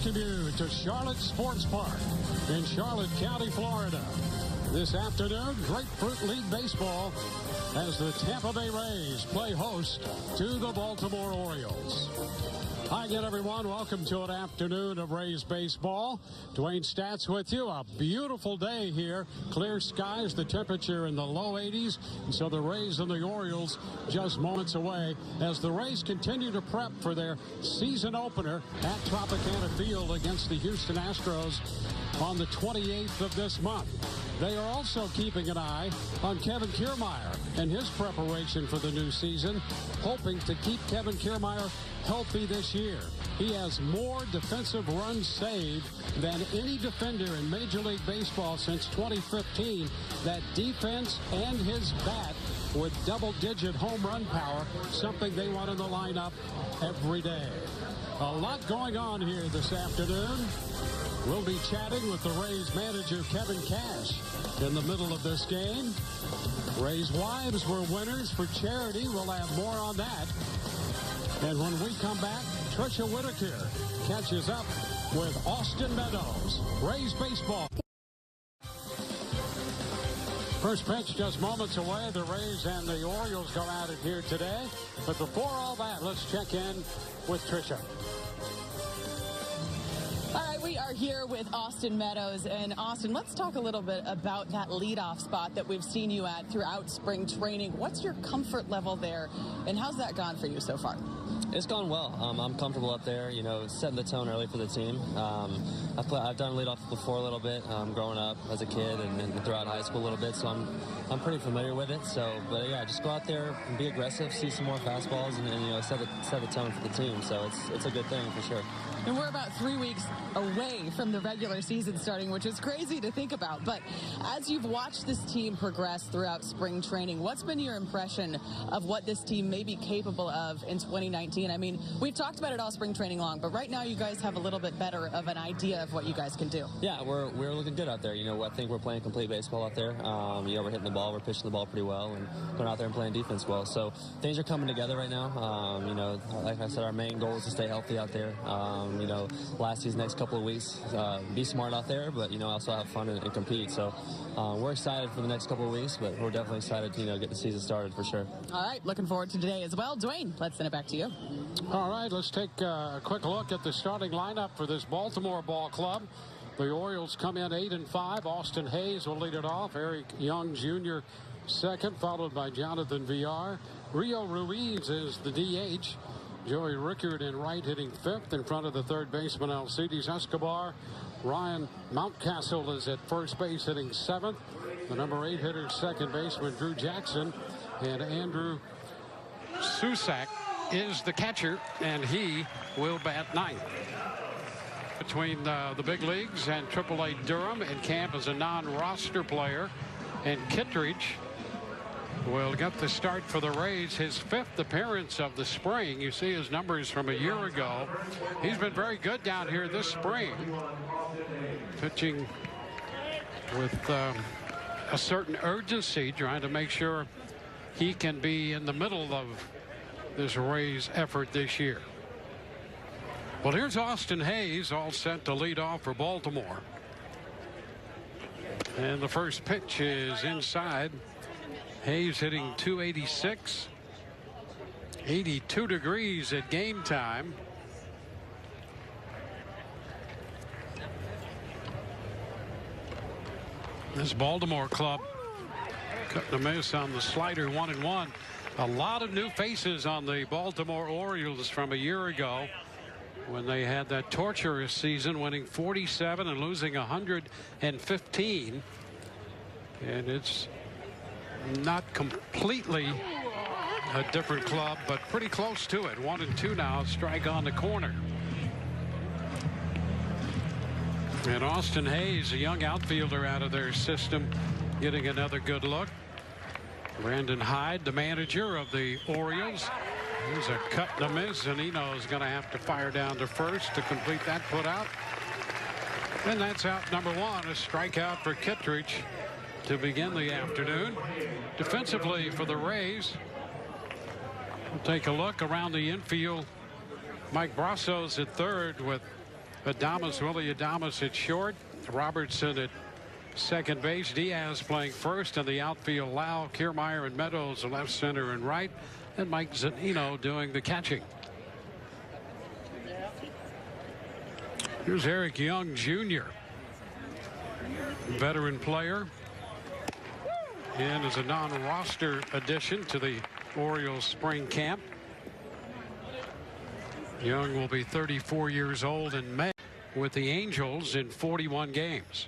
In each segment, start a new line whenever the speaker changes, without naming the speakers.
welcome you to Charlotte Sports Park in Charlotte County, Florida. This afternoon, Grapefruit League Baseball as the Tampa Bay Rays play host to the Baltimore Orioles. Hi again, everyone. Welcome to an afternoon of Rays baseball. Dwayne Stats with you. A beautiful day here. Clear skies, the temperature in the low 80s. And so the Rays and the Orioles just moments away as the Rays continue to prep for their season opener at Tropicana Field against the Houston Astros on the 28th of this month. They are also keeping an eye on Kevin Kiermaier and his preparation for the new season, hoping to keep Kevin Kiermaier healthy this year. He has more defensive runs saved than any defender in Major League Baseball since 2015. That defense and his bat with double-digit home run power, something they want in the lineup every day. A lot going on here this afternoon. We'll be chatting with the Rays manager, Kevin Cash, in the middle of this game. Rays wives were winners for charity. We'll have more on that. And when we come back, Tricia Whitaker catches up with Austin Meadows. Rays baseball. First pitch just moments away. The Rays and the Orioles go at it here today. But before all that, let's check in with Tricia.
All right, we are here with Austin Meadows. And Austin, let's talk a little bit about that leadoff spot that we've seen you at throughout spring training. What's your comfort level there, and how's that gone for you so far?
It's gone well. I'm comfortable up there, setting the tone early for the team. I've done leadoff before a little bit, growing up as a kid and throughout high school a little bit, so I'm pretty familiar with it. But yeah, just go out there and be aggressive, see some more fastballs, and set the tone for the team. So it's a good thing for sure.
And we're about 3 weeks away from the regular season starting, which is crazy to think about. But as you've watched this team progress throughout spring training, what's been your impression of what this team may be capable of in 2019? I mean, we've talked about it all spring training long, but right now you guys have a little bit better of an idea of what you guys can do.
Yeah, we're looking good out there. I think we're playing complete baseball out there. We're hitting the ball, we're pitching the ball pretty well, and going out there and playing defense well. So things are coming together right now. Like I said, our main goal is to stay healthy out there. Last these next couple of weeks, be smart out there, but also have fun and compete. So we're excited for the next couple of weeks, but we're definitely excited to get the season started for sure.
All right, looking forward to today as well. Dwayne, let's send it back to you.
All right, let's take a quick look at the starting lineup for this Baltimore ball club. The Orioles come in 8-5. Austin Hayes will lead it off. Eric Young Jr. second, followed by Jonathan Villar. Rio Ruiz is the DH. Joey Rickard in right hitting fifth in front of the third baseman Alcides Escobar. Ryan Mountcastle is at first base hitting seventh. The number 8 hitter, second baseman Drew Jackson. And Andrew Susak is the catcher, and he will bat ninth. Between the big leagues and AAA Durham, in camp as a non-roster player, and Kittredge will get the start for the Rays, his 5th appearance of the spring. You see his numbers from a year ago. He's been very good down here this spring, pitching with a certain urgency, trying to make sure he can be in the middle of this Rays effort this year. Well, here's Austin Hayes, all set to lead off for Baltimore. And the first pitch is inside. Hayes hitting 286, 82 degrees at game time. This Baltimore club cutting a miss on the slider, 1-1. A lot of new faces on the Baltimore Orioles from a year ago when they had that torturous season, winning 47 and losing 115. And it's not completely a different club, but pretty close to it. 1-2 now. Strike on the corner. And Austin Hayes, a young outfielder out of their system, getting another good look. Brandon Hyde, the manager of the Orioles. Here's a cut and a miss, and he knows going to have to fire down to first to complete that put out. And that's out number 1, a strikeout for Kittredge to begin the afternoon. Defensively for the Rays, we'll take a look around the infield. Mike Brasso's at third with Willie Adames at short. Robertson at second base. Diaz playing first. And the outfield, Lau, Kiermaier, and Meadows, left, center, and right. And Mike Zunino doing the catching. Here's Eric Young Jr., veteran player, and as a non-roster addition to the Orioles spring camp. Young will be 34 years old in May with the Angels in 41 games.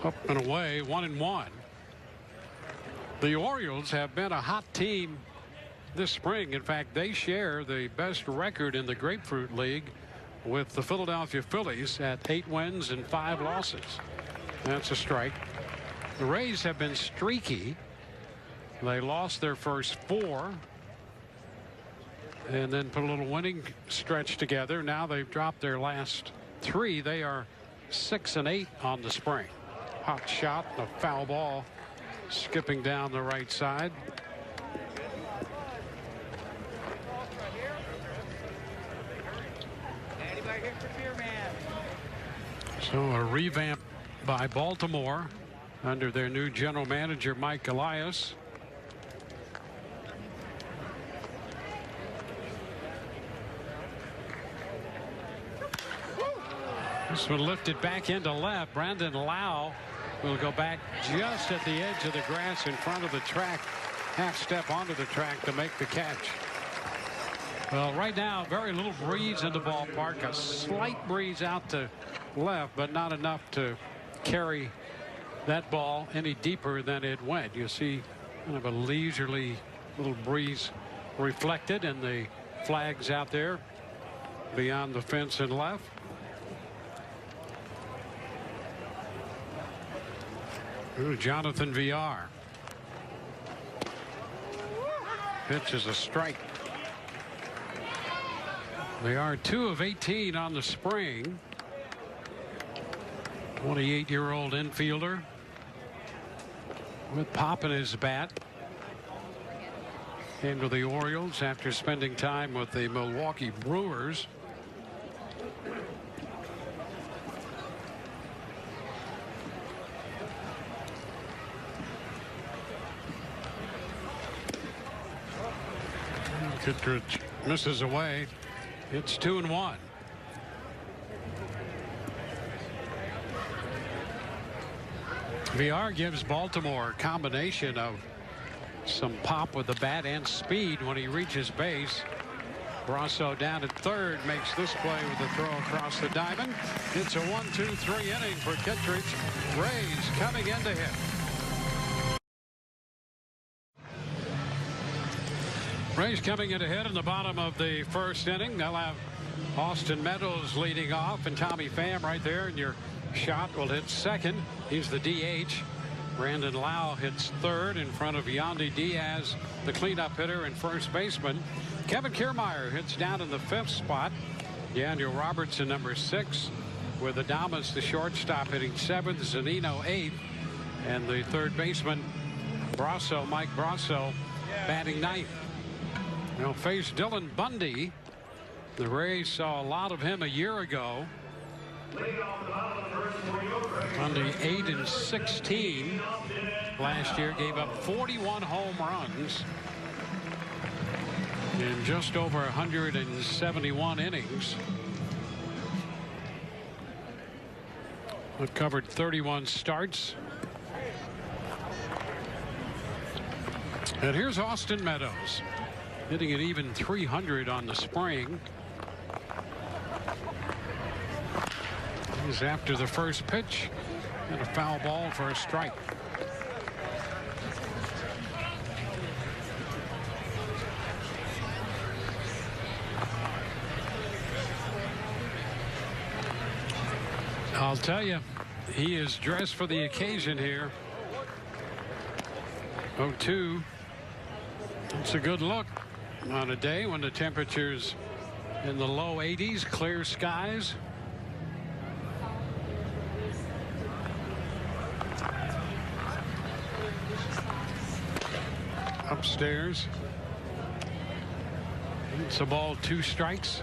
Up and away, 1-1. The Orioles have been a hot team this spring. In fact, they share the best record in the Grapefruit League with the Philadelphia Phillies at 8 wins and 5 losses. That's a strike. The Rays have been streaky. They lost their first 4 and then put a little winning stretch together. Now they've dropped their last 3. They are 6-8 on the spring. Hot shot, a foul ball skipping down the right side. So a revamp by Baltimore under their new general manager, Mike Elias. This one lifted back into left. Brandon Lau will go back just at the edge of the grass in front of the track. Half step onto the track to make the catch. Well, right now, very little breeze in the ballpark. A slight breeze out to left, but not enough to carry that ball any deeper than it went. You see kind of a leisurely little breeze reflected in the flags out there beyond the fence and left. Ooh, Jonathan VR. Pitch is a strike. They are 2 of 18 on the spring. 28-year-old infielder with pop in his bat. Came to the Orioles after spending time with the Milwaukee Brewers. Kittredge misses away. It's 2-1. VR gives Baltimore a combination of some pop with the bat and speed when he reaches base. Brasso down at third makes this play with the throw across the diamond. It's a 1-2-3 inning for Kittredge. Rays coming in to hit. Rays coming in to hit in the bottom of the first inning. They'll have Austin Meadows leading off and Tommy Pham right there, and your shot will hit second. He's the DH. Brandon Lau hits third in front of Yandy Diaz, the cleanup hitter and first baseman. Kevin Kiermaier hits down in the 5th spot. Daniel Robertson, number 6, with Adames, the shortstop, hitting 7th. Zunino 8th, and the third baseman Brasso, Mike Brasso, batting 9th. They'll face Dylan Bundy. The Rays saw a lot of him a year ago. Bundy 8-16 last year, gave up 41 home runs in just over 171 innings. It covered 31 starts. And here's Austin Meadows, hitting an even 300 on the spring. He's after the first pitch and a foul ball for a strike. I'll tell you, he is dressed for the occasion here. 0-2. It's a good look on a day when the temperature's in the low 80s, clear skies. Upstairs. It's a ball, 2 strikes.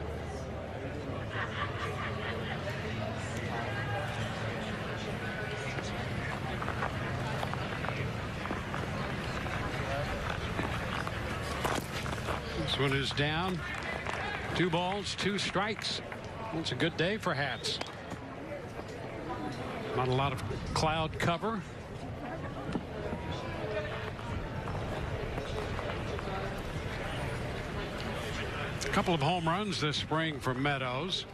This one is down. 2 balls, 2 strikes. It's a good day for Hats. Not a lot of cloud cover. A couple of home runs this spring for Meadows,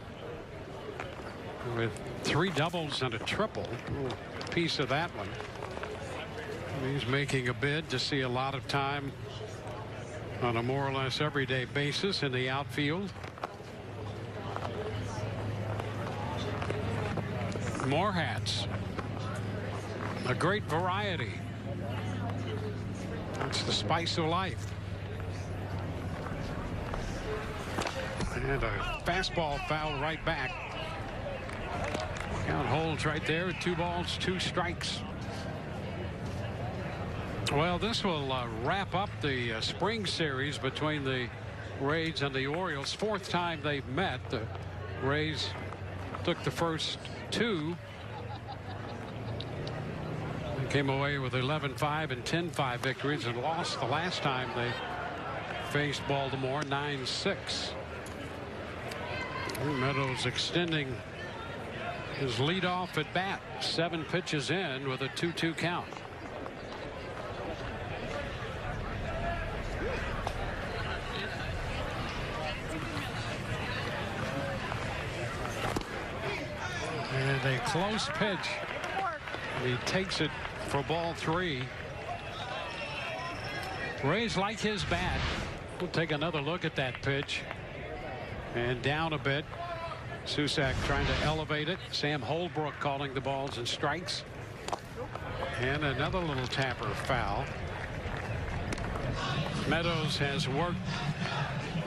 with 3 doubles and a triple. A piece of that one. He's making a bid to see a lot of time on a more or less everyday basis in the outfield. More Hats. A great variety. That's the spice of life. And a fastball foul right back. Count holds right there. 2 balls, 2 strikes. Well, this will wrap up the spring series between the Rays and the Orioles. 4th time they've met. The Rays took the first 2. They came away with 11-5 and 10-5 victories, and lost the last time they faced Baltimore, 9-6. Meadows extending his leadoff at bat. 7 pitches in with a 2-2 count. And a close pitch. He takes it for ball 3. Rays like his bat. We'll take another look at that pitch. And down a bit. Susac trying to elevate it. Sam Holbrook calling the balls and strikes. And another little tapper foul. Meadows has worked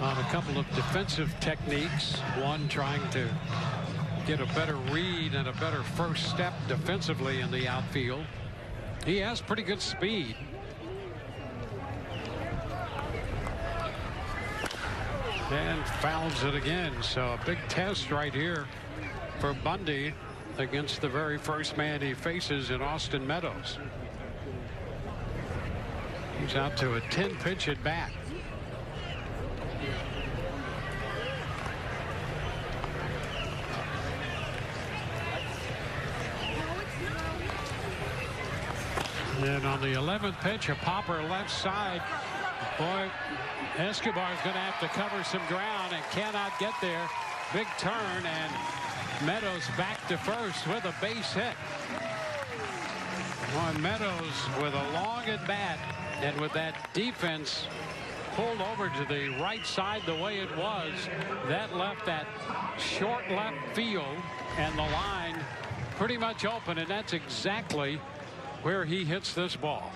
on a couple of defensive techniques. One trying to get a better read and a better first step defensively in the outfield. He has pretty good speed. And fouls it again. So a big test right here for Bundy against the very first man he faces in Austin Meadows. He's out to a 10-pitch at bat. And on the 11th pitch, a popper left side. Boy, Escobar is going to have to cover some ground and cannot get there. Big turn, and Meadows back to first with a base hit. Boy, Meadows with a long at bat, and with that defense pulled over to the right side the way it was, that left that short left field and the line pretty much open, and that's exactly where he hits this ball.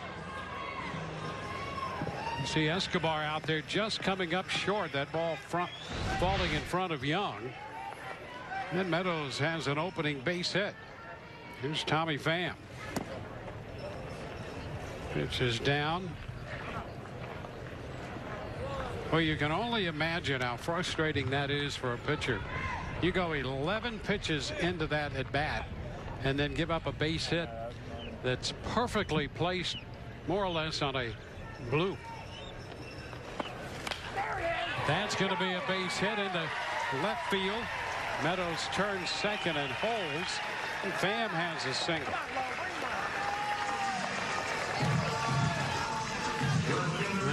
You see Escobar out there just coming up short. That ball falling in front of Young. And Meadows has an opening base hit. Here's Tommy Pham. Pitch is down. Well, you can only imagine how frustrating that is for a pitcher. You go 11 pitches into that at bat and then give up a base hit that's perfectly placed more or less on a bloop. That's going to be a base hit into left field. Meadows turns second and holds. And Pham has a single.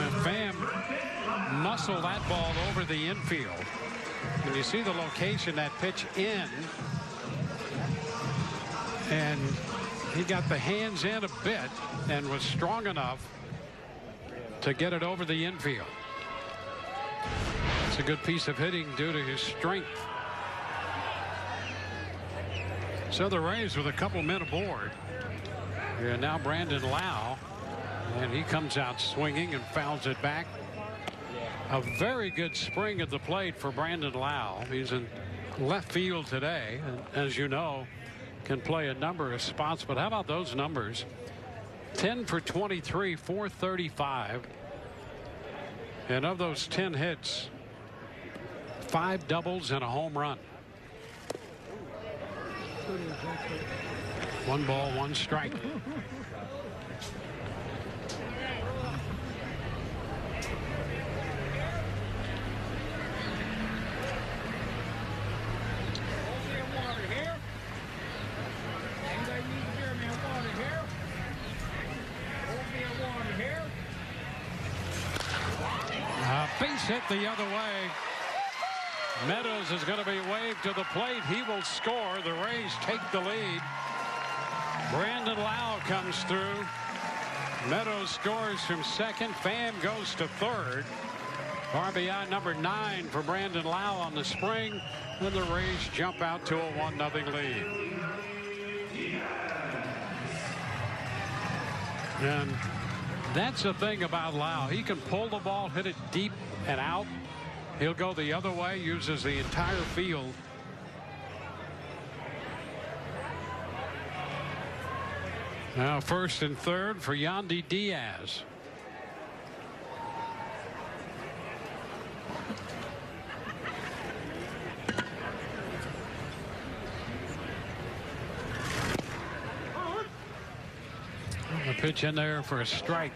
And Pham muscled that ball over the infield. And you see the location that pitch in. And he got the hands in a bit and was strong enough to get it over the infield. It's a good piece of hitting due to his strength. So the Rays with a couple men aboard. And now Brandon Lau, and he comes out swinging and fouls it back. A very good spring at the plate for Brandon Lau. He's in left field today, and as you know, can play a number of spots. But how about those numbers? 10 for 23, 435. And of those 10 hits, 5 doubles and a home run. 1 ball, 1 strike. Base hit the other way. Meadows is going to be waved to the plate. He will score. The Rays take the lead. Brandon Lau comes through. Meadows scores from second. Pham goes to third. RBI number 9 for Brandon Lau on the spring. And the Rays jump out to a 1-0 lead. And that's the thing about Lau. He can pull the ball, hit it deep and out. He'll go the other way, uses the entire field. Now first and third for Yandy Diaz. A pitch in there for a strike.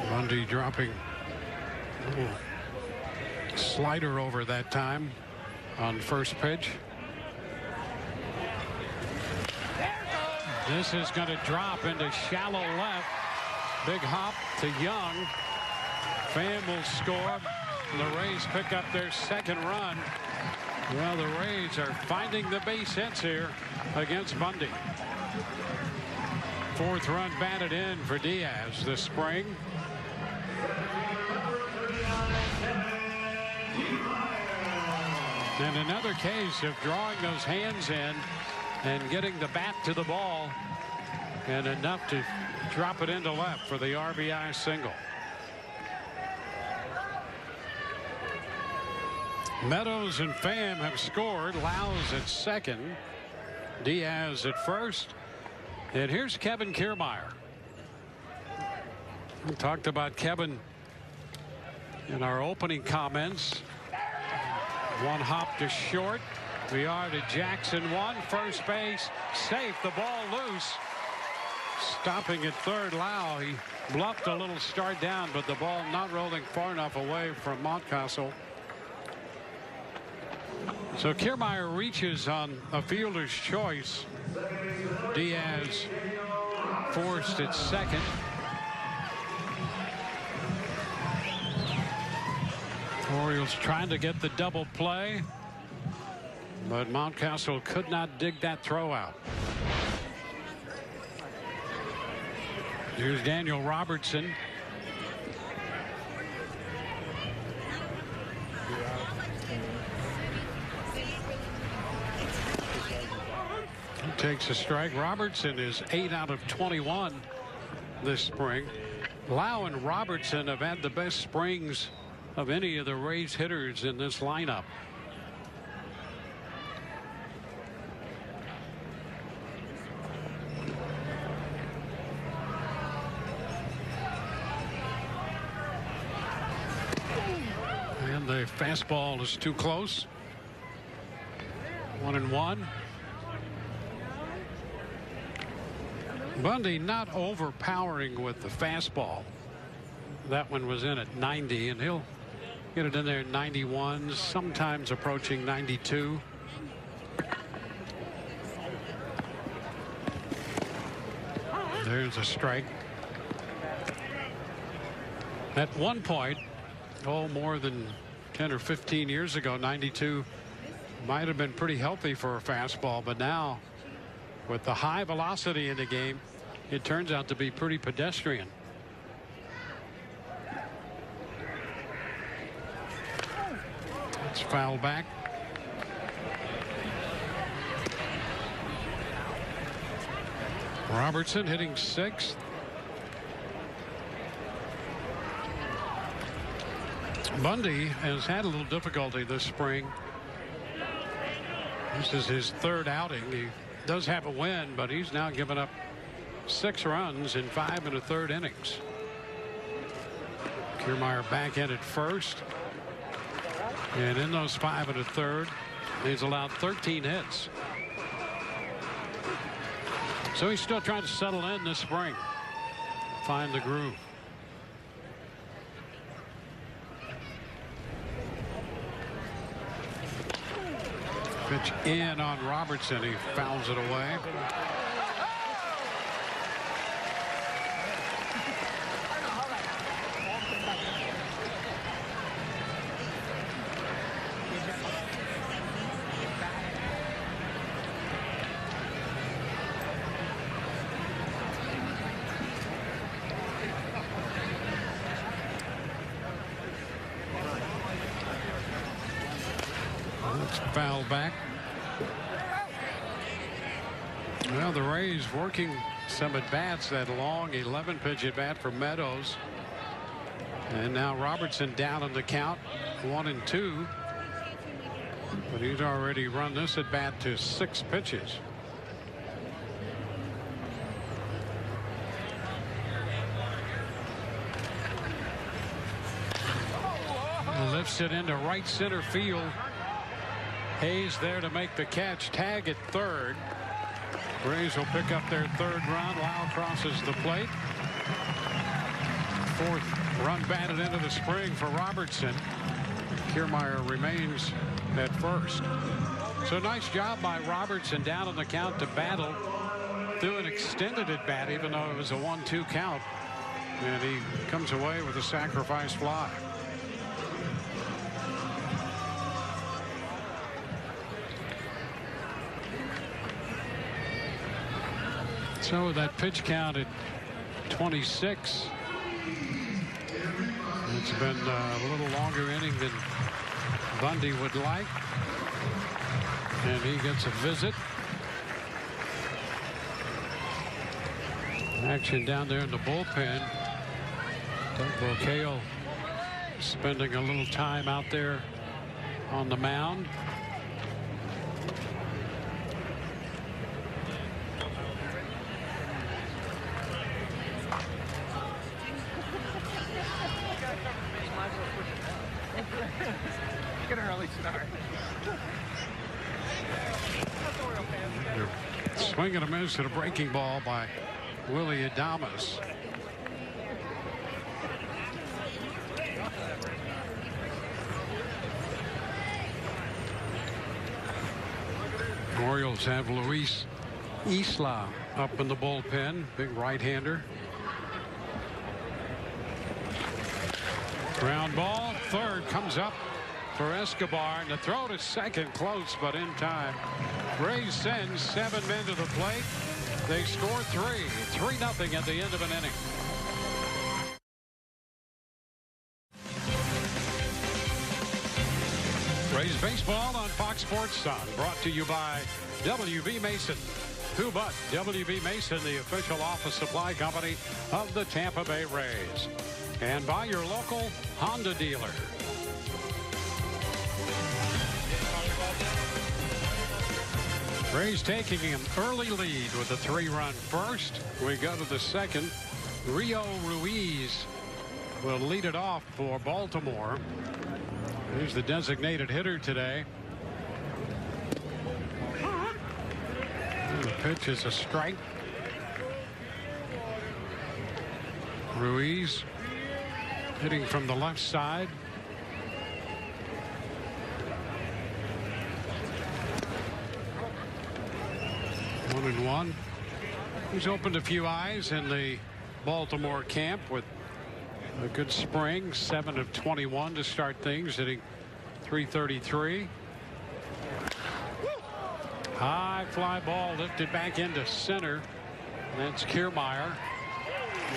Bundy dropping a little slider over that time on first pitch. This is going to drop into shallow left. Big hop to Young. Pham will score. The Rays pick up their second run. Well, the Rays are finding the base hits here against Bundy. 4th run batted in for Diaz this spring. And another case of drawing those hands in and getting the bat to the ball and enough to drop it into left for the RBI single. Meadows and Pham have scored. Lau's at second. Diaz at first. And here's Kevin Kiermaier. We talked about Kevin in our opening comments. 1 hop to short. We are to Jackson 1. First base safe. The ball loose. Stopping at third, Lau. He bluffed a little start down, but the ball not rolling far enough away from Mountcastle. So Kiermaier reaches on a fielder's choice. Diaz forced at second. Orioles trying to get the double play, but Mountcastle could not dig that throw out. Here's Daniel Robertson. He takes a strike. Robertson is 8 out of 21 this spring. Lau and Robertson have had the best springs of any of the Rays hitters in this lineup. And the fastball is too close. 1-1. Bundy not overpowering with the fastball. That one was in at 90, and he'll get it in there at 91, sometimes approaching 92. There's a strike. At one point, more than 10 or 15 years ago, 92 might have been pretty healthy for a fastball, but now with the high velocity in the game, it turns out to be pretty pedestrian. It's fouled back. Robertson hitting 6th. Bundy has had a little difficulty this spring. This is his 3rd outing. He does have a win, but he's now given up 6 runs in 5 1/3 innings. Kiermaier back in at first. And in those 5 1/3, he's allowed 13 hits. So he's still trying to settle in this spring. Find the groove. Pitch in on Robertson. He fouls it away. Foul back. Well, the Rays working some at bats. That long 11-pitch at bat for Meadows. And now Robertson down on the count, 1-2. But he's already run this at bat to 6 pitches. Lifts it into right center field. Hayes there to make the catch. Tag at third. Rays will pick up their 3rd run. Lau crosses the plate. 4th run batted into the spring for Robertson. Kiermaier remains at first. So nice job by Robertson down on the count to battle through an extended at bat, even though it was a 1-2 count. And he comes away with a sacrifice fly. So that pitch count at 26. It's been a little longer inning than Bundy would like. And he gets a visit. Action down there in the bullpen. Doug Bocale spending a little time out there on the mound.
Get an early start.
Swing and a miss at a breaking ball by Willie Adames. Orioles have Luis Isla up in the bullpen, big right-hander. Ground ball, third comes up for Escobar, and the throw to second close, but in time. Rays sends 7 men to the plate. They score 3-0 at the end of an inning. Rays baseball on Fox Sports Sun, brought to you by W.B. Mason. Who but W.B. Mason, the official office supply company of the Tampa Bay Rays. And by your local Honda dealer. Rays taking an early lead with a 3-run first. We go to the second. Rio Ruiz will lead it off for Baltimore. He's the designated hitter today. And the pitch is a strike. Ruiz hitting from the left side. One and one. He's opened a few eyes in the Baltimore camp with a good spring. 7 of 21 to start things, hitting .333. High fly ball lifted back into center. That's Kiermaier.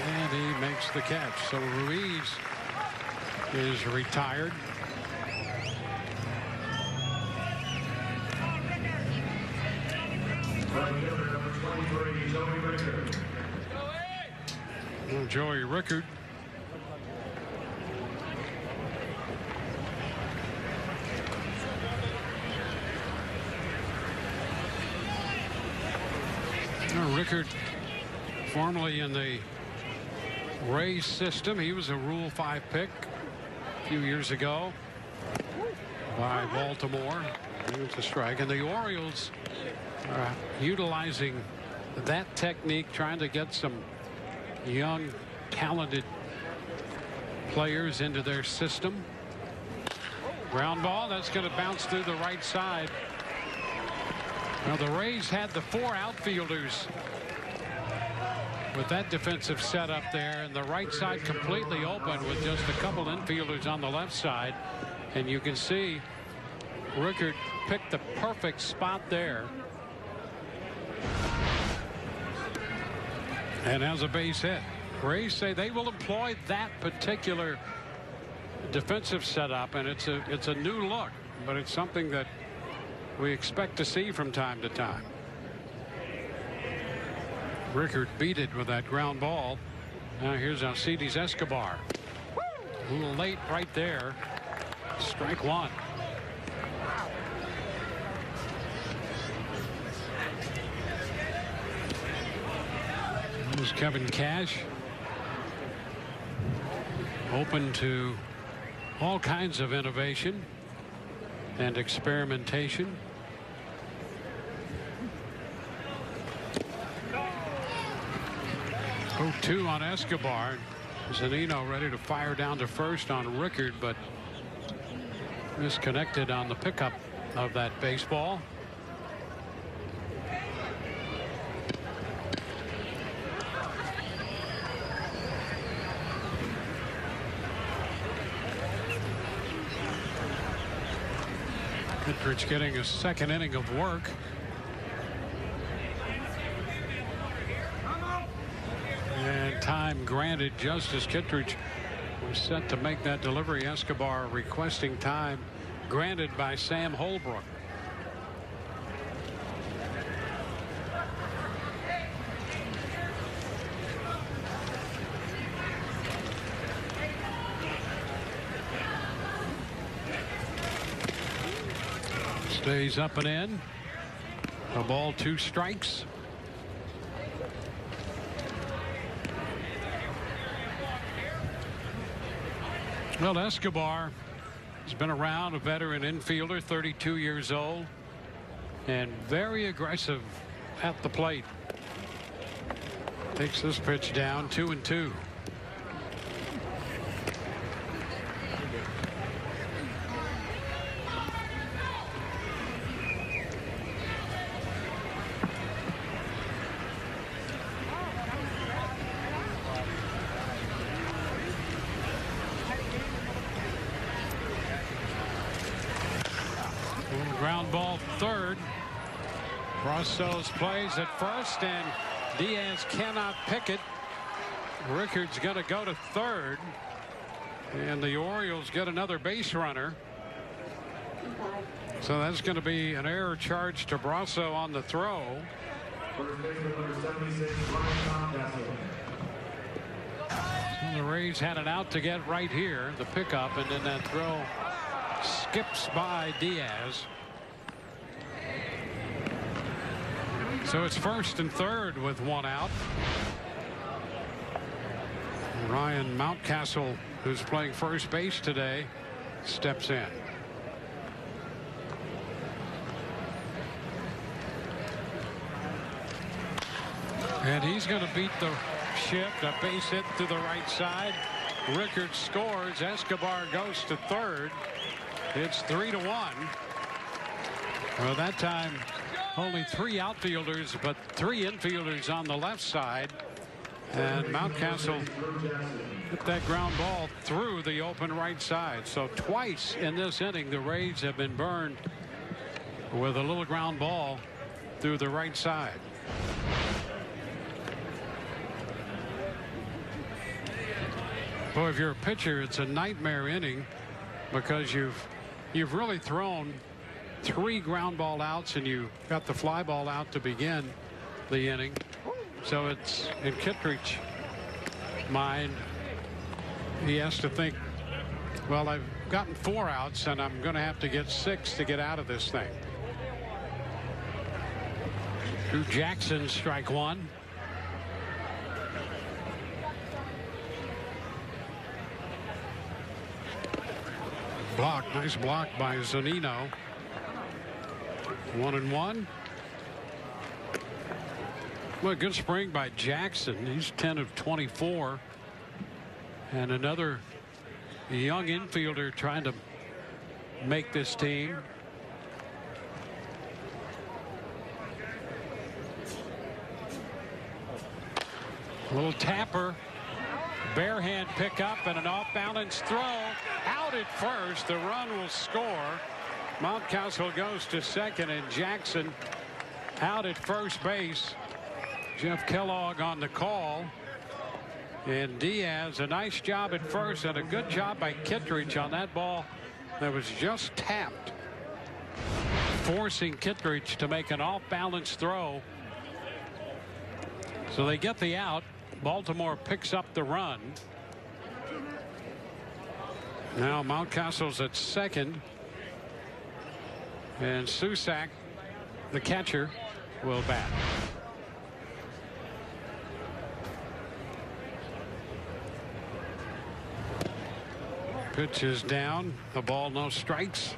And he makes the catch. So Ruiz is retired. Joey Rickard. Rickard, formerly in the Ray's system. He was a Rule 5 pick a few years ago by Baltimore. It's a strike, and the Orioles are utilizing that technique, trying to get some young, talented players into their system. Ground ball, that's going to bounce through the right side. Now the Rays had the 4 outfielders with that defensive setup there, and the right side completely open with just a couple infielders on the left side. And you can see Rickard picked the perfect spot there. And has a base hit. Rays say they will employ that particular defensive setup, and it's a new look, but it's something that we expect to see from time to time. Rickard beat it with that ground ball. Now here's Alcides Escobar. A little late right there. Strike one. Here's Kevin Cash. Open to all kinds of innovation and experimentation. Oh, 2 on Escobar. Zunino ready to fire down to first on Rickard, but misconnected on the pickup of that baseball. Kittredge getting a second inning of work. And time granted just as Kittredge was set to make that delivery. Escobar requesting time granted by Sam Holbrook. Stays up and in. A ball, 2 strikes. Well, Escobar has been around, a veteran infielder, 32 years old, and very aggressive at the plate. Takes this pitch down, 2-2. Ground ball, third. Brosseau's plays at first, and Diaz cannot pick it. Rickard's going to go to third, and the Orioles get another base runner. So that's going to be an error charge to Brosseau on the throw. So the Rays had it out to get right here, the pickup, and then that throw skips by Diaz. So it's first and third with 1 out. Ryan Mountcastle, who's playing first base today, steps in. And he's going to beat the shift. A base hit to the right side. Rickard scores. Escobar goes to third. It's 3-1. Well, that time only 3 outfielders, but 3 infielders on the left side. And Mountcastle hit that ground ball through the open right side. So twice in this inning, the Rays have been burned with a little ground ball through the right side. Boy, if you're a pitcher, it's a nightmare inning because you've really thrown 3 ground ball outs, and you got the fly ball out to begin the inning. So it's in Kittredge's mind. He has to think, well, I've gotten 4 outs, and I'm going to have to get 6 to get out of this thing. Drew Jackson, strike 1. block. Nice block by Zunino. 1-1. Well, good spring by Jackson. He's 10 of 24. And another young infielder trying to make this team. A little tapper. Bare hand pickup and an off balance throw. Out at first. The run will score. Mountcastle goes to second and Jackson out at first base. Jeff Kellogg on the call. And Diaz, a nice job at first and a good job by Kittredge on that ball that was just tapped, forcing Kittredge to make an off balance throw. So they get the out. Baltimore picks up the run. Now Mountcastle's at second. And Susac, the catcher, will bat. Pitch is down. The ball, no strikes.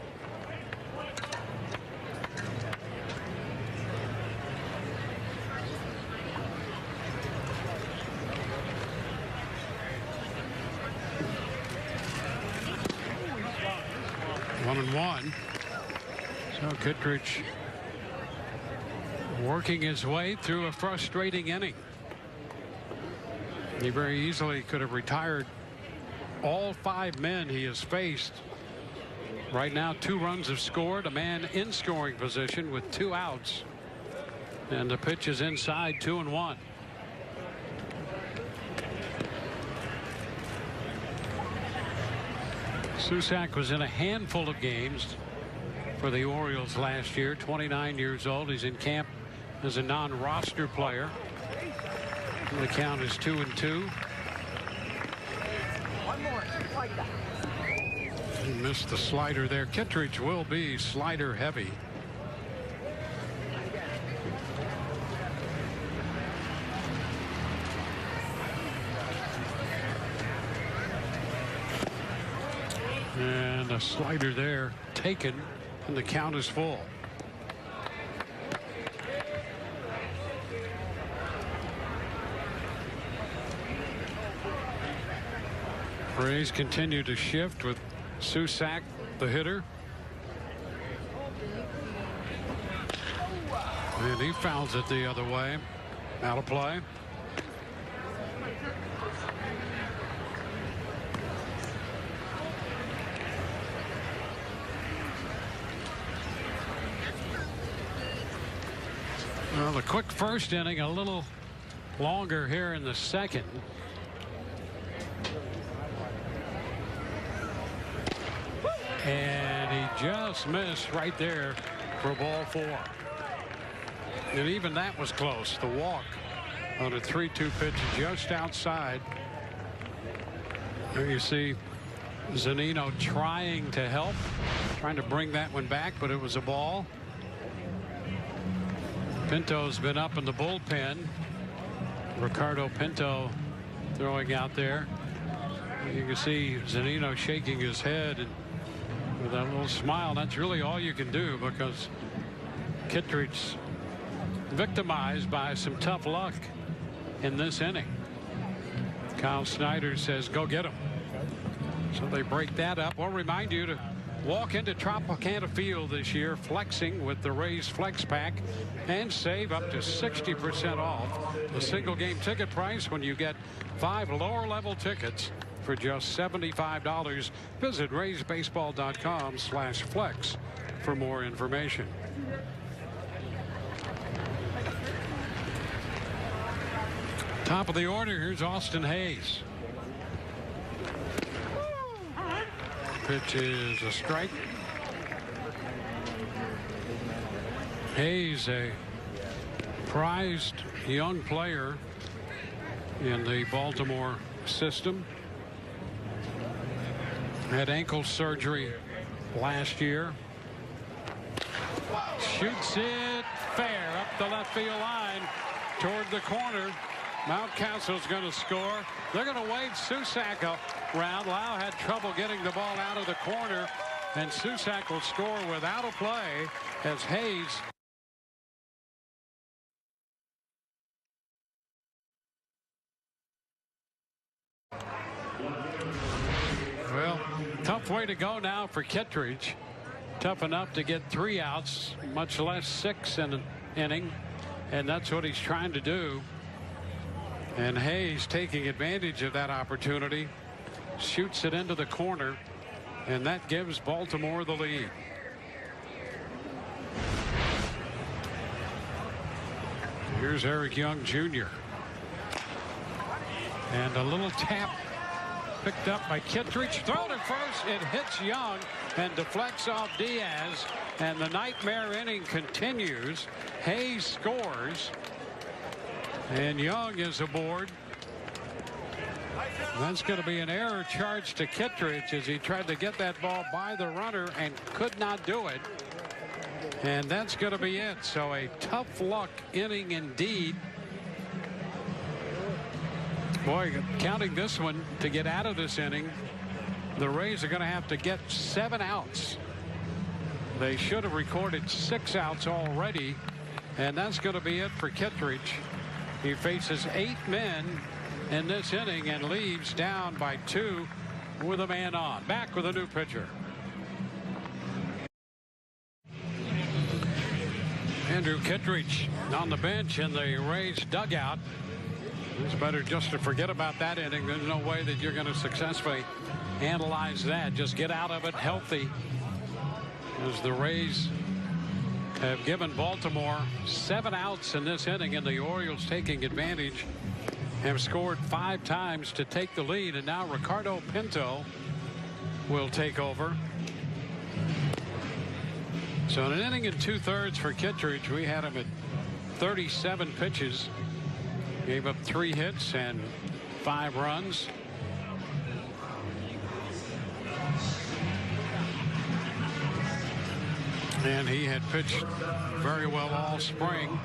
One and one. So Kittredge working his way through a frustrating inning. He very easily could have retired all 5 men he has faced. Right now 2 runs have scored, a man in scoring position with 2 outs, and the pitch is inside. 2-1. Susac was in a handful of games for the Orioles last year. 29 years old. He's in camp as a non-roster player. The count is 2-2. He missed the slider there. Kittredge will be slider heavy. And a slider there taken, and the count is full. Rays continue to shift with Susac, the hitter. And he fouls it the other way. Out of play. Well, the quick first inning, a little longer here in the second. And he just missed right there for ball 4. And even that was close. The walk on a 3-2 pitch just outside. There you see Zunino trying to help, trying to bring that one back, but it was a ball. Pinto's been up in the bullpen. Ricardo Pinto throwing out there. You can see Zunino shaking his head and with that little smile. That's really all you can do, because Kittredge's victimized by some tough luck in this inning. Kyle Snyder says go get him. So they break that up. I'll remind you to walk into Tropicana Field this year flexing with the Rays Flex Pack and save up to 60% off the single game ticket price when you get 5 lower level tickets for just $75. Visit RaysBaseball.com/flex for more information. Top of the order, here's Austin Hayes. Pitch is a strike. Hayes, a prized young player in the Baltimore system. Had ankle surgery last year. Shoots it fair up the left field line toward the corner. Mountcastle's going to score. They're going to wave Susac around. Lau had trouble getting the ball out of the corner. and Susak will score without a play as Hayes. Well, tough way to go now for Kittredge. Tough enough to get 3 outs, much less 6 in an inning, and that's what he's trying to do. And Hayes taking advantage of that opportunity, shoots it into the corner, and that gives Baltimore the lead. Here's Eric Young Jr. And a little tap picked up by Kittredge. Thrown at first. It hits Young and deflects off Diaz. And the nightmare inning continues. Hayes scores. And Young is aboard. That's going to be an error charge to Kittredge as he tried to get that ball by the runner and could not do it. And that's going to be it. So a tough luck inning indeed. Boy, counting this one to get out of this inning, the Rays are going to have to get 7 outs. They should have recorded 6 outs already, and that's going to be it for Kittredge. He faces 8 men in this inning and leaves down by 2 with a man on. Back with a new pitcher. Andrew Kittredge on the bench in the Rays dugout. It's better just to forget about that inning. There's no way that you're going to successfully analyze that. Just get out of it healthy, as the Rays have given Baltimore 7 outs in this inning, and the Orioles, taking advantage, have scored 5 times to take the lead. And now Ricardo Pinto will take over. So an inning and 2/3 for Kittredge. We had him at 37 pitches. Gave up 3 hits and 5 runs. And he had pitched very well all spring.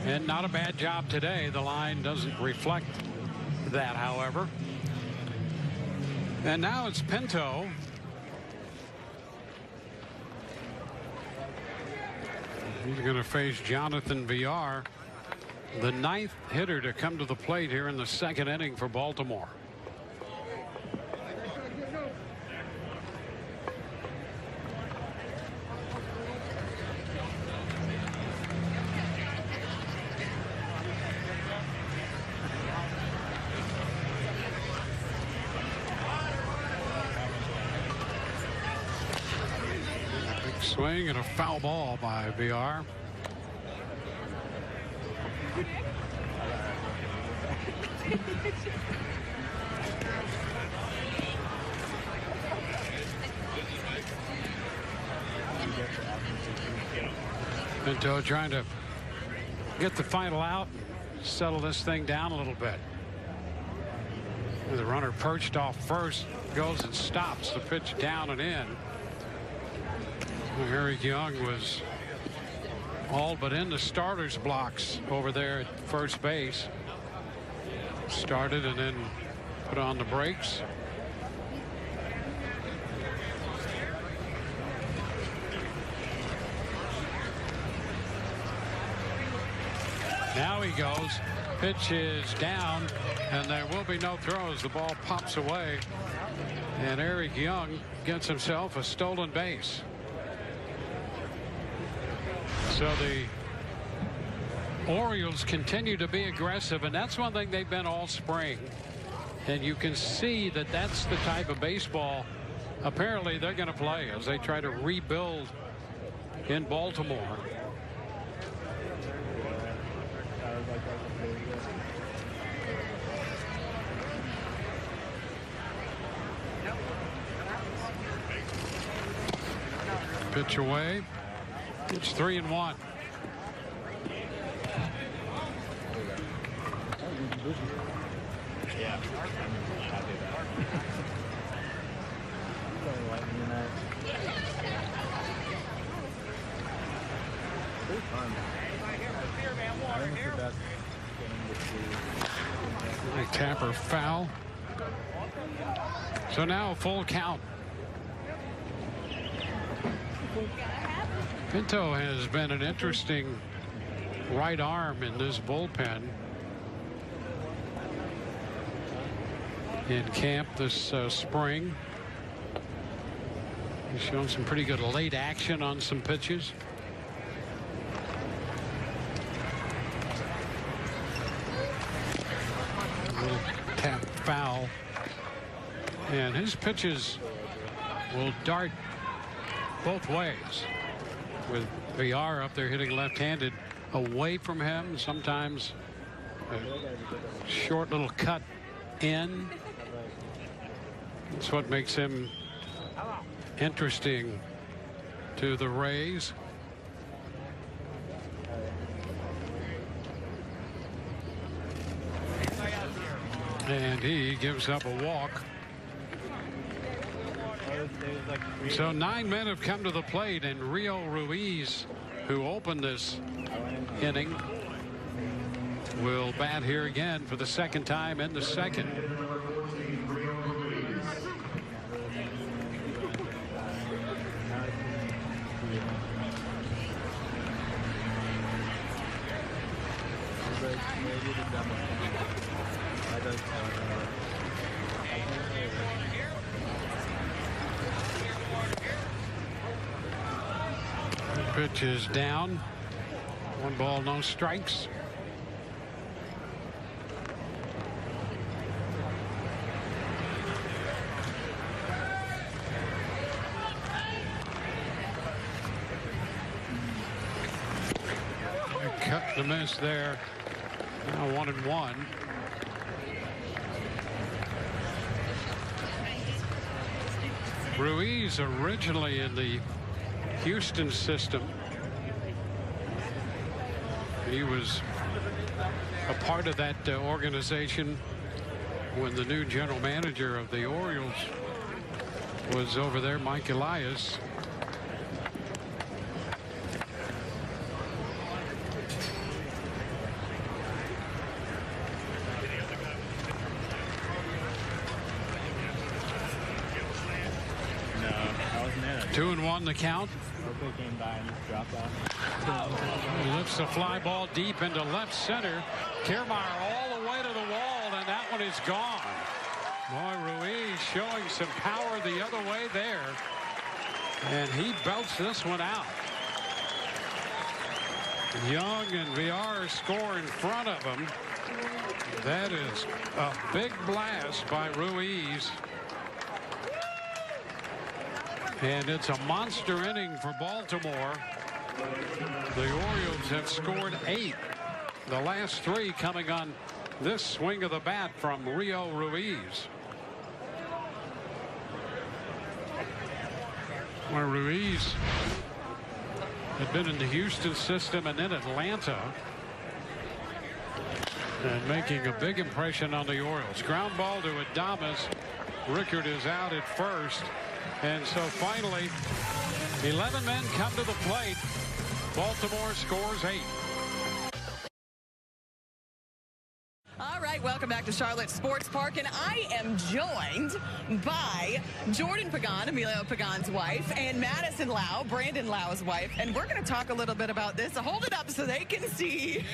And not a bad job today. The line doesn't reflect that, however. And now it's Pinto. He's going to face Jonathan Villar, the 9th hitter to come to the plate here in the 2nd inning for Baltimore. Big swing and a foul ball by Villar. Pinto trying to get the final out, settle this thing down a little bit. The runner perched off first, goes and stops the pitch down and in. Eric Young was all but in the starter's blocks over there at first base. Started and then put on the brakes. Now he goes. Pitch is down, and there will be no throws. The ball pops away, and Eric Young gets himself a stolen base. So the Orioles continue to be aggressive, and that's one thing they've been all spring. And you can see that that's the type of baseball apparently they're going to play as they try to rebuild in Baltimore. Pitch away. It's 3-1.
Yeah.
Tapper foul. So now a full count. Pinto has been an interesting right arm in this bullpen. In camp this spring. He's shown some pretty good late action on some pitches. A little tap foul. And his pitches will dart both ways. With VR up there hitting left-handed away from him. Sometimes a short little cut in. That's what makes him interesting to the Rays. And he gives up a walk. So 9 men have come to the plate, and Rio Ruiz, who opened this inning, will bat here again for the second time in the second. Pitch is down. 1 ball, no strikes. Cut the miss there. Now 1-1. Ruiz originally in the Houston system. He was a part of that organization when the new general manager of the Orioles was over there, Mike Elias.
No, I wasn't there.
2-1 the count.
Came by and just dropped off.
He lifts a fly ball deep into left center. Kiermaier all the way to the wall, and that one is gone. Boy, Ruiz showing some power the other way there. And he belts this one out. Young and VR score in front of him. That is a big blast by Ruiz. And it's a monster inning for Baltimore. The Orioles have scored 8. The last 3 coming on this swing of the bat from Rio Ruiz. Where Ruiz had been in the Houston system and then Atlanta. And making a big impression on the Orioles. Ground ball to Adames. Rickard is out at first. And so finally, 11 men come to the plate. Baltimore scores 8.
All right, welcome back to Charlotte Sports Park, and I am joined by Jordan Pagan, Emilio Pagan's wife, and Madison Lau, Brandon Lau's wife, and we're going to talk a little bit about this. So hold it up so they can see.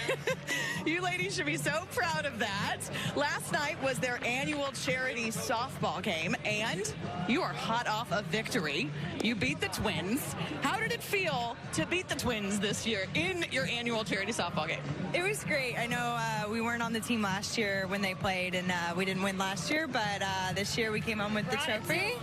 You ladies should be so proud of that. Last night was their annual charity softball game, and you are hot off a victory. You beat the Twins. How did it feel to beat the Twins this year in your annual charity softball game?
It was great. I know we weren't on the team last year when they played, and we didn't win last year, but this year we came home with the trophy.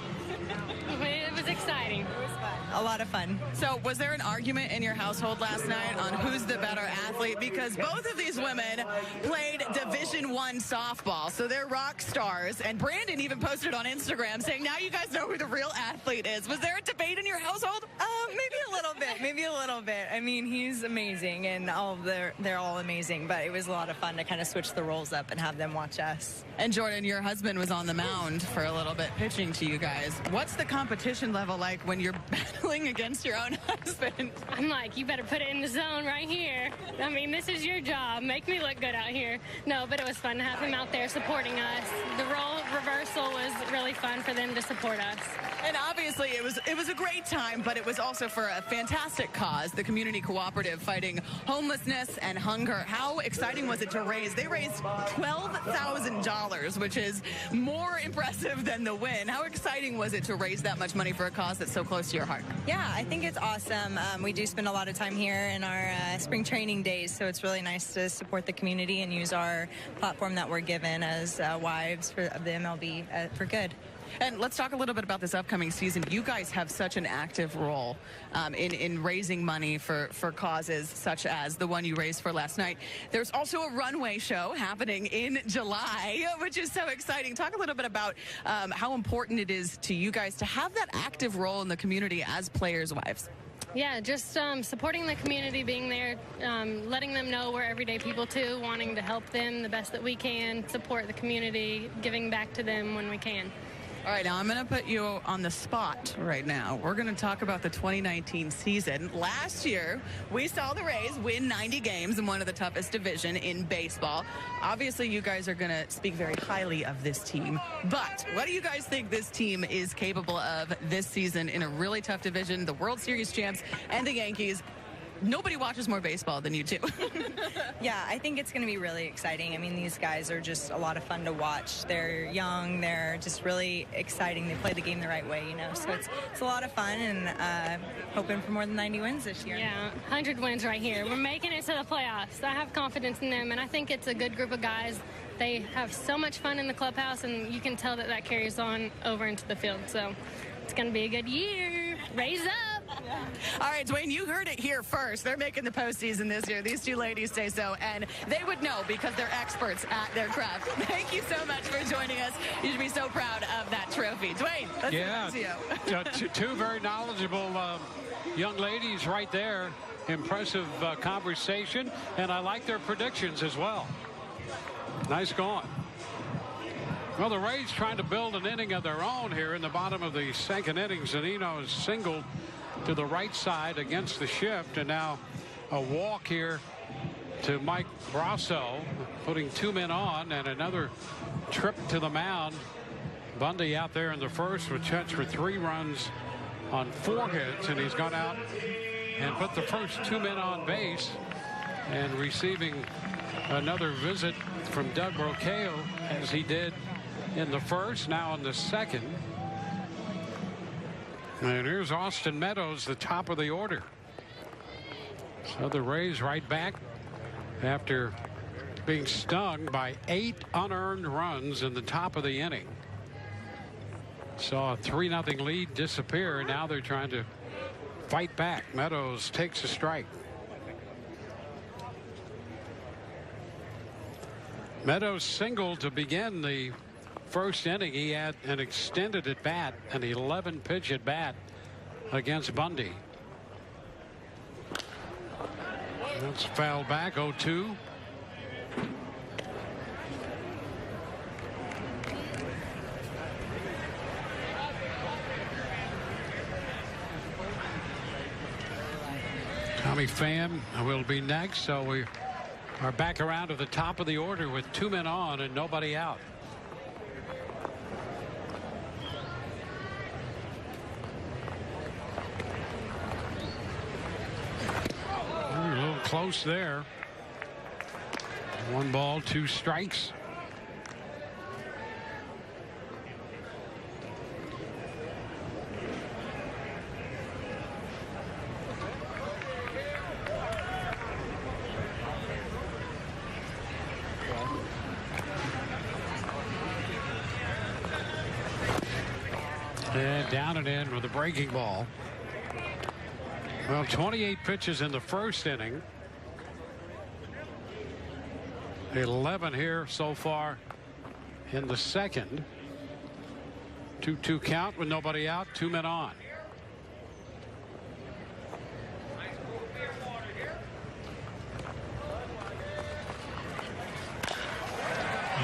It was exciting.
It was fun. A lot of fun.
So was there an argument in your household last night on who's the better athlete? Because both of these women played Division I softball, so they're rock stars. And Brandon even posted on Instagram saying, now you guys know who the real athlete is. Was there a debate in your household?
Maybe a little bit. Maybe a little bit. I mean, he's amazing, and they're all amazing, but it was a lot of fun to kind of switch the roles up and have them watch us.
And Jordan, your husband was on the mound for a little bit pitching to you guys. What's the competition level like like when you're battling against your own husband?
I'm like, you better put it in the zone right here. I mean, this is your job. Make me look good out here. No, but it was fun to have him out there supporting us. The role reversal was really fun for them to support us.
And obviously it was a great time, but it was also for a fantastic cause, the community cooperative fighting homelessness and hunger. How exciting was it to raise? They raised $12,000, which is more impressive than the win. How exciting was it to raise that much money for a cause that's so close to your heart?
Yeah, I think it's awesome. We do spend a lot of time here in our spring training days, so it's really nice to support the community and use our platform that we're given as wives of the MLB for good.
And let's talk a little bit about this upcoming season. You guys have such an active role in raising money for causes such as the one you raised for last night. There's also a runway show happening in July, which is so exciting. Talk a little bit about how important it is to you guys to have that active role in the community as players' wives.
Yeah, just supporting the community, being there, letting them know we're everyday people too, wanting to help them the best that we can, support the community, giving back to them when we can.
All right, now I'm going to put you on the spot right now. We're going to talk about the 2019 season. Last year, we saw the Rays win 90 games in one of the toughest division in baseball. Obviously, you guys are going to speak very highly of this team. But what do you guys think this team is capable of this season in a really tough division? The World Series champs and the Yankees. Nobody watches more baseball than you two.
Yeah, I think it's going to be really exciting. I mean, these guys are just a lot of fun to watch. They're young. They're just really exciting. They play the game the right way, you know. So it's a lot of fun, and hoping for more than 90 wins this year.
Yeah, 100 wins right here. We're making it to the playoffs. I have confidence in them, and I think it's a good group of guys. They have so much fun in the clubhouse, and you can tell that that carries on over into the field. So it's going to be a good year. Raise up.
All right, Dwayne, you heard it here first. They're making the postseason this year. These two ladies say so, and they would know because they're experts at their craft. Thank you so much for joining us. You should be so proud of that trophy. Dwayne, let's
yeah,
to you.
two very knowledgeable young ladies right there. Impressive conversation, and I like their predictions as well. Nice going. Well, the Rays trying to build an inning of their own here in the bottom of the second inning. Zunino is singled to the right side against the shift, and now a walk here to Mike Brasso, putting two men on, and another trip to the mound. Bundy out there in the first with chance for 3 runs on 4 hits, and he's gone out and put the first 2 men on base, and receiving another visit from Doug Roqueo as he did in the first, now in the second. And here's Austin Meadows, the top of the order. So the Rays right back after being stung by 8 unearned runs in the top of the inning. Saw a 3-0 lead disappear, and now they're trying to fight back. Meadows takes a strike. Meadows singled to begin the first inning. He had an extended at bat, an 11-pitch at bat against Bundy. That's fouled back. 0-2. Tommy Pham will be next. So we are back around to the top of the order with 2 men on and nobody out. A little close there. 1 ball, 2 strikes. And down and in with a breaking ball. Well, 28 pitches in the first inning. 11 here so far in the second. 2-2 count with nobody out, 2 men on.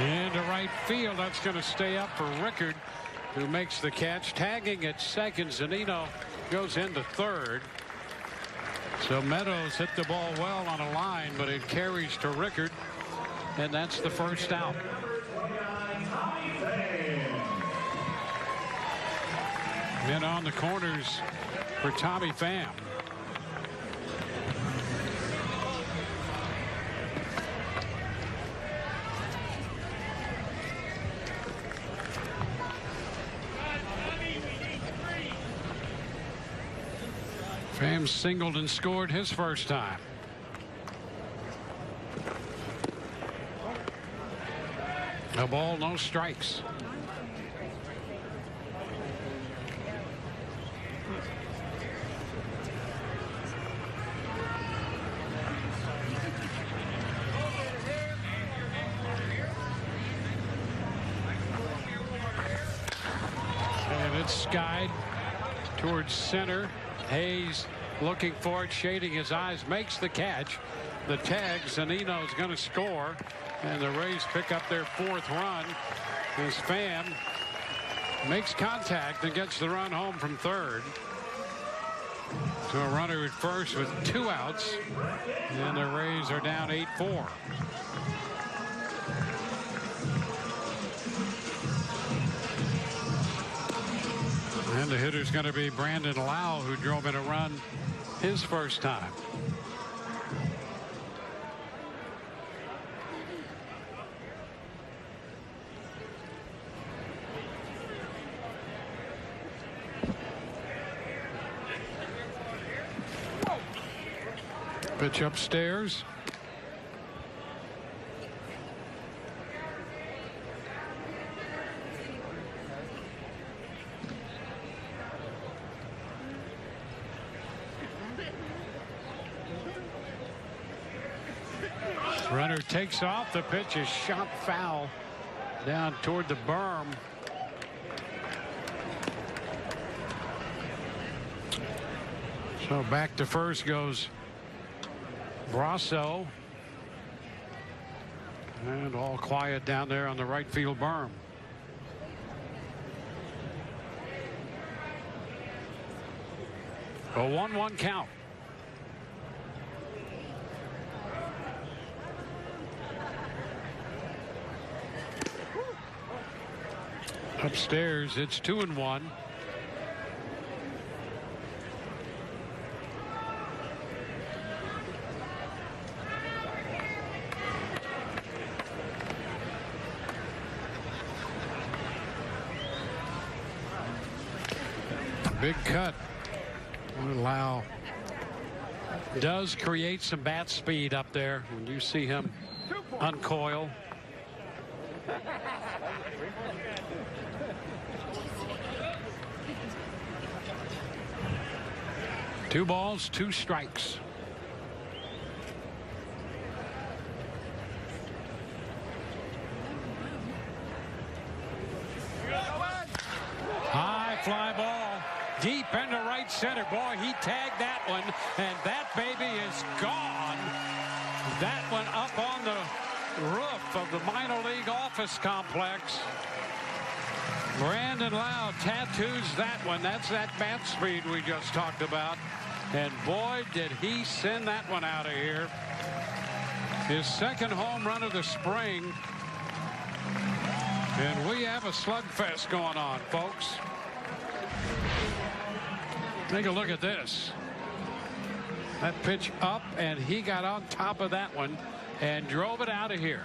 Into right field. That's going to stay up for Rickard. who makes the catch. Tagging at second, Zunino goes into third. So Meadows hit the ball well on a line, but it carries to Rickard, and that's the first out. And on the corners for Tommy Pham. Pham singled and scored his first time. No ball, no strikes. And it's skied towards center. Hayes looking for it, shading his eyes, makes the catch. The tag, Zunino's going to score, and the Rays pick up their fourth run as Pham makes contact and gets the run home from third. To a runner at first with 2 outs, and the Rays are down 8-4. And the hitter's going to be Brandon Lau, who drove in a run his first time. Pitch upstairs. Runner takes off. The pitch is shot foul down toward the berm. So back to first goes Brasso. And all quiet down there on the right field berm. A 1-1 count. Upstairs, it's 2-1. Big cut. Lau does create some bat speed up there when you see him uncoil. Two balls, 2 strikes. High fly ball deep into right center. Boy, he tagged that one, and that baby is gone. That one up on the roof of the minor league office complex. Brandon Lau tattoos that one. That's that bat speed we just talked about. And boy, did he send that one out of here. His second home run of the spring. And we have a slugfest going on, folks. Take a look at this. That pitch up, and he got on top of that one and drove it out of here.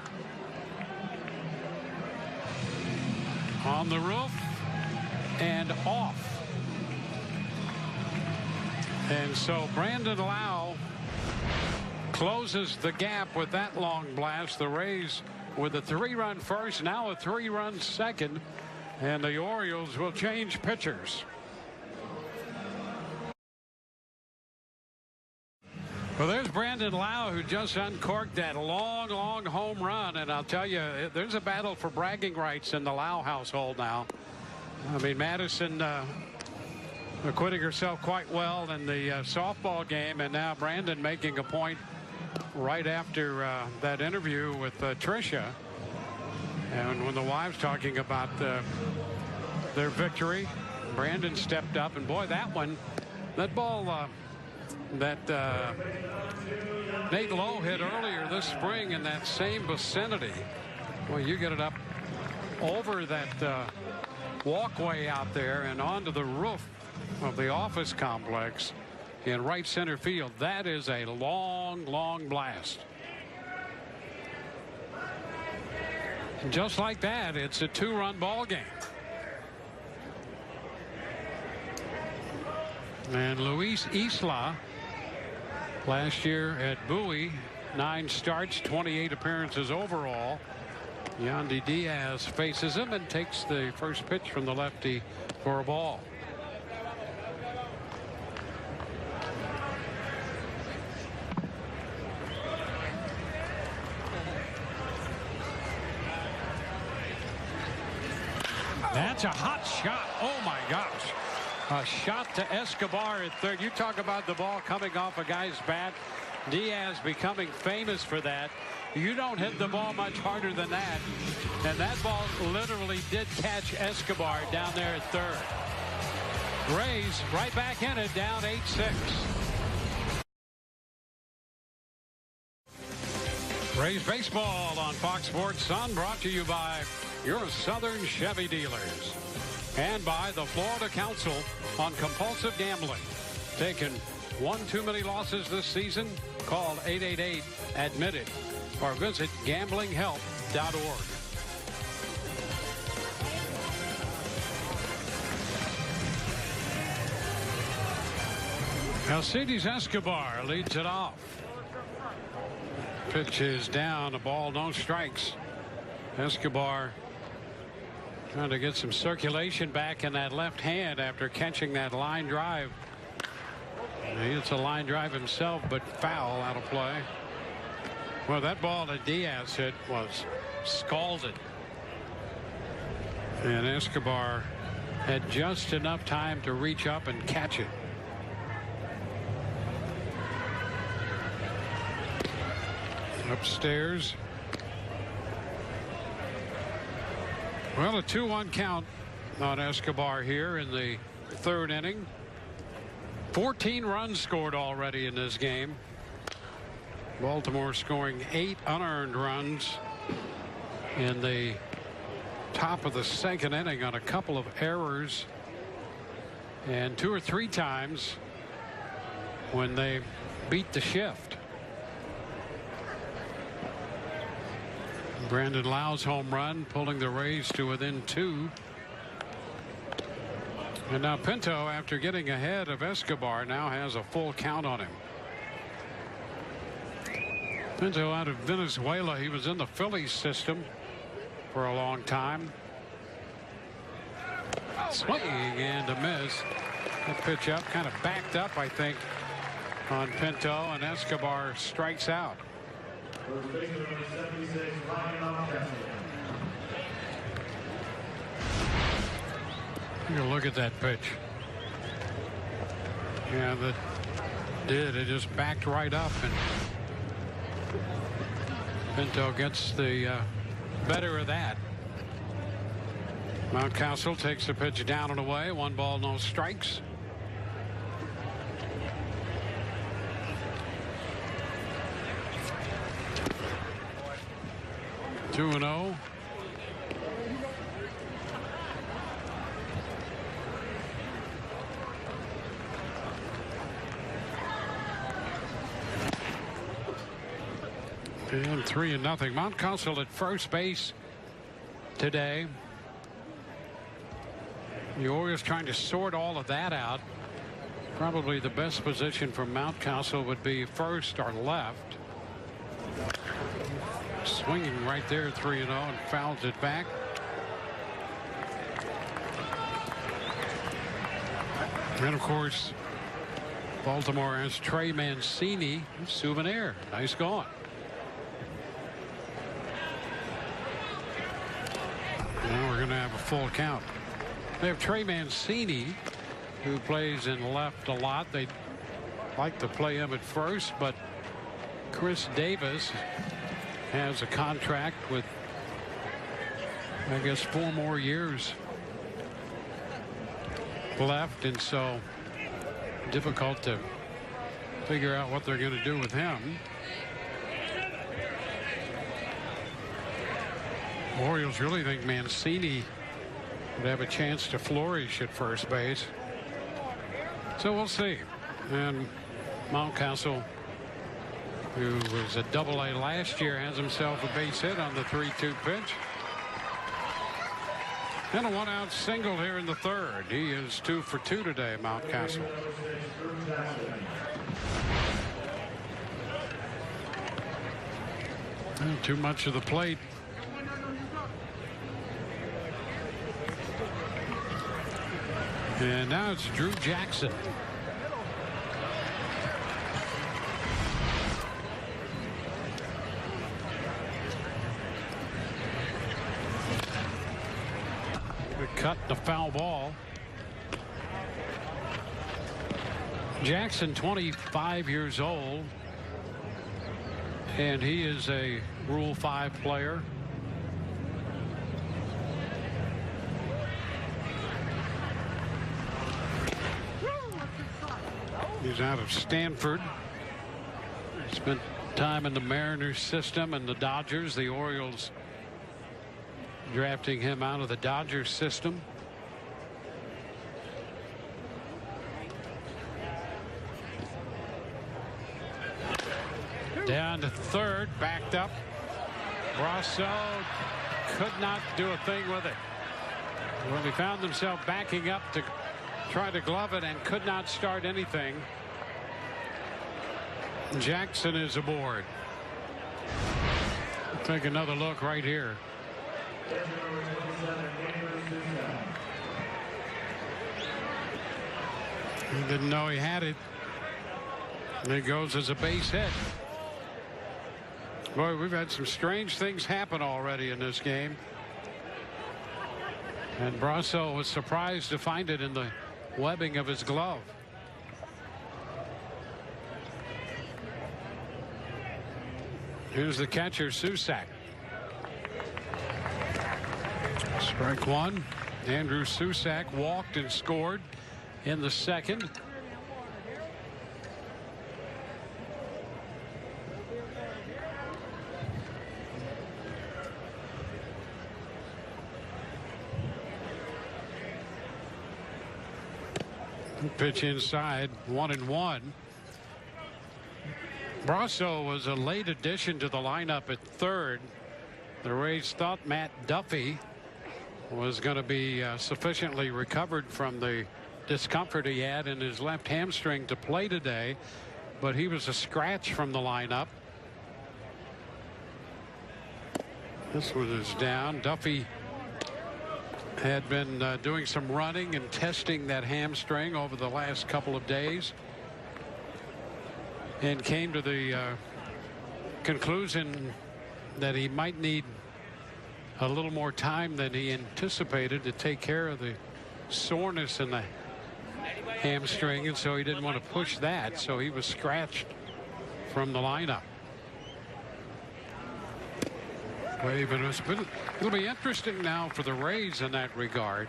On the roof and off. And so Brandon Lau closes the gap with that long blast. The Rays with a 3-run first, now a 3-run second, and the Orioles will change pitchers. Well, there's Brandon Lau, who just uncorked that long home run, and I'll tell you, there's a battle for bragging rights in the Lau household now. I mean, Madison acquitting herself quite well in the softball game, and now Brandon making a point right after that interview with Tricia, and when the wife's talking about their victory. Brandon stepped up, and boy, that ball that Nate Lowe hit earlier this spring in that same vicinity. Well, you get it up over that walkway out there and onto the roof of the office complex in right center field. That is a long, long blast. Just like that, it's a 2-run ball game. And Luis Isla, last year at Bowie, 9 starts, 28 appearances overall. Yandy Diaz faces him and takes the first pitch from the lefty for a ball. That's a hot shot. Oh my gosh. A shot to Escobar at third. You talk about the ball coming off a guy's bat. Diaz becoming famous for that. You don't hit the ball much harder than that. And that ball literally did catch Escobar down there at third. Rays right back in it, down 8-6. Rays baseball on Fox Sports Sun, brought to you by your Southern Chevy dealers and by the Florida Council on Compulsive Gambling. Taking one too many losses this season? Call 888-ADMIT-IT or visit gamblinghelp.org. Alcides Escobar leads it off. Pitch is down, a ball, no strikes. Escobar trying to get some circulation back in that left hand after catching that line drive. It's a line drive himself, but foul out of play. Well, that ball that Diaz hit was scalded. And Escobar had just enough time to reach up and catch it. Upstairs. Well, a 2-1 count on Escobar here in the third inning. 14 runs scored already in this game. Baltimore scoring 8 unearned runs in the top of the second inning on a couple of errors, and 2 or 3 times when they beat the shift. Brandon Lau's home run pulling the Rays to within 2. And now Pinto, after getting ahead of Escobar, now has a full count on him. Pinto out of Venezuela. He was in the Phillies system for a long time. Swinging and a miss. That pitch up, kind of backed up, I think, on Pinto, and Escobar strikes out. You look at that pitch. Yeah, that did. It just backed right up, and Pinto gets the better of that. Mountcastle takes the pitch down and away. 1 ball, no strikes. Two and 0. And 3-0. Mountcastle at first base today. The Orioles trying to sort all of that out. Probably the best position for Mountcastle would be first or left. Swinging right there, 3-0, and fouls it back. And of course, Baltimore has Trey Mancini, souvenir. Nice going. Now we're going to have a full count. They have Trey Mancini, who plays in left a lot. They like to play him at first, but Chris Davis has a contract with, I guess, 4 more years left, and so difficult to figure out what they're going to do with him. Orioles really think Mancini would have a chance to flourish at first base. So we'll see. And Mountcastle, who was a Double-A last year, has himself a base hit on the 3-2 pitch. And a one-out single here in the third. He is 2 for 2 today, Mountcastle. Too much of the plate. And now it's Drew Jackson. Cut the foul ball. Jackson, 25 years old, and he is a Rule 5 player. He's out of Stanford. Spent time in the Mariners system and the Dodgers. The Orioles drafting him out of the Dodgers system. Down to third, backed up. Brasso could not do a thing with it. Well, he found himself backing up to try to glove it and could not start anything. Jackson is aboard. Take another look right here. He didn't know he had it. And it goes as a base hit. Boy, we've had some strange things happen already in this game. And Brasso was surprised to find it in the webbing of his glove. Here's the catcher, Susac. Strike one. Andrew Susac walked and scored in the second. Pitch inside, 1-1. Brasso was a late addition to the lineup at third. The Rays thought Matt Duffy was going to be sufficiently recovered from the discomfort he had in his left hamstring to play today, but he was a scratch from the lineup. This one is down. Duffy had been doing some running and testing that hamstring over the last couple of days and came to the conclusion that he might need a little more time than he anticipated to take care of the soreness in the hamstring, and so he didn't want to push that, so he was scratched from the lineup. It'll be interesting now for the Rays in that regard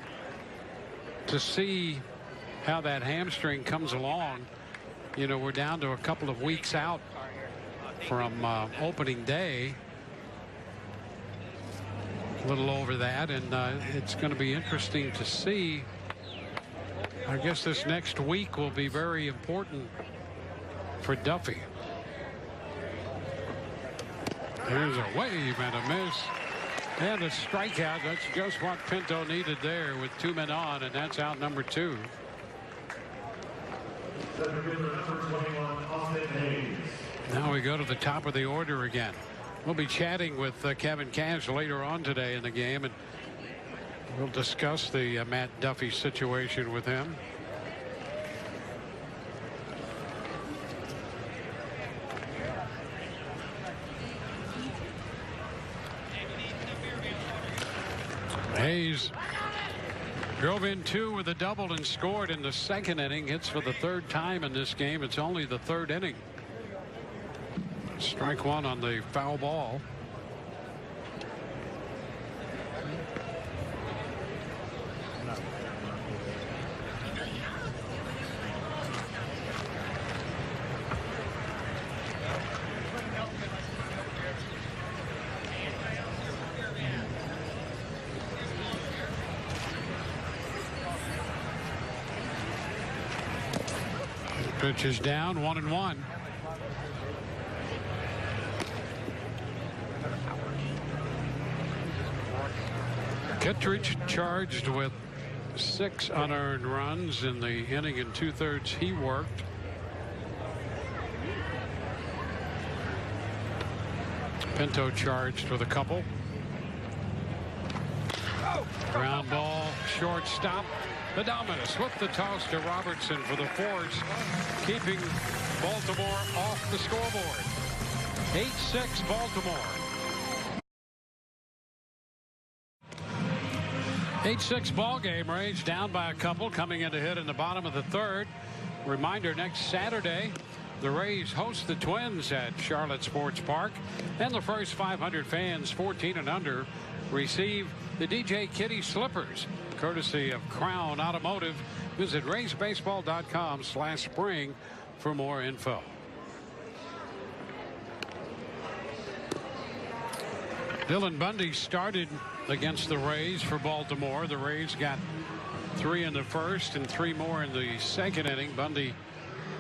to see how that hamstring comes along. You know, we're down to a couple of weeks out from opening day, a little over that, and it's going to be interesting to see. I guess this next week will be very important for Duffy. There's a wave and a miss and a strikeout. That's just what Pinto needed there with 2 men on, and that's out number 2. Now we go to the top of the order again. We'll be chatting with Kevin Cash later on today in the game, and we'll discuss the Matt Duffy situation with him. Hayes drove in 2 with a double and scored in the second inning. Hits for the 3rd time in this game. It's only the 3rd inning. Strike one on the foul ball. Pitch is down, 1-1. Kittredge charged with 6 unearned runs in the inning and 2/3 he worked. Pinto charged with a couple. Ground ball, shortstop. Adames with the toss to Robertson for the force, keeping Baltimore off the scoreboard. 8-6 Baltimore. 8-6 ball game. Rays down by a couple, coming in to hit in the bottom of the 3rd. Reminder, next Saturday the Rays host the Twins at Charlotte Sports Park, and the first 500 fans 14 and under receive the DJ Kitty slippers, courtesy of Crown Automotive. Visit raysbaseball.com/spring for more info. Dylan Bundy started against the Rays for Baltimore. The Rays got 3 in the 1st and 3 more in the 2nd inning. Bundy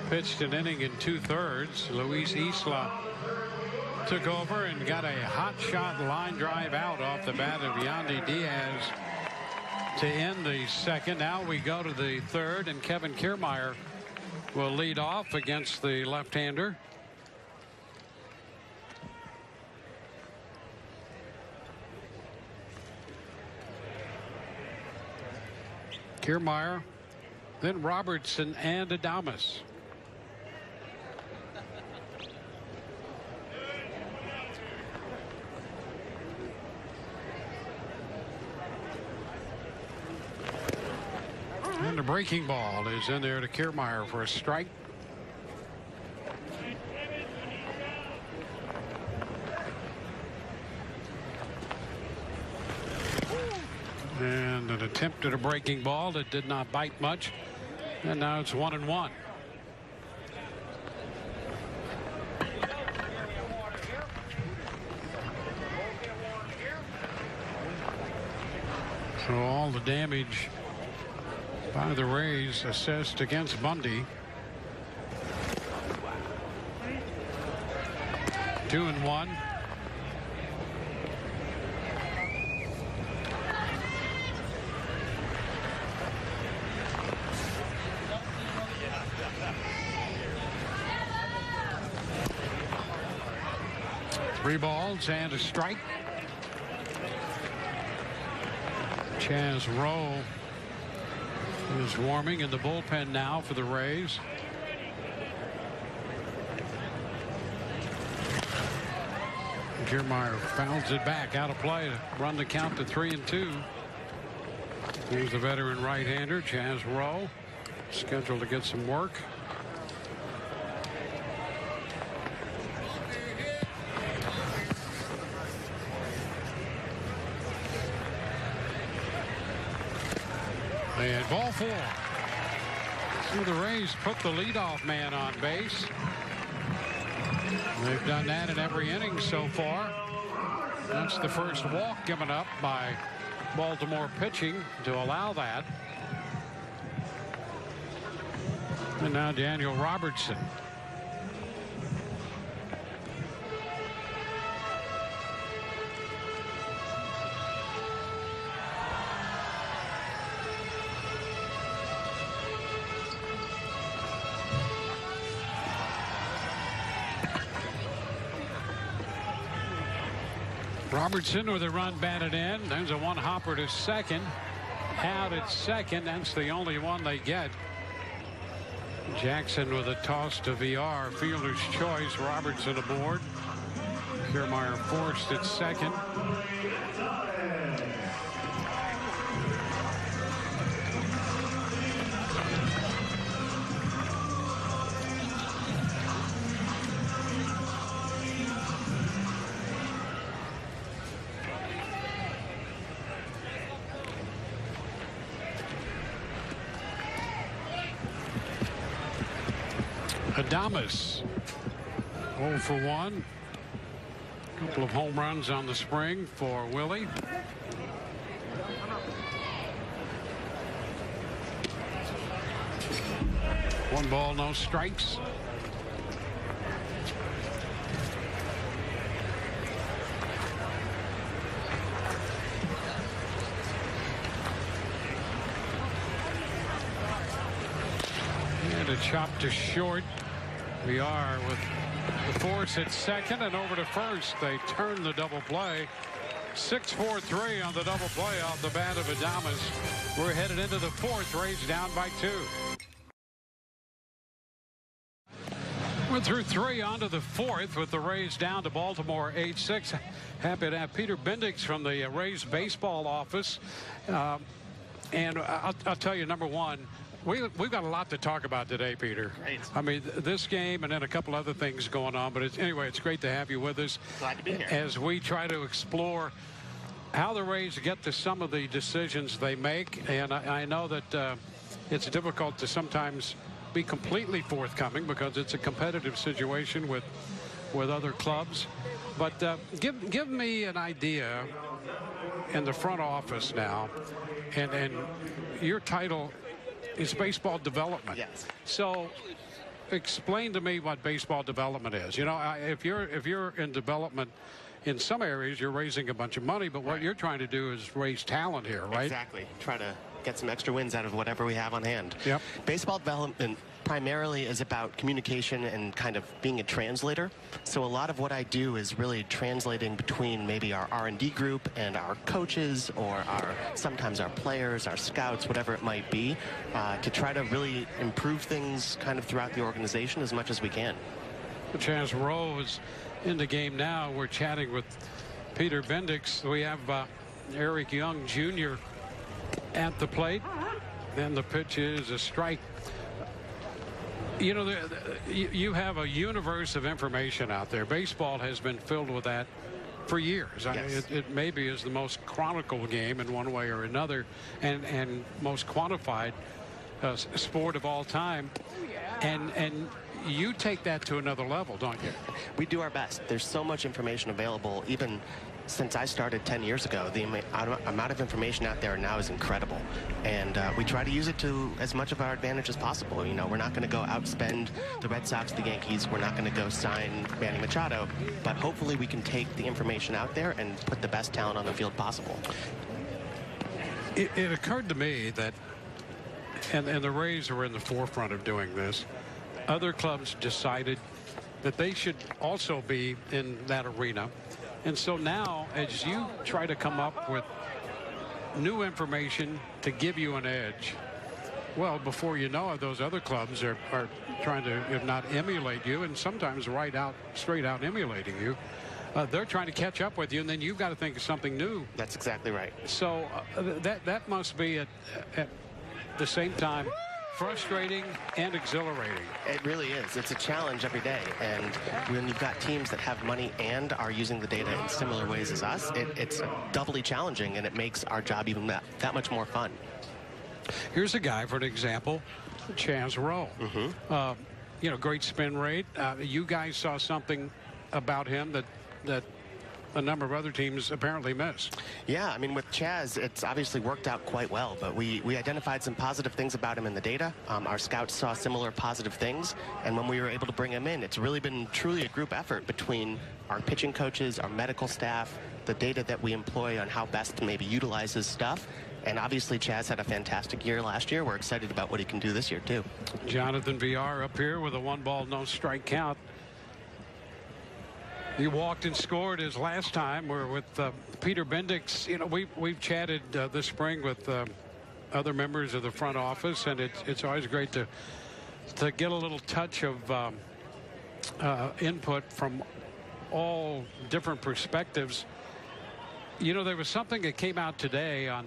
pitched an inning in 2/3. Luis Isla took over and got a hot shot line drive out off the bat of Yandy Diaz to end the 2nd. Now we go to the 3rd, and Kevin Kiermaier will lead off against the left-hander. Kiermaier, then Robertson and Adames. And the breaking ball is in there to Kiermaier for a strike. And an attempt at a breaking ball that did not bite much. And now it's 1-1. So all the damage by the Rays assessed against Bundy. 2-1. Three balls and a strike. Chaz Rowe is warming in the bullpen now for the Rays. Kiermaier fouls it back out of play to run the count to 3-2. Here's the veteran right-hander Chaz Rowe, scheduled to get some work. And ball 4. So the Rays put the leadoff man on base. They've done that in every inning so far. That's the first walk given up by Baltimore pitching to allow that. And now Daniel Robertson. Robertson with a run batted in. There's a one hopper to second. Out at second. That's the only one they get. Jackson with a toss to VR. Fielder's choice. Robertson aboard. Kiermaier forced at second. Adames 0 for 1. Couple of home runs on the spring for Willie. One ball, no strikes. And a chop to short. We are with the force at second and over to first. They turn the double play. 6-4-3 on the double play off the bat of Adames. We're headed into the fourth. Rays down by 2. We're through 3 onto the fourth with the Rays down to Baltimore 8-6. Happy to have Peter Bendix from the Rays baseball office. And I'll tell you, number one, we've got a lot to talk about today, Peter.
Great.
I mean, this game and then a couple other things going on. But anyway, it's great to have you with us.
Glad to be here.
As we try to explore how the Rays get to some of the decisions they make. And I know that it's difficult to sometimes be completely forthcoming because it's a competitive situation with other clubs. But give me an idea in the front office now, and your title is baseball development.
Yes.
So explain to me what baseball development is. You know, if you're in development, in some areas you're raising a bunch of money, but what you're trying to do is raise talent here, right?
Exactly. Try to get some extra wins out of whatever we have on hand.
Yep.
Baseball development primarily is about communication and kind of being a translator. So a lot of what I do is really translating between maybe our R&D group and our coaches, or sometimes our players, our scouts, whatever it might be, to try to really improve things kind of throughout the organization as much as we can.
Chaz Rowe is in the game now. We're chatting with Peter Bendix. We have Eric Young Jr. at the plate, and the pitch is a strike. You know, you have a universe of information out there. Baseball has been filled with that for years.
Yes.
It maybe is the most chronicled game in one way or another, and most quantified sport of all time. And you take that to another level, don't you?
We do our best. There's so much information available. Even since I started 10 years ago, the amount of information out there now is incredible. And we try to use it to as much of our advantage as possible. You know, we're not going to go outspend the Red Sox, the Yankees. We're not going to go sign Manny Machado. But hopefully we can take the information out there and put the best talent on the field possible.
It occurred to me that, and the Rays were in the forefront of doing this, other clubs decided that they should also be in that arena. And so now, as you try to come up with new information to give you an edge, well, before you know it, those other clubs are trying to, if not emulate you, and sometimes straight out emulating you. They're trying to catch up with you, and then you've got to think of something new.
That's exactly right.
So that must be at the same time frustrating and exhilarating.
It really is. It's a challenge every day. And when you've got teams that have money and are using the data in similar ways as us, it's doubly challenging, and it makes our job even that much more fun.
Here's a guy, for an example, Chaz Rowe. You know, great spin rate. You guys saw something about him that a number of other teams apparently missed.
Yeah, I mean, with Chaz, it's obviously worked out quite well, but we identified some positive things about him in the data. Our scouts saw similar positive things, and when we were able to bring him in, it's really been truly a group effort between our pitching coaches, our medical staff, the data that we employ on how best to maybe utilize his stuff. And obviously, Chaz had a fantastic year last year. We're excited about what he can do this year, too.
Jonathan VR up here with a 1-ball, no strike count. He walked and scored his last time. We're with Peter Bendix. You know, we've chatted this spring with other members of the front office, and it's always great to get a little touch of input from all different perspectives. You know, there was something that came out today on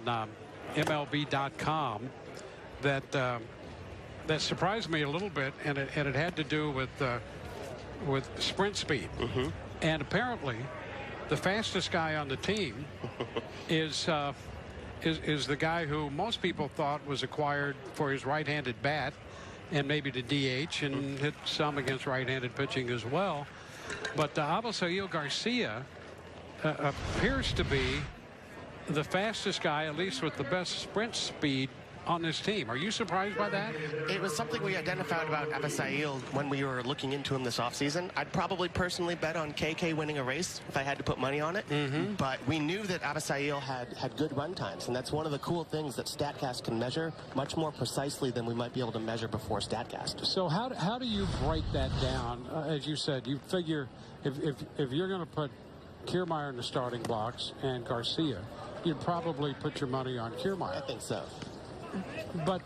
MLB.com that surprised me a little bit, and it had to do with sprint speed. And apparently, the fastest guy on the team is the guy who most people thought was acquired for his right-handed bat and maybe to DH and hit some against right-handed pitching as well. But Abesayo Garcia appears to be the fastest guy, at least with the best sprint speed on this team. Are you surprised by that?
It was something we identified about Abisail when we were looking into him this offseason. I'd probably personally bet on KK winning a race if I had to put money on it. But we knew that Abisail had good run times, and that's one of the cool things that StatCast can measure much more precisely than we might be able to measure before StatCast.
So how do you break that down? As you said, you figure if you're going to put Kiermaier in the starting blocks and Garcia, you'd probably put your money on Kiermaier.
I think so.
But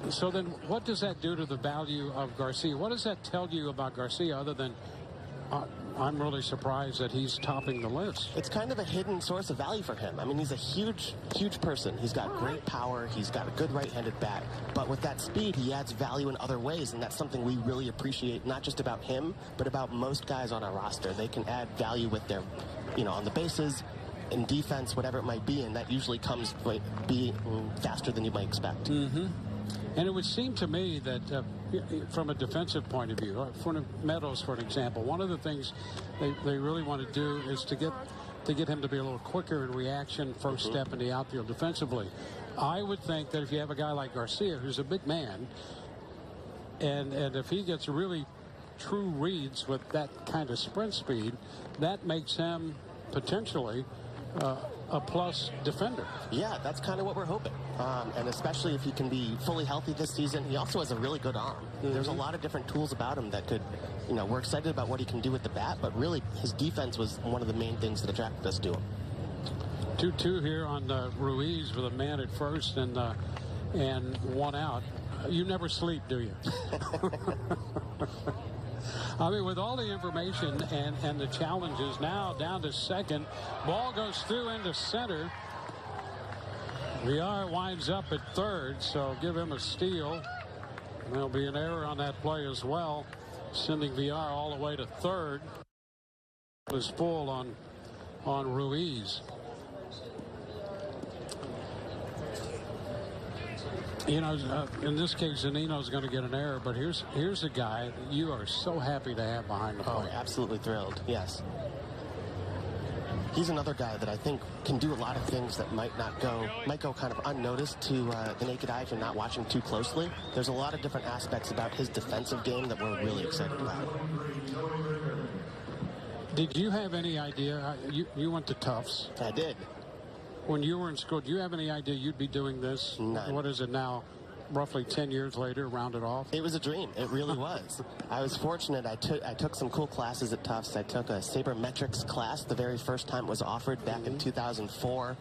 so then what does that do to the value of Garcia? What does that tell you about Garcia other than I'm really surprised that he's topping the list?
It's kind of a hidden source of value for him. I mean, he's a huge person. He's got great power. He's got a good right-handed bat. But with that speed, he adds value in other ways, and that's something we really appreciate, not just about him, but about most guys on our roster. They can add value with their, on the bases, in defense, whatever it might be, and that usually comes being faster than you might expect.
And it would seem to me that from a defensive point of view, for Meadows, for an example, one of the things they really want to do is to get him to be a little quicker in reaction, first step in the outfield defensively. I would think that if you have a guy like Garcia, who's a big man, and if he gets really true reads with that kind of sprint speed, that makes him potentially a plus defender.
Yeah, that's kind of what we're hoping. And especially if he can be fully healthy this season. He also has a really good arm. There's a lot of different tools about him that could, we're excited about what he can do with the bat, but really his defense was one of the main things that attracted us to him.
2-2 here on Ruiz with a man at first and one out. You never sleep, do you? I mean, with all the information and the challenges, now down to second. Ball goes through into center. VR winds up at third, so give him a steal. There'll be an error on that play as well, sending VR all the way to third. It was full on Ruiz. In this case, Zunino's going to get an error, but here's a guy that you are so happy to have behind the plate.
Oh, absolutely thrilled, yes. He's another guy that I think can do a lot of things that might go kind of unnoticed to the naked eye if you're not watching too closely. There's a lot of different aspects about his defensive game that we're really excited about.
Did you have any idea? You went to Tufts.
I did.
When you were in school, do you have any idea you'd be doing this?
None.
What is it now? Roughly 10 years later, rounded off?
It was a dream. It really was. I was fortunate. I took some cool classes at Tufts. I took a sabermetrics class the very first time it was offered back in 2004.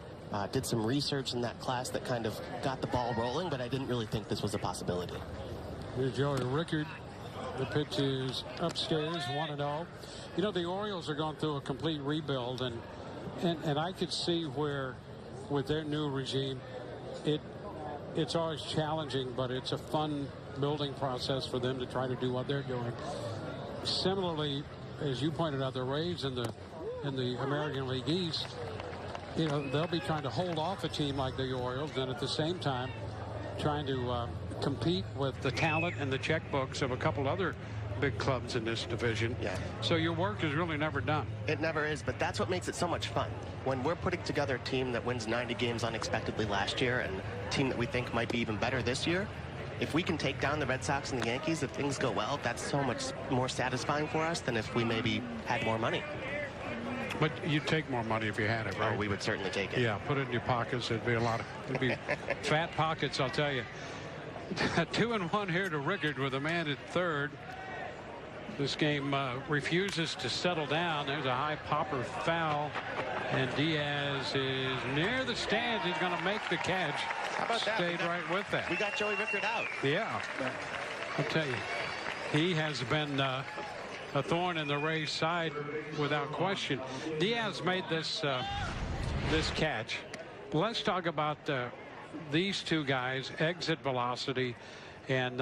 Did some research in that class that kind of got the ball rolling, but I didn't really think this was a possibility.
Here's Joey Rickard. The pitch is upstairs, 1-0. The Orioles are going through a complete rebuild, and I could see where, with their new regime, it's always challenging, but it's a fun building process for them to try to do what they're doing. Similarly, as you pointed out, the Rays in the American League East, they'll be trying to hold off a team like the Orioles, and at the same time trying to compete with the talent and the checkbooks of a couple other big clubs in this division.
Yeah.
So your work is really never done.
It never is, but that's what makes it so much fun. When we're putting together a team that wins 90 games unexpectedly last year and a team that we think might be even better this year, if we can take down the Red Sox and the Yankees, if things go well, that's so much more satisfying for us than if we maybe had more money.
But you'd take more money if you had it, right?
Oh, we would certainly take it.
Yeah, put it in your pockets. It'd be fat pockets, I'll tell you. 2-1 here to Rickard with a man at third. This game refuses to settle down. There's a high popper foul, and Diaz is near the stands. He's going to make the catch.
How about that?
Stayed right with that.
We got Joey Rickard out.
Yeah, I'll tell you, he has been a thorn in the Rays' side without question. Diaz made this catch. Let's talk about these two guys' exit velocity and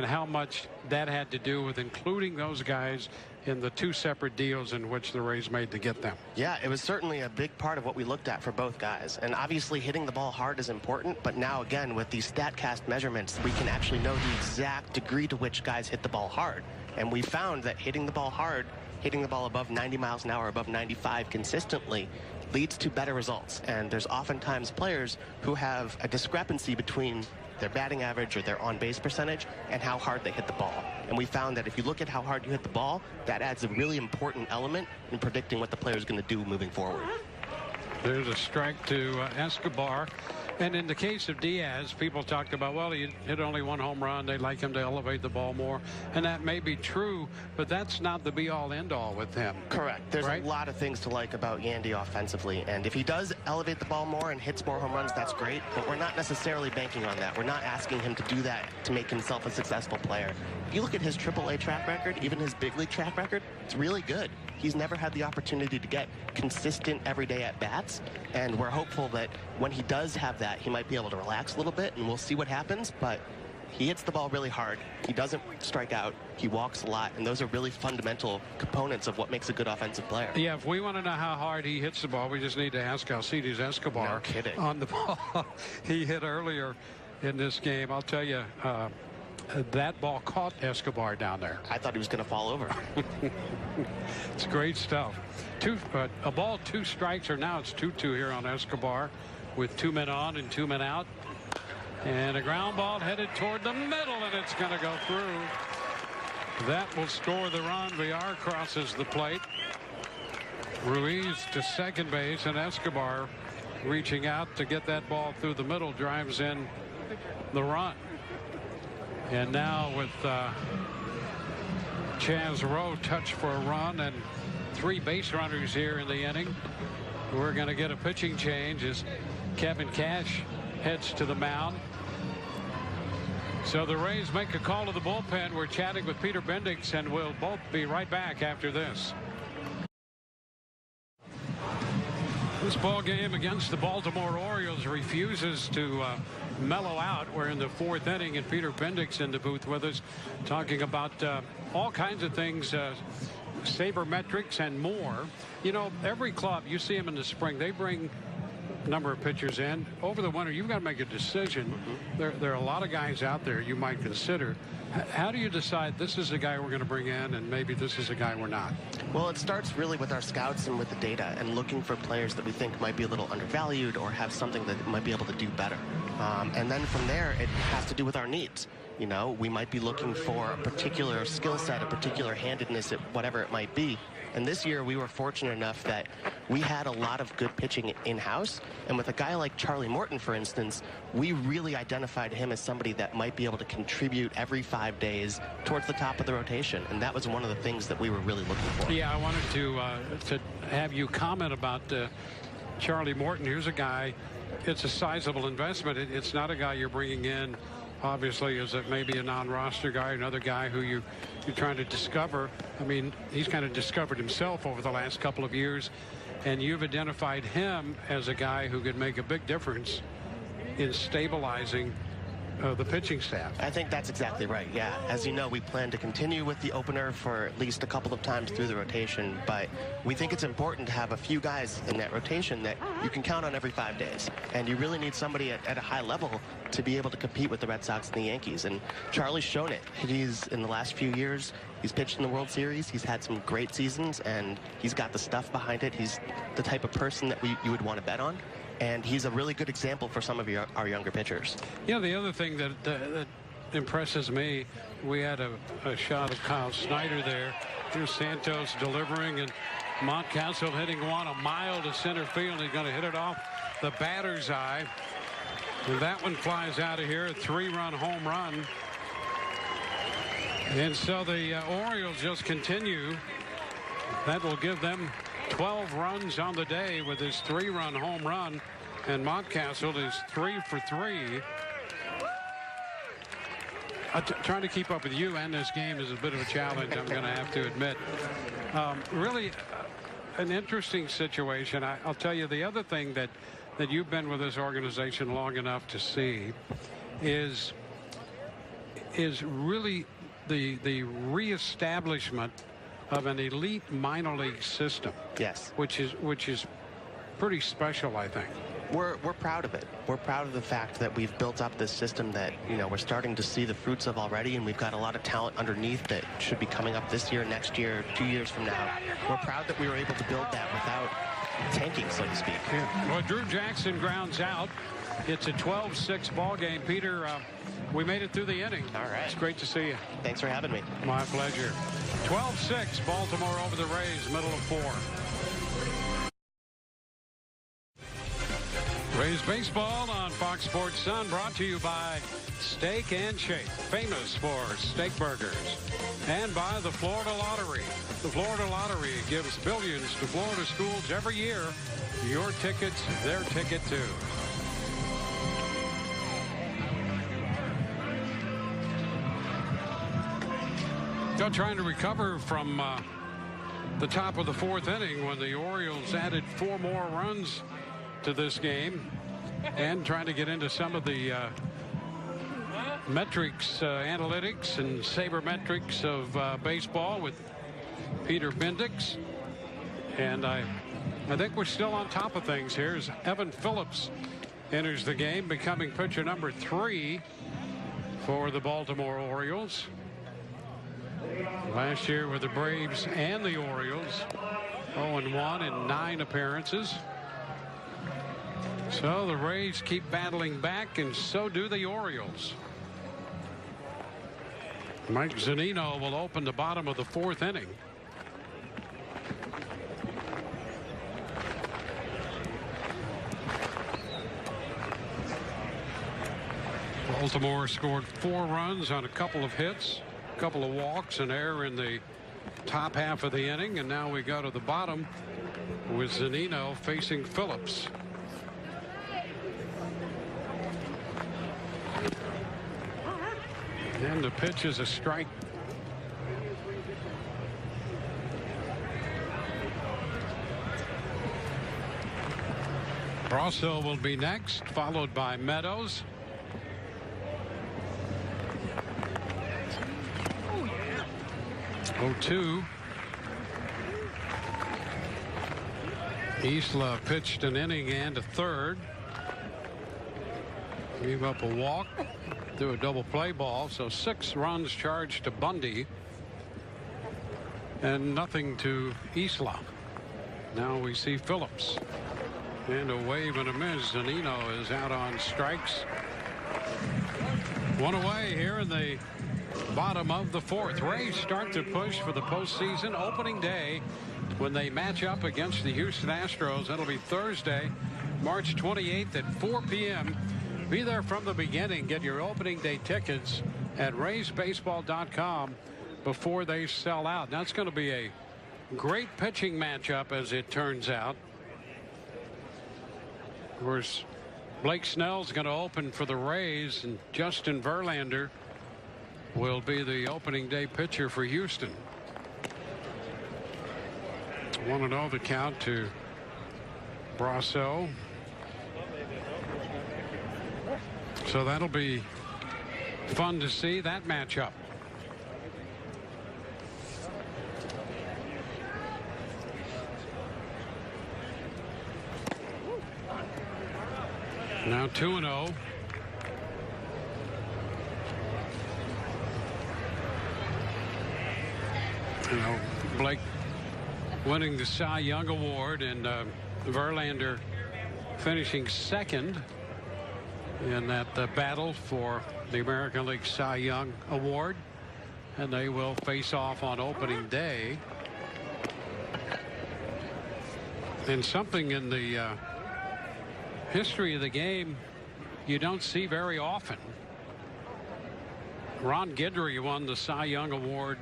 how much that had to do with including those guys in the two separate deals in which the Rays made to get them.
Yeah, it was certainly a big part of what we looked at for both guys. And obviously hitting the ball hard is important, but now again with these StatCast measurements, we can actually know the exact degree to which guys hit the ball hard. And we found that hitting the ball hard, hitting the ball above 90 miles an hour, above 95 consistently, leads to better results. And there's oftentimes players who have a discrepancy between their batting average or their on-base percentage and how hard they hit the ball. And we found that if you look at how hard you hit the ball, that adds a really important element in predicting what the player is going to do moving forward.
There's a strike to Escobar. And in the case of Diaz, people talked about, well, he hit only one home run. They'd like him to elevate the ball more. And that may be true, but that's not the be-all, end-all with him.
Correct. There's
right?
a lot of things to like about Yandy offensively. And if he does elevate the ball more and hits more home runs, that's great. But we're not necessarily banking on that. We're not asking him to do that to make himself a successful player. If you look at his AAA track record, even his big league track record, it's really good. He's never had the opportunity to get consistent everyday at-bats. And we're hopeful that when he does have that, he might be able to relax a little bit, and we'll see what happens. But he hits the ball really hard. He doesn't strike out. He walks a lot, and those are really fundamental components of what makes a good offensive player.
Yeah, if we want to know how hard he hits the ball, we just need to ask Alcides Escobar.
No kidding.
On the ball he hit earlier in this game. I'll tell you, that ball caught Escobar down there.
I thought he was going to fall over.
It's great stuff. A ball, 2 strikes, or now it's 2-2 here on Escobar with 2 men on and 2 men out. And a ground ball headed toward the middle, and it's going to go through. That will score the run. Villar crosses the plate. Ruiz to second base, and Escobar reaching out to get that ball through the middle drives in the run. And now with Chaz Rowe touch for a run and 3 base runners here in the inning, we're going to get a pitching change as Kevin Cash heads to the mound. So the Rays make a call to the bullpen. We're chatting with Peter Bendix, and we'll both be right back after this. This ball game against the Baltimore Orioles refuses to mellow out. We're in the 4th inning, and Peter Bendix in the booth with us, talking about all kinds of things, sabermetrics and more. You know, every club, you see them in the spring, they bring a number of pitchers in. Over the winter, you've got to make a decision. There are a lot of guys out there you might consider. How do you decide this is the guy we're going to bring in and maybe this is the guy we're not?
Well, it starts really with our scouts and with the data and looking for players that we think might be a little undervalued or have something that might be able to do better. And then from there, it has to do with our needs. You know, we might be looking for a particular skill set, a particular handedness, whatever it might be. And this year we were fortunate enough that we had a lot of good pitching in-house. And with a guy like Charlie Morton, for instance, we really identified him as somebody that might be able to contribute every 5 days towards the top of the rotation. And that was one of the things that we were really looking for.
Yeah, I wanted to have you comment about Charlie Morton. Here's a guy, it's a sizable investment. It's not a guy you're bringing in, obviously, as maybe a non-roster guy, another guy who you're trying to discover. I mean, he's kind of discovered himself over the last couple of years, and you've identified him as a guy who could make a big difference in stabilizing the pitching staff.
I think that's exactly right. Yeah, as you know, we plan to continue with the opener for at least a couple of times through the rotation, but we think it's important to have a few guys in that rotation that you can count on every 5 days, and you really need somebody at a high level to be able to compete with the Red Sox and the Yankees. And Charlie's shown it. He's, in the last few years, he's pitched in the World Series. He's had some great seasons, and he's got the stuff behind it. He's the type of person that you would want to bet on. And he's a really good example for some of our younger pitchers.
Yeah, the other thing that impresses me, we had a shot of Kyle Snyder there. Here's Santos delivering, and Mountcastle hitting one a mile to center field. He's going to hit it off the batter's eye. And that one flies out of here, a 3-run home run. And so the Orioles just continue. That will give them 12 runs on the day with his 3-run home run, and Mountcastle is 3 for 3. Trying to keep up with you and this game is a bit of a challenge, I'm going to have to admit. Really an interesting situation. I'll tell you, the other thing that you've been with this organization long enough to see is really the reestablishment of an elite minor league system.
Yes.
Which is pretty special, I think.
We're proud of it. We're proud of the fact that we've built up this system that, you know, we're starting to see the fruits of already, and we've got a lot of talent underneath that should be coming up this year, next year, 2 years from now. We're proud that we were able to build that without tanking, so to speak.
Yeah. Well, Drew Jackson grounds out. It's a 12-6 ball game. Peter, we made it through the inning.
All right.
It's great to see you.
Thanks for having me.
My pleasure. 12-6, Baltimore over the Rays, middle of 4. Rays baseball on Fox Sports Sun, brought to you by Steak and Shake, famous for steak burgers, and by the Florida Lottery. The Florida Lottery gives billions to Florida schools every year. Your ticket's their ticket too. Still trying to recover from the top of the 4th inning when the Orioles added 4 more runs to this game, and trying to get into some of the metrics, analytics and sabermetrics of baseball with Peter Bendix. And I think we're still on top of things here as Evan Phillips enters the game, becoming pitcher number 3 for the Baltimore Orioles. Last year with the Braves and the Orioles, 0-1 in 9 appearances. So the Rays keep battling back, and so do the Orioles. Mike Zunino will open the bottom of the 4th inning. Baltimore scored 4 runs on a couple of hits, a couple of walks, and error in the top half of the inning, and now we go to the bottom with Zunino facing Phillips. And the pitch is a strike. Brasso will be next, followed by Meadows. Oh, 2. Isla pitched an inning and a third. Gave up a walk, threw a double play ball, so 6 runs charged to Bundy and nothing to Isla. Now we see Phillips, and a wave and a miss. Zunino is out on strikes. 1 away here in the bottom of the 4th. Rays start to push for the postseason opening day when they match up against the Houston Astros. That'll be Thursday, March 28th at 4 p.m. Be there from the beginning. Get your opening day tickets at RaysBaseball.com before they sell out. That's going to be a great pitching matchup, as it turns out. Of course, Blake Snell's going to open for the Rays, and Justin Verlander will be the opening day pitcher for Houston. 1-0 the count to Brasso. So that'll be fun to see that matchup. Now 2-0. You know, Blake winning the Cy Young Award, and Verlander finishing second in that battle for the American League Cy Young Award, and they will face off on opening day. And something in the history of the game you don't see very often. Ron Guidry won the Cy Young Award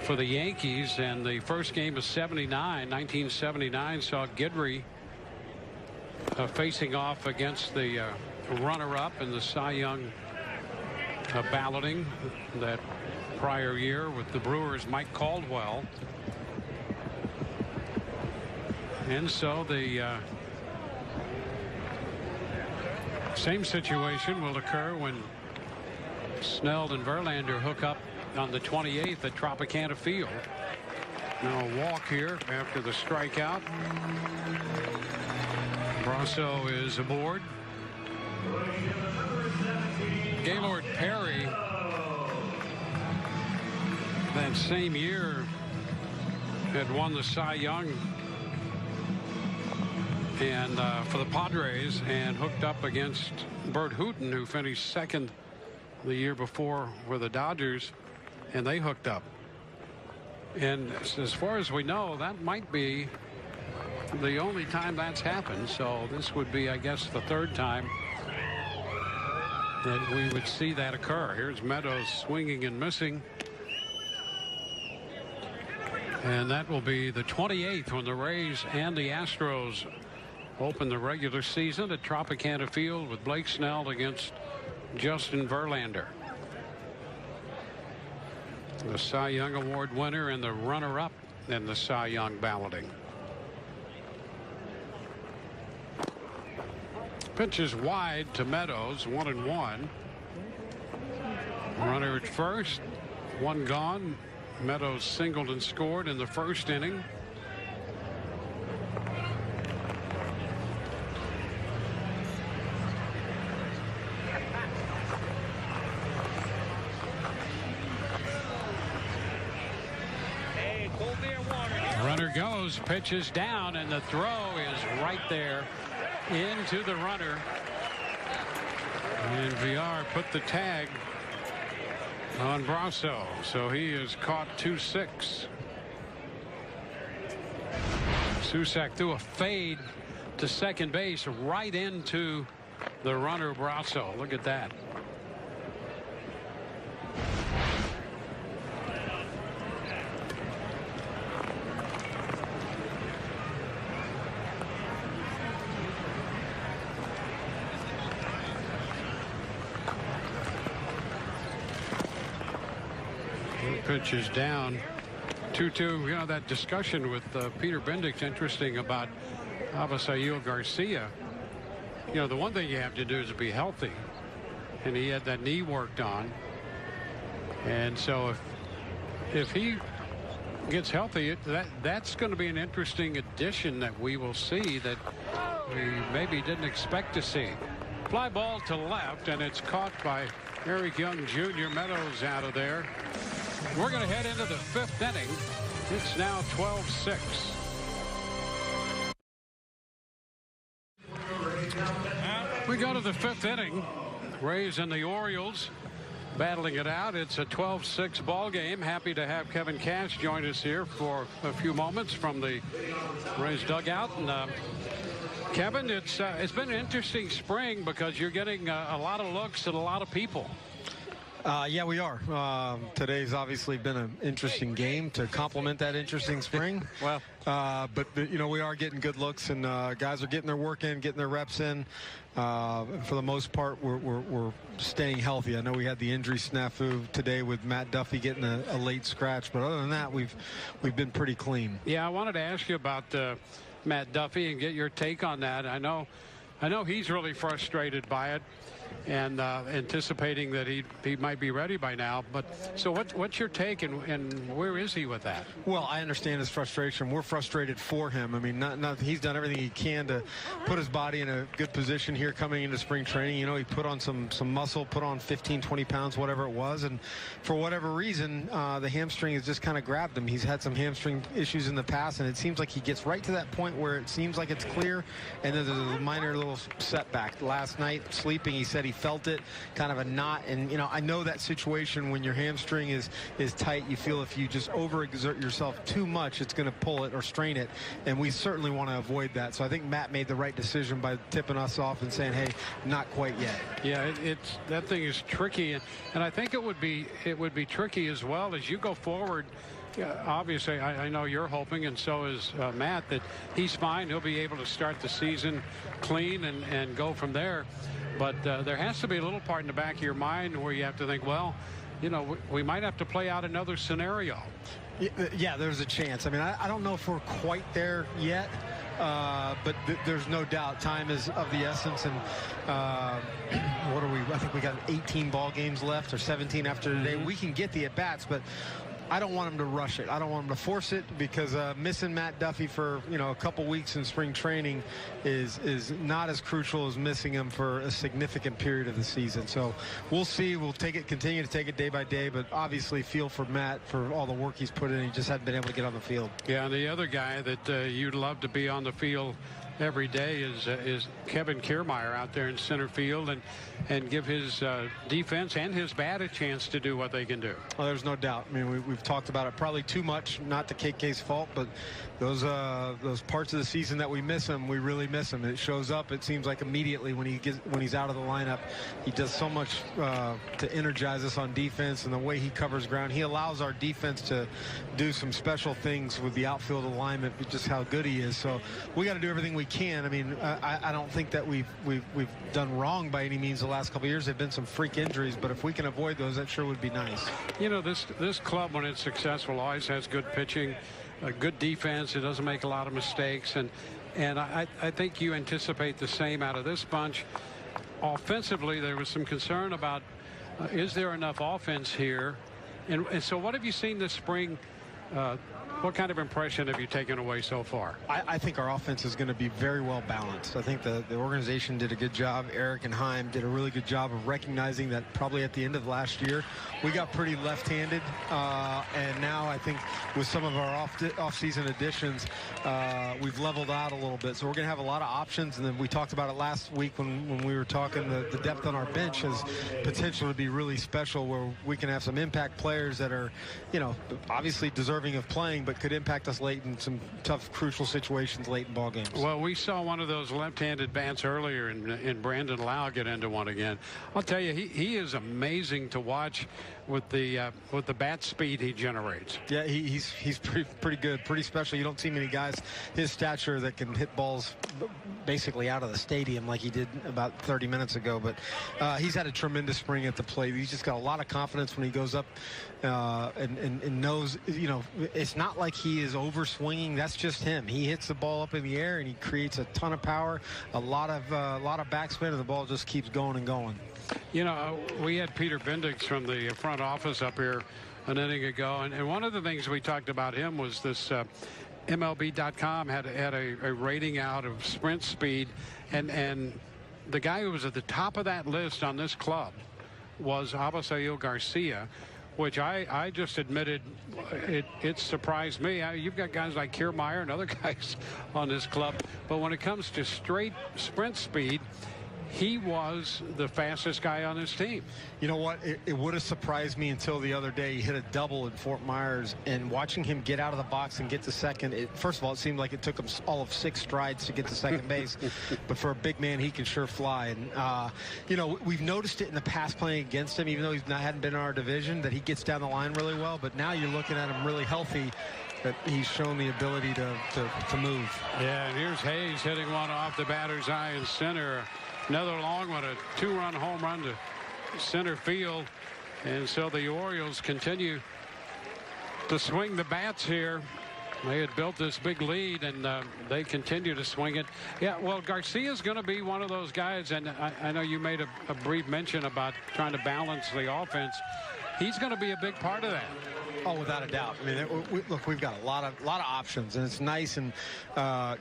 for the Yankees, and the first game of 1979 saw Guidry facing off against the runner-up in the Cy Young balloting that prior year with the Brewers' Mike Caldwell. And so the same situation will occur when Snell and Verlander hook up on the 28th at Tropicana Field. Now a walk here after the strikeout. Brasso is aboard. Gaylord Perry, that same year, had won the Cy Young and for the Padres, and hooked up against Bert Hooton, who finished second the year before with the Dodgers, and they hooked up. And as far as we know, that might be the only time that's happened. So this would be, I guess, the third time that we would see that occur. Here's Meadows swinging and missing. And that will be the 28th when the Rays and the Astros open the regular season at Tropicana Field with Blake Snell against Justin Verlander. The Cy Young Award winner and the runner-up in the Cy Young balloting. Pitch is wide to Meadows, 1-1. Runner at first, one gone. Meadows singled and scored in the first inning. Runner goes, pitches down, and the throw is right there into the runner. And VR put the tag on Brasso, so he is caught 2-6. Susac threw a fade to second base right into the runner Brasso. Look at that. Pitch is down. 2-2. You know, that discussion with Peter Bendick's interesting about Avisail Garcia. You know, the one thing you have to do is be healthy, and he had that knee worked on, and so if he gets healthy, that's going to be an interesting addition that we will see that we maybe didn't expect to see. Fly ball to left, and it's caught by Eric Young Jr. Meadows out of there. We're going to head into the fifth inning. It's now 12-6. We go to the fifth inning. Rays and the Orioles battling it out. It's a 12-6 ball game. Happy to have Kevin Cash join us here for a few moments from the Rays dugout. And Kevin, it's been an interesting spring because you're getting a lot of looks at a lot of people.
Yeah, we are. Today's obviously been an interesting game to complement that interesting spring.
Well,
but you know, we are getting good looks, and guys are getting their work in, getting their reps in. For the most part, we're staying healthy. I know we had the injury snafu today with Matt Duffy getting a late scratch, but other than that, we've been pretty clean.
Yeah, I wanted to ask you about Matt Duffy and get your take on that. I know he's really frustrated by it, and anticipating that he might be ready by now. But so what's your take, and where is he with that?
Well, I understand his frustration. We're frustrated for him. I mean, he's done everything he can to put his body in a good position here coming into spring training. You know, he put on some muscle, put on 15, 20 pounds, whatever it was, and for whatever reason, the hamstring has just kind of grabbed him. He's had some hamstring issues in the past, and it seems like he gets right to that point where it seems like it's clear, and then there's a minor little setback. Last night, sleeping, he said he felt it, kind of a knot, and you know, I know that situation when your hamstring is tight, you feel if you just overexert yourself too much, it's going to pull it or strain it, and we certainly want to avoid that. So I think Matt made the right decision by tipping us off and saying, hey, not quite yet.
Yeah, it's that thing is tricky, and I think it would be tricky as well as you go forward. Obviously, I know you're hoping, and so is Matt, that he's fine. He'll be able to start the season clean and go from there. But there has to be a little part in the back of your mind where you have to think, well, you know, we might have to play out another scenario.
Yeah, there's a chance. I mean, I don't know if we're quite there yet, but there's no doubt time is of the essence. And what are we? I think we got 18 ball games left or 17 after today. We can get the at-bats, but I don't want him to rush it. I don't want him to force it, because missing Matt Duffy for, you know, a couple weeks in spring training is not as crucial as missing him for a significant period of the season. So we'll see. We'll continue to take it day by day, but obviously feel for Matt for all the work he's put in. He just hadn't been able to get on the field.
Yeah, and the other guy that you'd love to be on the field every day is Kevin Kiermaier out there in center field, and give his defense and his bat a chance to do what they can do.
Well, there's no doubt. I mean, we've talked about it probably too much, not to KK's fault, but those parts of the season that we miss him, we really miss him. It shows up, it seems like, immediately when he's out of the lineup. He does so much to energize us on defense, and the way he covers ground. He allows our defense to do some special things with the outfield alignment, just how good he is. So we got to do everything we can. I mean, I don't think that we've done wrong by any means the last couple of years. There have been some freak injuries, but if we can avoid those, that sure would be nice.
You know, this club, when it's successful, always has good pitching, a good defense. It doesn't make a lot of mistakes, and I think you anticipate the same out of this bunch. Offensively, there was some concern about is there enough offense here, and so what have you seen this spring? What kind of impression have you taken away so far?
I think our offense is going to be very well balanced. I think the organization did a good job. Eric and Heim did a really good job of recognizing that probably at the end of last year, we got pretty left-handed. And now I think with some of our off-season additions, we've leveled out a little bit. So we're going to have a lot of options. And then we talked about it last week when we were talking, the depth on our bench has potential to be really special, where we can have some impact players that are, you know, obviously deserving of playing, but could impact us late in some tough, crucial situations late in ball games.
Well, we saw one of those left-handed bats earlier in Brandon Lau get into one again. I'll tell you, he is amazing to watch with the bat speed he generates.
Yeah, he's pretty good, pretty special. You don't see many guys his stature that can hit balls basically out of the stadium like he did about 30 minutes ago. But he's had a tremendous spring at the plate. He's just got a lot of confidence when he goes up and knows, you know, it's not like he is over swinging. That's just him. He hits the ball up in the air and he creates a ton of power, a lot of backspin, and the ball just keeps going and going.
You know, we had Peter Bendix from the front office up here an inning ago, and one of the things we talked about him was this MLB.com had a rating out of sprint speed, and the guy who was at the top of that list on this club was Abisail Garcia, which I just admitted it surprised me. You've got guys like Kiermaier and other guys on this club, but when it comes to straight sprint speed, he was the fastest guy on his team.
You know what? It would have surprised me until the other day. He hit a double in Fort Myers, and watching him get out of the box and get to second, first of all, it seemed like it took him all of 6 strides to get to second base. But for a big man, he can sure fly. And, you know, we've noticed it in the past playing against him, even though hadn't been in our division, that he gets down the line really well. But now you're looking at him really healthy, that he's shown the ability to move.
Yeah, and here's Hayes hitting one off the batter's eye in center. Another long one, a 2-run home run to center field. And so the Orioles continue to swing the bats here. They had built this big lead, and they continue to swing it. Yeah, well, Garcia's going to be one of those guys, and I know you made a brief mention about trying to balance the offense. He's going to be a big part of that.
Oh, without a doubt. I mean, look, we've got a lot of options, and it's nice. And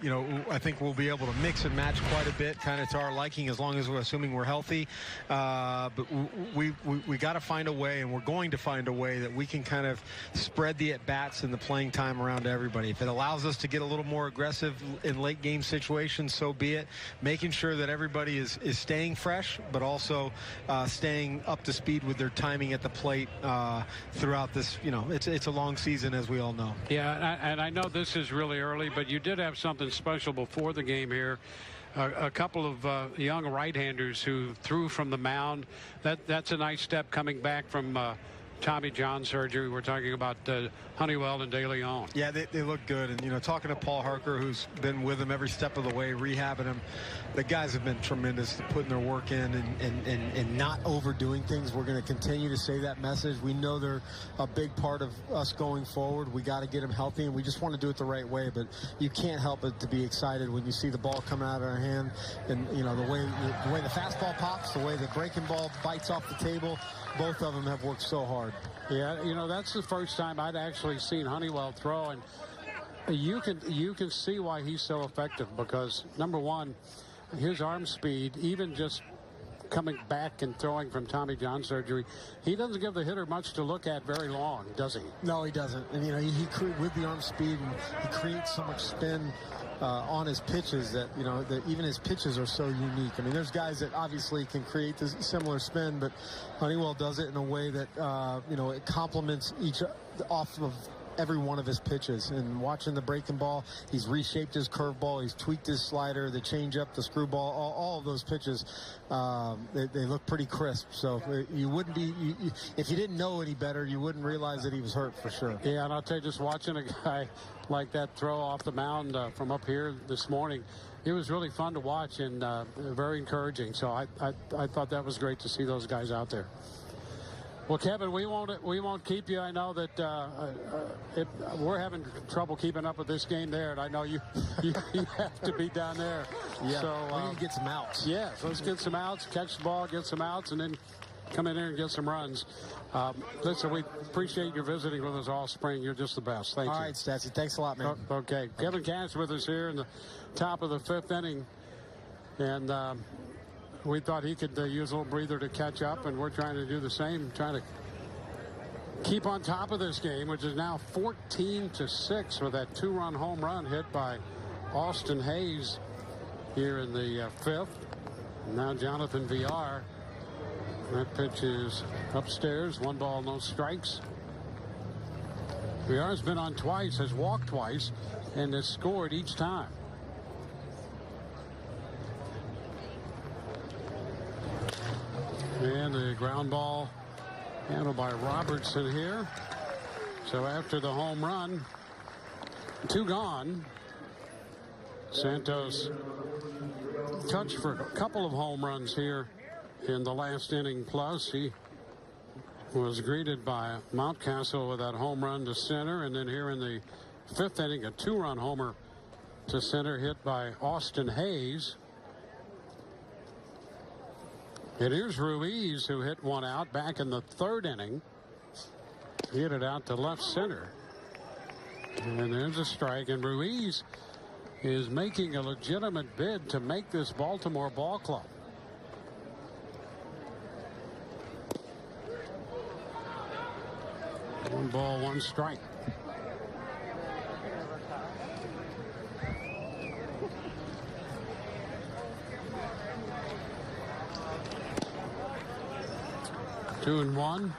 you know, I think we'll be able to mix and match quite a bit, kind of to our liking, as long as we're assuming we're healthy. But we got to find a way, and we're going to find a way that we can kind of spread the at bats and the playing time around to everybody. If it allows us to get a little more aggressive in late game situations, so be it. Making sure that everybody is staying fresh, but also staying up to speed with their timing at the plate throughout this. You know, it's a long season, as we all know.
Yeah, and I know this is really early, but you did have something special before the game here. A couple of young right-handers who threw from the mound. That's a nice step coming back from Tommy John surgery. We're talking about Honeywell and De Leon.
Yeah, they look good. And, you know, talking to Paul Harker, who's been with him every step of the way, rehabbing him, the guys have been tremendous, putting their work in and not overdoing things. We're going to continue to say that message. We know they're a big part of us going forward. We got to get them healthy, and we just want to do it the right way. But you can't help but to be excited when you see the ball coming out of our hand, and, you know, the way the fastball pops, the way the breaking ball bites off the table. Both of them have worked so hard. hard.
Yeah, you know, that's the first time I'd actually seen Honeywell throw, and you can see why he's so effective, because number one, his arm speed, even just coming back and throwing from Tommy John surgery, he doesn't give the hitter much to look at very long, does he?
No, he doesn't. And you know, he with the arm speed, and he creates so much spin on his pitches that, you know, that even his pitches are so unique. I mean, there's guys that obviously can create this similar spin, but Honeywell does it in a way that you know, it complements each off of every one of his pitches. And watching the breaking ball, he's reshaped his curveball, he's tweaked his slider, the changeup, the screwball, all of those pitches, they look pretty crisp. So you wouldn't be, if you didn't know any better, you wouldn't realize that he was hurt for sure.
Yeah, and I'll tell you, just watching a guy like that throw off the mound from up here this morning, it was really fun to watch and very encouraging. So I thought that was great to see those guys out there. Well, Kevin, we won't keep you. I know that we're having trouble keeping up with this game there, and I know you have to be down there.
Yeah,
so
we need to get some outs.
Yeah, so let's get some outs, catch the ball, get some outs, and then come in here and get some runs. Listen, we appreciate your visiting with us all spring. You're just the best. Thank you.
All right, Stassi. Thanks a lot, man.
Okay. Kevin Cash with us here in the top of the 5th inning. And we thought he could use a little breather to catch up, and we're trying to do the same, trying to keep on top of this game, which is now 14-6 with that 2-run home run hit by Austin Hayes here in the 5th. Now Jonathan Villar. That pitch is upstairs. 1 ball, no strikes. Villar's been on twice, has walked twice, and has scored each time. And the ground ball handled by Robertson here. So after the home run, 2 gone. Santos touched for a couple of home runs here in the last inning plus. He was greeted by Mountcastle with that home run to center, and then here in the 5th inning, a 2-run homer to center hit by Austin Hayes. And here's Ruiz, who hit 1 out back in the 3rd inning. He hit it out to left center. And there's a strike, and Ruiz is making a legitimate bid to make this Baltimore ball club. One ball, 1 strike. Two and 1.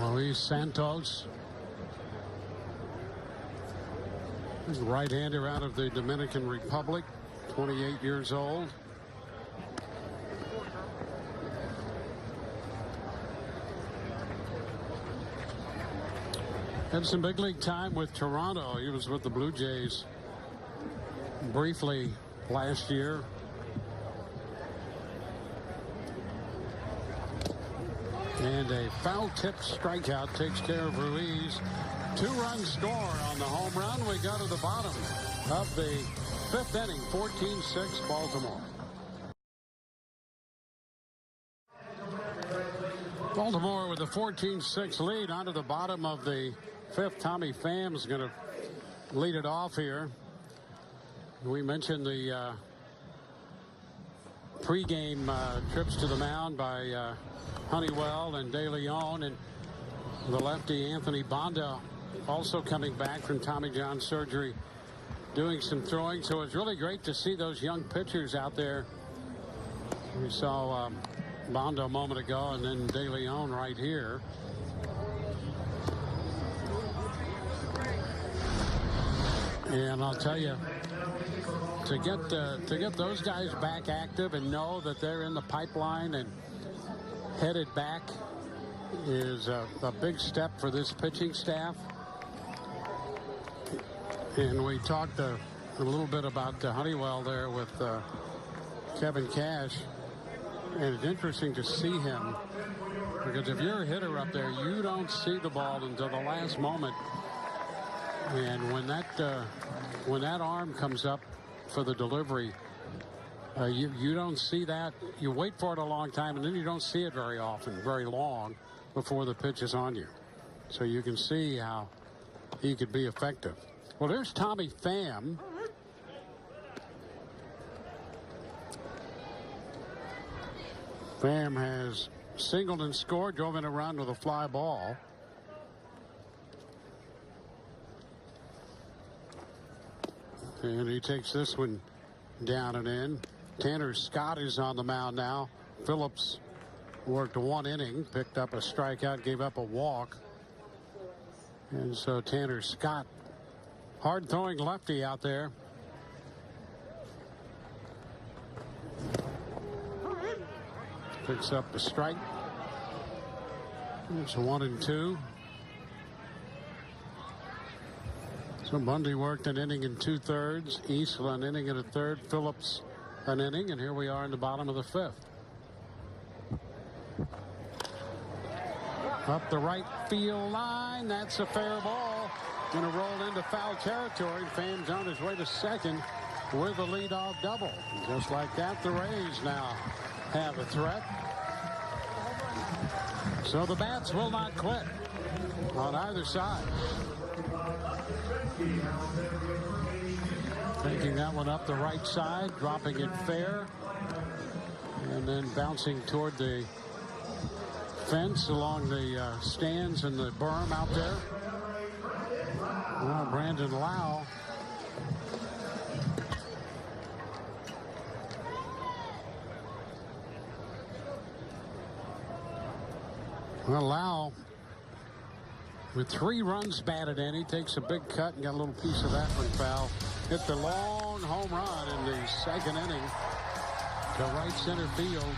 Luis Santos, right-hander out of the Dominican Republic, 28 years old. Had some big league time with Toronto. He was with the Blue Jays briefly last year. And a foul-tipped strikeout takes care of Ruiz. 2-run score on the home run. We go to the bottom of the 5th inning, 14-6 Baltimore. Baltimore with a 14-6 lead onto the bottom of the 5th. Tommy Pham's going to lead it off here. We mentioned the pregame trips to the mound by Honeywell and De Leon, and the lefty Anthony Banda also coming back from Tommy John surgery, doing some throwing. So it's really great to see those young pitchers out there. We saw Banda a moment ago, and then De Leon right here. And I'll tell you, to get those guys back active and know that they're in the pipeline and headed back is a big step for this pitching staff. And we talked a little bit about Honeywell there with Kevin Cash, and it's interesting to see him, because if you're a hitter up there, you don't see the ball until the last moment. And when that when that arm comes up for the delivery, you don't see that. You wait for it a long time, and then you don't see it very often, very long, before the pitch is on you. So you can see how he could be effective. Well, there's Tommy Pham. Pham has singled and scored, drove in a run with a fly ball. And he takes this one down and in. Tanner Scott is on the mound now. Phillips worked 1 inning, picked up a strikeout, gave up a walk. And so Tanner Scott, hard throwing lefty out there. Picks up the strike. It's 1-2. So Bundy worked an inning and 2/3. Easel an inning and a third. Phillips an inning. And here we are in the bottom of the 5th. Up the right field line. That's a fair ball. Going to roll into foul territory. Pham's on his way to second with a leadoff double. Just like that, the Rays now have a threat. So the bats will not quit on either side. Taking that one up the right side, dropping it fair, and then bouncing toward the fence along the stands and the berm out there. Well, Brandon Lau with 3 runs batted in, he takes a big cut and got a little piece of that one foul. Hit the long home run in the 2nd inning to right center field,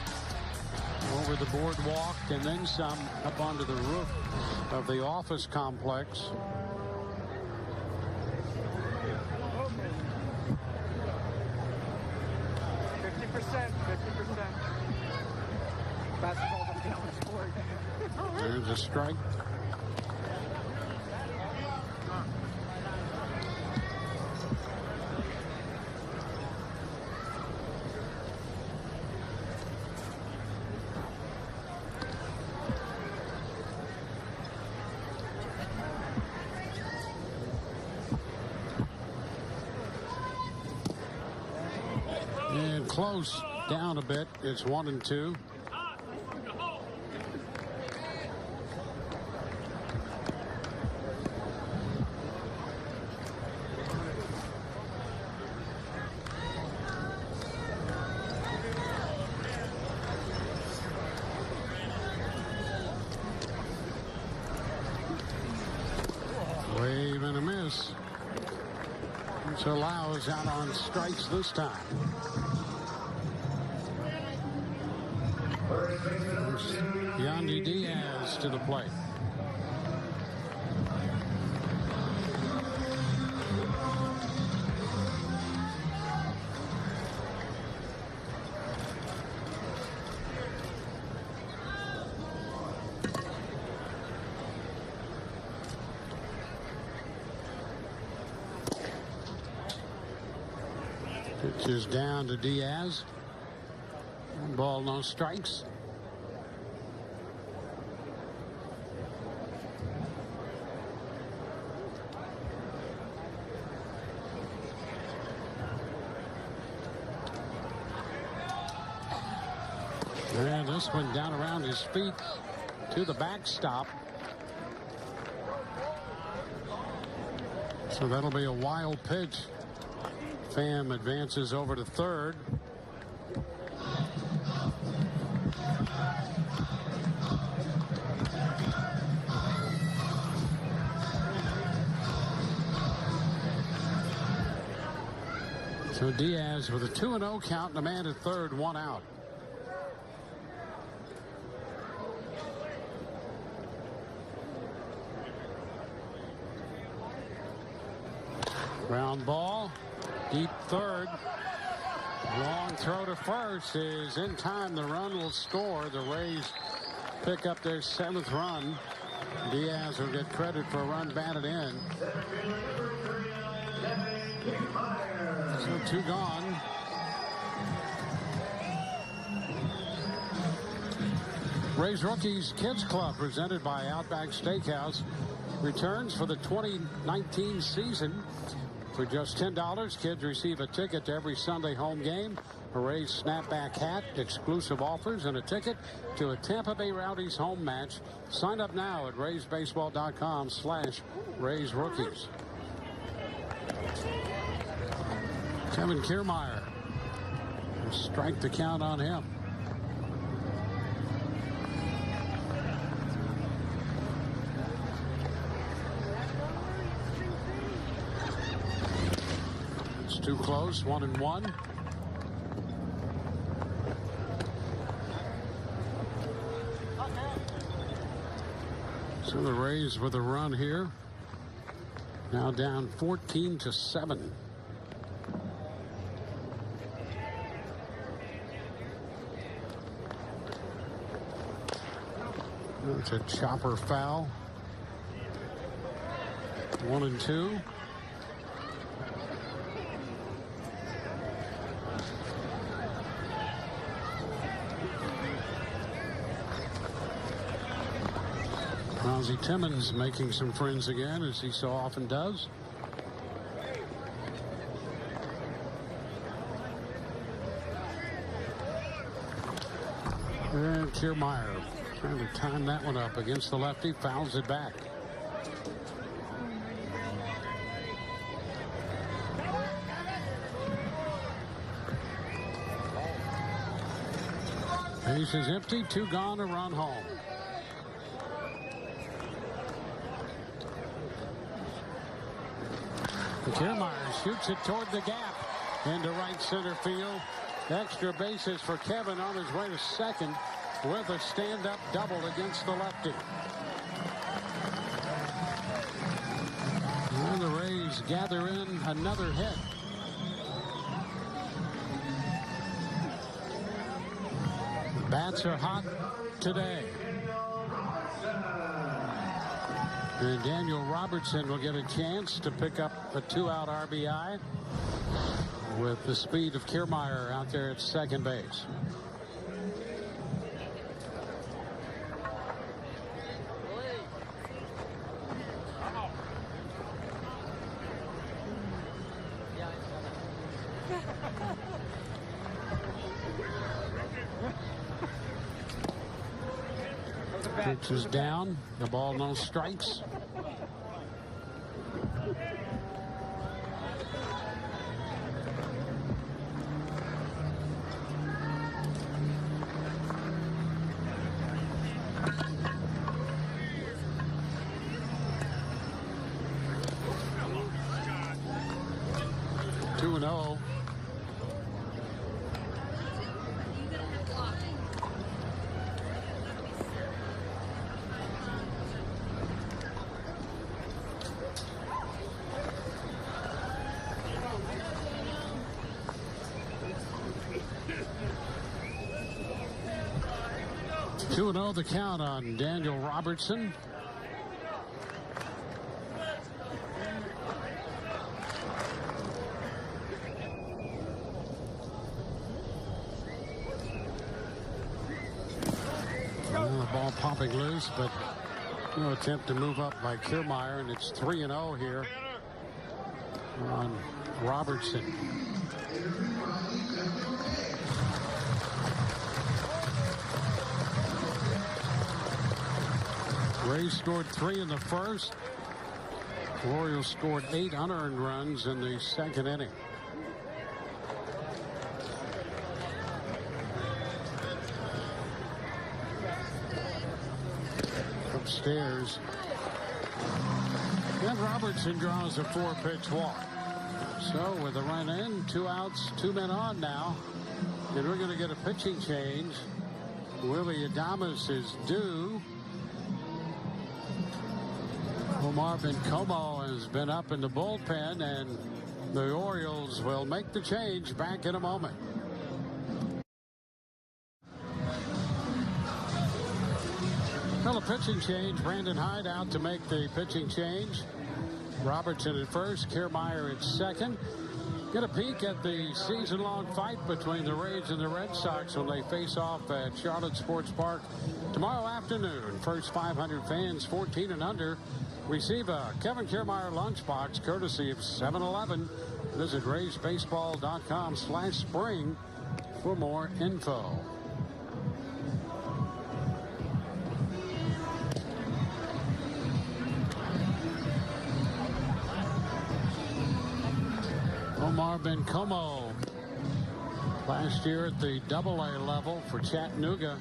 over the boardwalk and then some up onto the roof of the office complex.
Basketball's up down the sport.
There's a strike. And close down a bit. It's 1-2. Wave and a miss. So Lau is out on strikes this time. Yandy Diaz to the plate. Pitch is down to Diaz. Ball, no strikes. And this one down around his feet to the backstop. So that'll be a wild pitch. Pham advances over to third. So Diaz with a 2-0 count and a man at third, 1 out. Ground ball, deep third. Long throw to first is in time. The run will score. The Rays pick up their 7th run. Diaz will get credit for a run batted in. So 2 gone. Rays Rookies Kids Club, presented by Outback Steakhouse, returns for the 2019 season. For just $10, kids receive a ticket to every Sunday home game, a Rays snapback hat, exclusive offers, and a ticket to a Tampa Bay Rowdies home match. Sign up now at RaysBaseball.com/Rays Rookies. Kevin Kiermaier. Strike the count on him. It's too close. 1-1. So the Rays with a run here. Now down 14-7. It's a chopper foul. 1-2. Ozzie Timmons making some friends again, as he so often does. And Kiermaier trying to time that one up against the lefty, fouls it back. Base is empty, 2 gone, a run home. Kiermaier shoots it toward the gap into right center field. Extra bases for Kevin on his way to second with a stand-up double against the lefty. And the Rays gather in another hit. The bats are hot today. And Daniel Robertson will get a chance to pick up a 2-out RBI with the speed of Kiermaier out there at second base. Pitch is down. The ball, no strikes. The count on Daniel Robertson. Well, the ball popping loose, but no attempt to move up by Kiermaier, and it's 3-0 here on Robertson. Rays scored 3 in the first. The Orioles scored 8 unearned runs in the second inning. Upstairs. And Robertson draws a 4-pitch walk. So with a run in, 2 outs, 2 men on now. And we're going to get a pitching change. Willie Adames is due. Omar Bencomo has been up in the bullpen, and the Orioles will make the change. Back in a moment. Well, a pitching change. Brandon Hyde out to make the pitching change. Robertson at first, Kiermaier at second. Get a peek at the season-long fight between the Rays and the Red Sox when they face off at Charlotte Sports Park tomorrow afternoon. First 500 fans 14 and under receive a Kevin Kiermaier lunchbox courtesy of 7-Eleven. Visit RaysBaseball.com/spring for more info. Omar Bencomo, last year at the AA level for Chattanooga,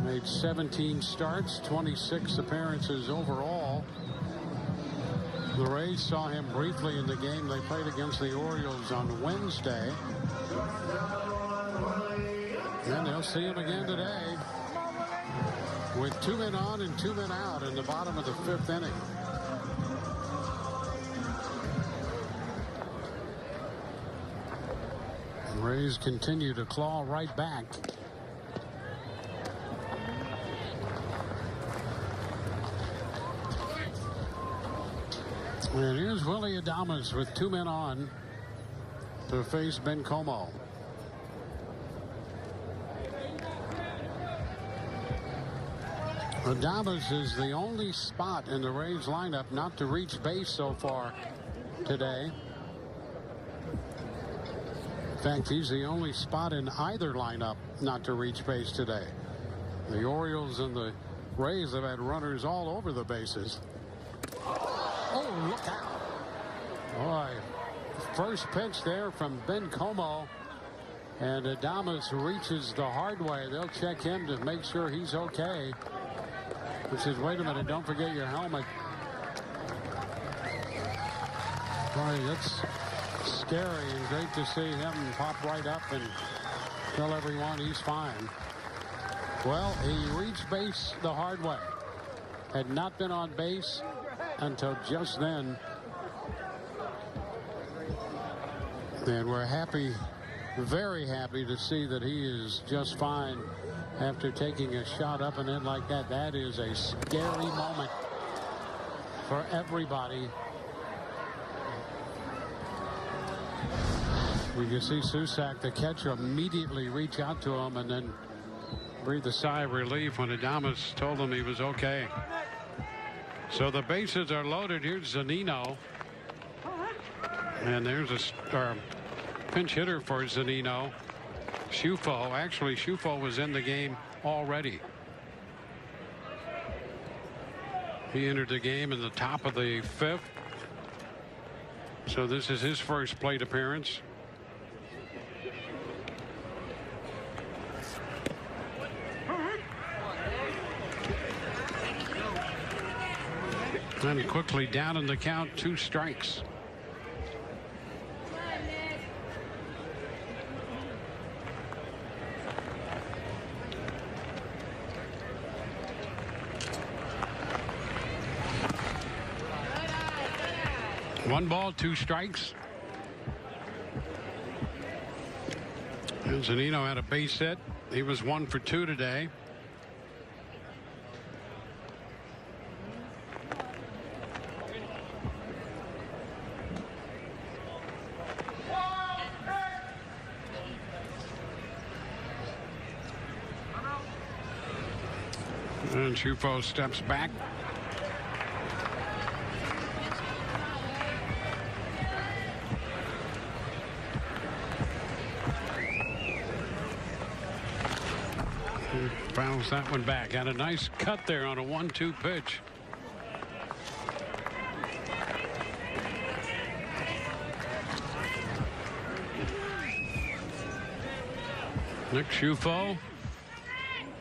made 17 starts, 26 appearances overall. The Rays saw him briefly in the game they played against the Orioles on Wednesday. And they'll see him again today with 2 men on and 2 men out in the bottom of the 5th inning. Rays continue to claw right back. And here's Willie Adames with 2 men on to face Bencomo. Adames is the only spot in the Rays lineup not to reach base so far today. In fact, he's the only spot in either lineup not to reach base today. The Orioles and the Rays have had runners all over the bases. Oh, look out. Boy, first pitch there from Bencomo. And Adames reaches the hard way. They'll check him to make sure he's okay. He says, wait a minute, don't forget your helmet. Boy, that's scary and great to see him pop right up and tell everyone he's fine. Well, he reached base the hard way. Had not been on base until just then. And we're happy, very happy to see that he is just fine after taking a shot up and in like that. That is a scary moment for everybody. We can see Susac, the catcher, immediately reach out to him and then breathe a sigh of relief when Adames told him he was okay. So the bases are loaded. Here's Zunino. And there's a pinch hitter for Zunino. Schufo. Actually, Schufo was in the game already. He entered the game in the top of the 5th. So this is his first plate appearance. And quickly down in the count, 2 strikes. One ball, 2 strikes. And Zunino had a base hit. He was 1 for 2 today. And Schufo steps back. Fouls that one back. Had a nice cut there on a 1-2 pitch. Nick Schufo.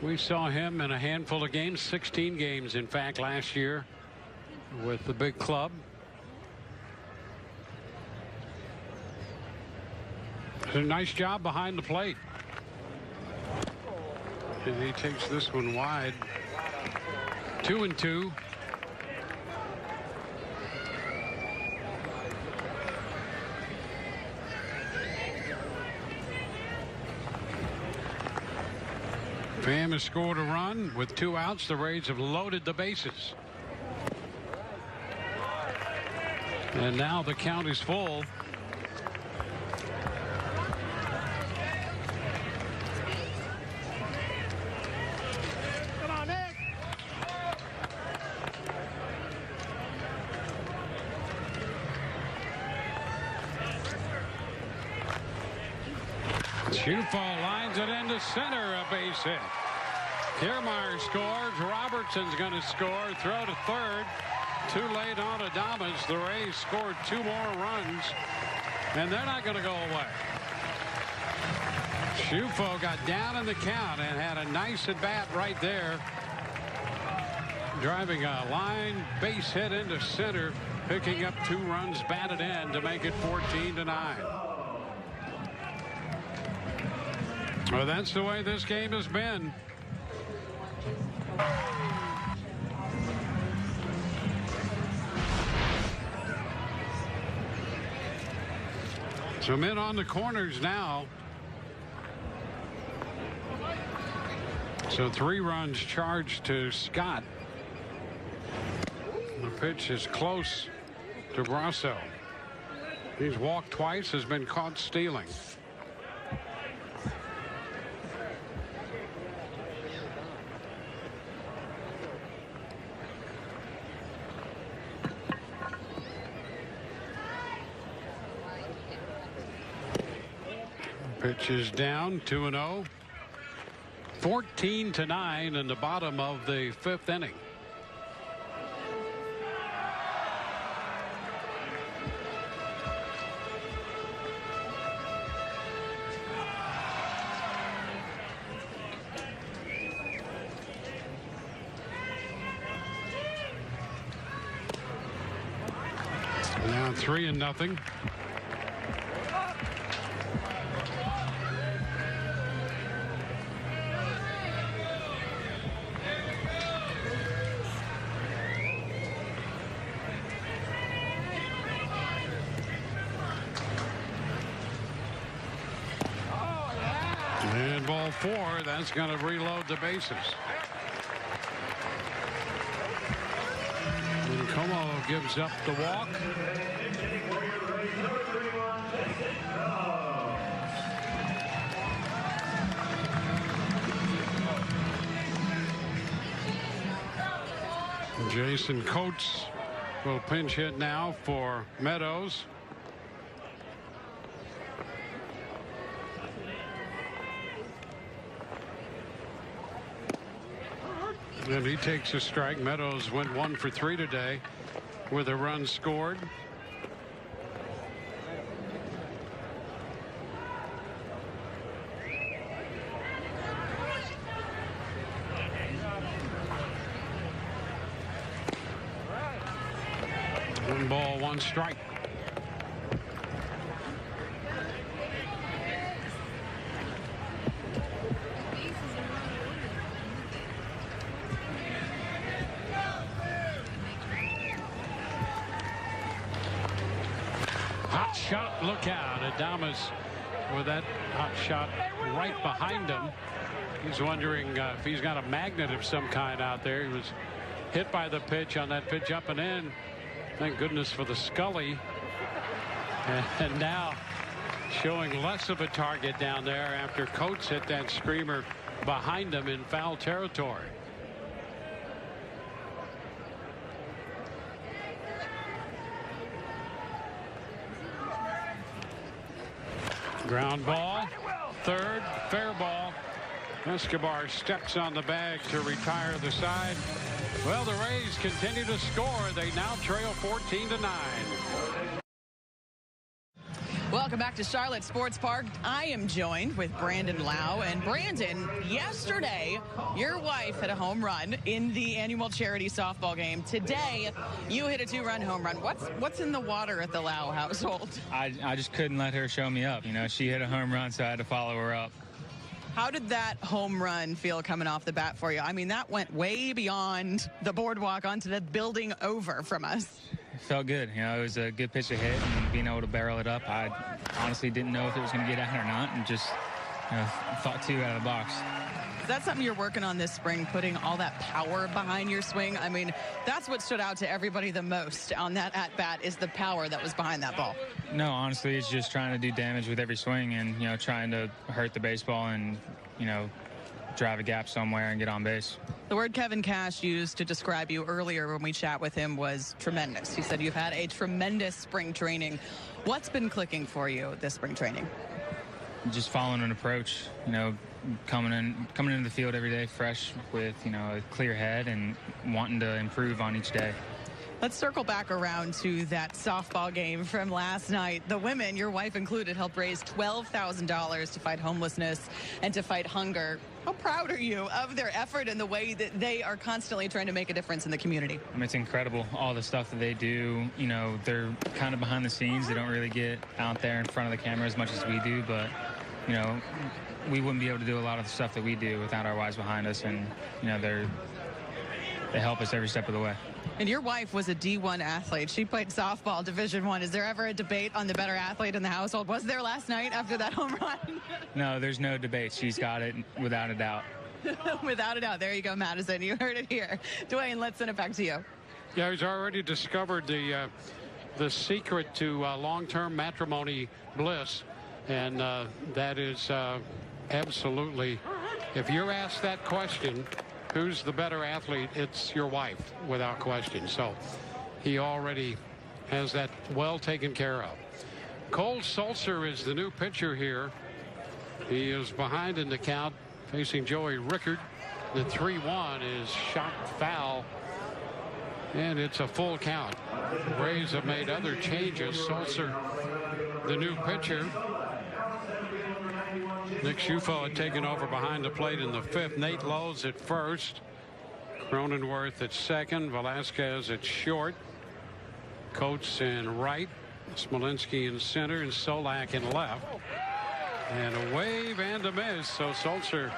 We saw him in a handful of games, 16 games, in fact, last year with the big club. Did a nice job behind the plate. And he takes this one wide. 2-2. Pham has scored a run with 2 outs. The Rays have loaded the bases. And now the count is full.
Come on, Nick.
Shufo lines it into center, a base hit. Kiermaier scores. Robertson's going to score. Throw to third. Too late on Adames. The Rays scored 2 more runs, and they're not going to go away. Shufo got down in the count and had a nice at bat right there, driving a line base hit into center, picking up 2 runs batted in to make it 14-9. Well, that's the way this game has been. So men on the corners now. So 3 runs charged to Scott. The pitch is close to Brasso. He's walked twice, has been caught stealing. Pitch is down, 2-0. 14-9 in the bottom of the 5th inning. Now 3-0. And ball 4, that's going to reload the bases. And Como gives up the walk. Jason Coates will pinch hit now for Meadows. And he takes a strike. Meadows went 1 for 3 today with a run scored. One ball, 1 strike. Hot shot, look out. Adames with that hot shot right behind him. He's wondering if he's got a magnet of some kind out there. He was hit by the pitch on that pitch up and in. Thank goodness for the Scully. And now showing less of a target down there after Coates hit that screamer behind him in foul territory. Ground ball, third, fair ball. Escobar steps on the bag to retire the side. Well, the Rays continue to score. They now trail 14-9.
Welcome back to Charlotte Sports Park. I am joined with Brandon Lau. And Brandon, yesterday, your wife hit a home run in the annual charity softball game. Today, you hit a 2-run home run. What's in the water at the Lau household?
I just couldn't let her show me up. You know, she hit a home run, so I had to follow her up.
How did that home run feel coming off the bat for you? I mean, that went way beyond the boardwalk onto the building over from us.
It felt good. You know, it was a good pitch to hit, and being able to barrel it up. I honestly didn't know if it was going to get out or not, and just thought 2 out of the box.
Is that something you're working on this spring, putting all that power behind your swing? I mean, that's what stood out to everybody the most on that at-bat is the power that was behind that ball.
No, honestly, it's just trying to do damage with every swing and, you know, trying to hurt the baseball and, you know, drive a gap somewhere and get on base.
The word Kevin Cash used to describe you earlier when we chat with him was tremendous. He said you've had a tremendous spring training. What's been clicking for you this spring training?
Just following an approach, you know, coming into the field every day fresh with, you know, a clear head and wanting to improve on each day.
Let's circle back around to that softball game from last night. The women, your wife included, helped raise $12,000 to fight homelessness and to fight hunger. How proud are you of their effort and the way that they are constantly trying to make a difference in the community?
I mean, it's incredible, all the stuff that they do. You know, they're kind of behind the scenes. They don't really get out there in front of the camera as much as we do, but, you know, we wouldn't be able to do a lot of the stuff that we do without our wives behind us, and, you know, they help us every step of the way.
And your wife was a D1 athlete. She played softball Division I. Is there ever a debate on the better athlete in the household? Was there last night after that home run?
No, there's no debate. She's got it without a doubt.
Without a doubt. There you go, Madison. You heard it here. Dwayne, let's send it back to you.
Yeah, he's already discovered the secret to long-term matrimony bliss, and that is absolutely, if you're asked that question, who's the better athlete, it's your wife, without question. So he already has that well taken care of. Cole Sulzer is the new pitcher here. He is behind in the count, facing Joey Rickard. The 3-1 is shot foul, and it's a full count. The Rays have made other changes. Sulzer, the new pitcher. Nick Schufo had taken over behind the plate in the 5th. Nate Lowe's at first. Cronenworth at second. Velasquez at short. Coates in right. Smolinski in center, and Solak in left. And a wave and a miss. So Sulzer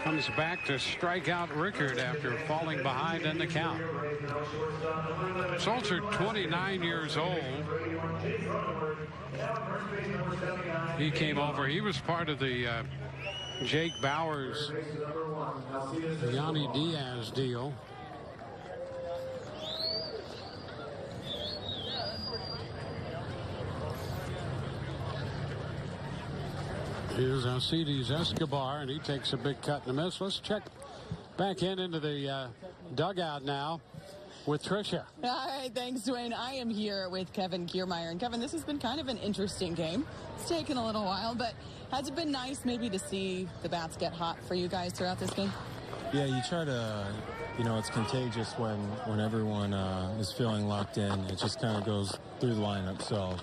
comes back to strike out Rickard after falling behind in the count. Sulzer, 29 years old. He came over. He was part of the Jake Bowers, Yanni Diaz deal. Here's Alcides Escobar, and he takes a big cut and a miss. Let's check back into the dugout now with Tricia.
All right, thanks, Dwayne. I am here with Kevin Kiermaier. And Kevin, this has been kind of an interesting game. It's taken a little while, but has it been nice maybe to see the bats get hot for you guys throughout this game?
Yeah, you try to, you know, it's contagious when everyone is feeling locked in. It just kind of goes through the lineup. So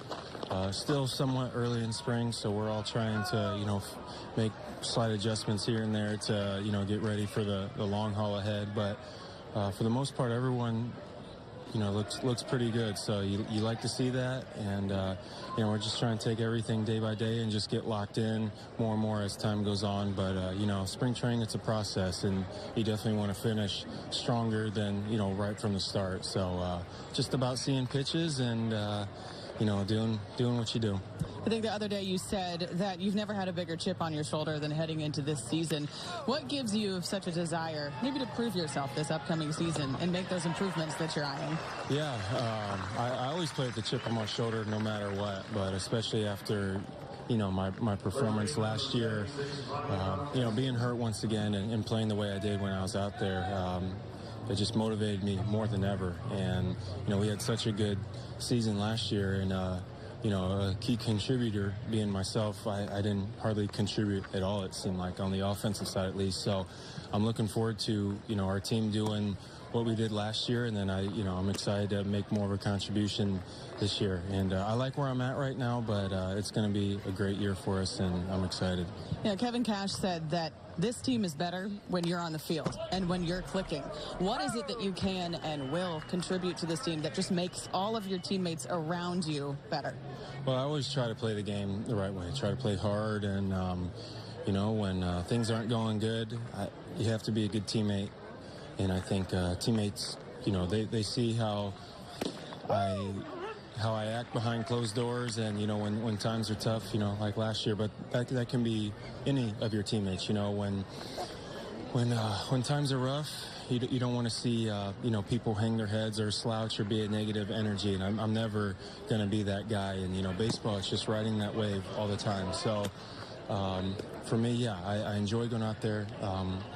still somewhat early in spring, so we're all trying to, you know, make slight adjustments here and there to, you know, get ready for the long haul ahead. But for the most part, everyone, you know, looks pretty good. So you like to see that, and you know, we're just trying to take everything day by day and just get locked in more and more as time goes on. But you know, spring training, it's a process, and you definitely want to finish stronger than, you know, right from the start. So just about seeing pitches and you know, doing what you do.
I think the other day you said that you've never had a bigger chip on your shoulder than heading into this season. What gives you such a desire maybe to prove yourself this upcoming season and make those improvements that you're eyeing?
Yeah, I always play with the chip on my shoulder no matter what, but especially after, you know, my performance last year, you know, being hurt once again and playing the way I did when I was out there, it just motivated me more than ever. And, you know, we had such a good season last year, and you know, a key contributor being myself, I didn't hardly contribute at all, it seemed like, on the offensive side at least. So I'm looking forward to, you know, our team doing what we did last year, and then I'm excited to make more of a contribution this year. And I like where I'm at right now, but it's going to be a great year for us, and I'm excited.
Yeah, Kevin Cash said that this team is better when you're on the field and when you're clicking. What is it that you can and will contribute to this team that just makes all of your teammates around you better?
Well, I always try to play the game the right way. Try to play hard, and you know, when things aren't going good, you have to be a good teammate. And I think teammates, you know, they see how I act behind closed doors, and, you know, when times are tough, you know, like last year. But that can be any of your teammates, you know, when when times are rough, you don't want to see people hang their heads or slouch or be a negative energy, and I'm never going to be that guy. And baseball, it's just riding that wave all the time. So for me, yeah, I enjoy going out there,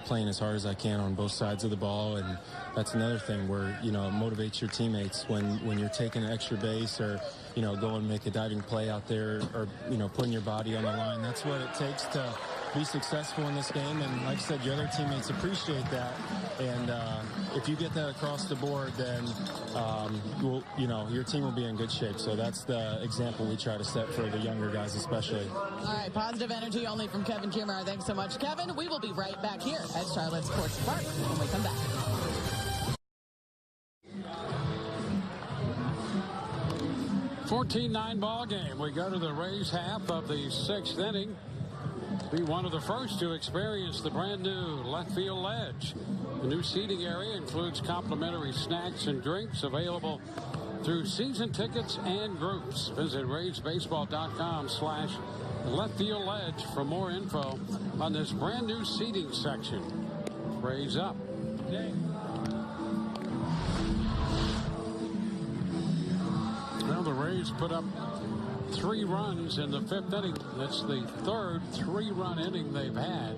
playing as hard as I can on both sides of the ball, and that's another thing where it motivates your teammates when you're taking an extra base or go and make a diving play out there, or putting your body on the line. That's what it takes to be successful in this game, and like I said, your other teammates appreciate that, and if you get that across the board, then your team will be in good shape. So that's the example we try to set for the younger guys especially.
All right, positive energy only from Kevin Kimmerer. Thanks so much, Kevin. We will be right back here at Charlotte Sports Park when we come back.
$14-9 ball game. We go to the Rays half of the 6th inning. Be one of the first to experience the brand new left field ledge. The new seating area includes complimentary snacks and drinks available through season tickets and groups. Visit RaysBaseball.com/left field ledge for more info on this brand new seating section. Rays up. Well, the Rays put up 3 runs in the 5th inning. That's the 3rd 3-run inning they've had.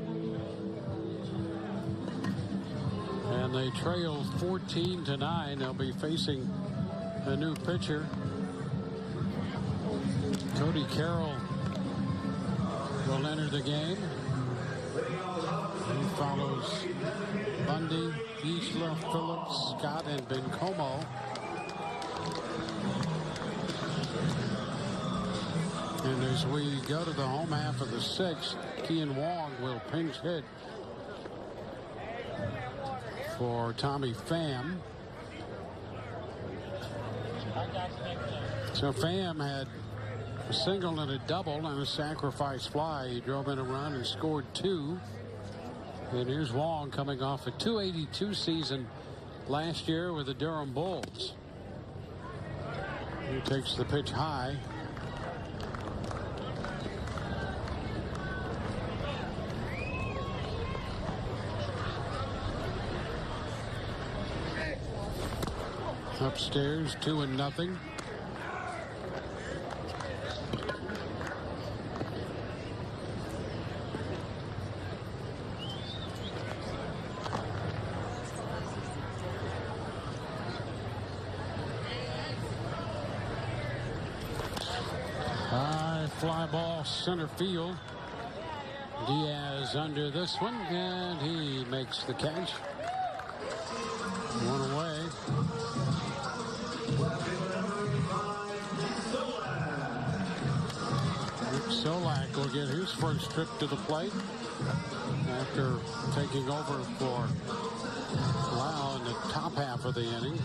And they trail 14-9. They'll be facing a new pitcher. Cody Carroll will enter the game. He follows Bundy, Isla, Phillips, Scott, and Bencomo. And as we go to the home half of the 6th, Kian Wong will pinch hit for Tommy Pham. So Pham had a single and a double and a sacrifice fly. He drove in a run and scored 2. And here's Wong coming off a .282 season last year with the Durham Bulls. He takes the pitch high. Upstairs, 2-0. High fly ball center field. Diaz under this one, and he makes the catch. 1 away. Solak will get his first trip to the plate after taking over for Lau in the top half of the inning.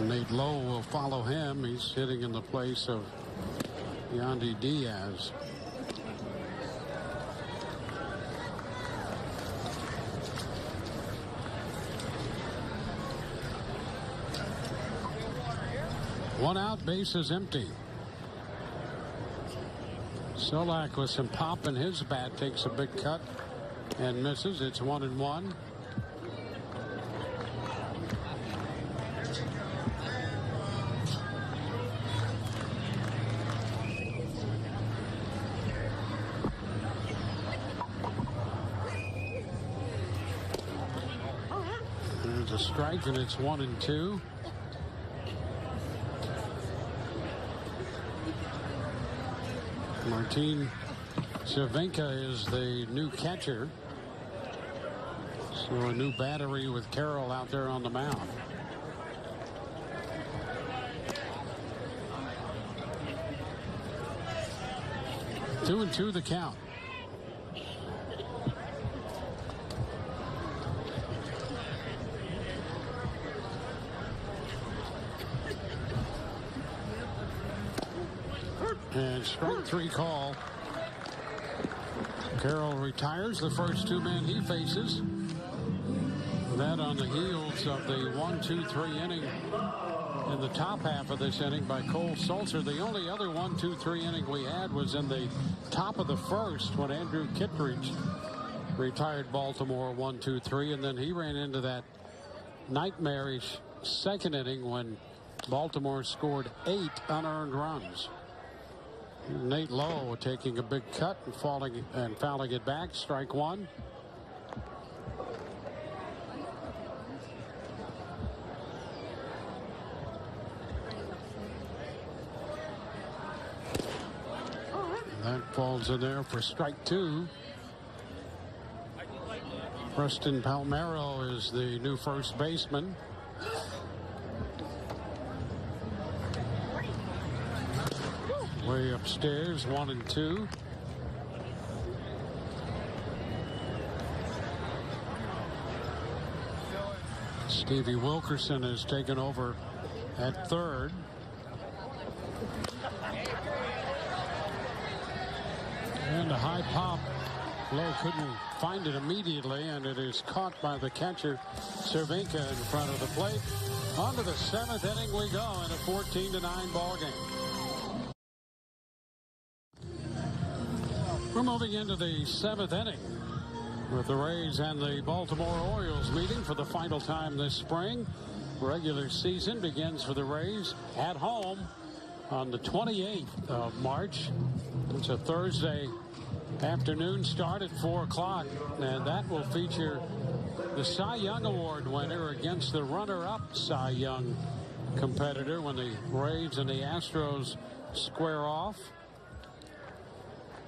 Nate Lowe will follow him. He's hitting in the place of Yandy Diaz. One out, base is empty. Solak with some pop in his bat takes a big cut and misses. It's 1-1. There's a strike and it's 1-2. Martin Cervenka is the new catcher. So a new battery with Carroll out there on the mound. Two and two the count. And strike 3 call. Carroll retires the first 2 men he faces. That on the heels of the 1-2-3 inning in the top half of this inning by Cole Sulzer. The only other 1-2-3 inning we had was in the top of the first when Andrew Kittredge retired Baltimore 1-2-3, and then he ran into that nightmarish second inning when Baltimore scored 8 unearned runs. Nate Lowe taking a big cut and fouling it back. Strike one. That falls in there for strike two. Preston Palmeiro is the new first baseman. Way upstairs, 1-2. Stevie Wilkerson has taken over at third. And a high pop. Lowe couldn't find it immediately, and it is caught by the catcher, Cervinka, in front of the plate. On to the 7th inning we go in a 14-9 ball game. We're moving into the 7th inning with the Rays and the Baltimore Orioles meeting for the final time this spring. Regular season begins for the Rays at home on the 28th of March. It's a Thursday afternoon start at 4 o'clock, and that will feature the Cy Young Award winner against the runner-up Cy Young competitor when the Rays and the Astros square off.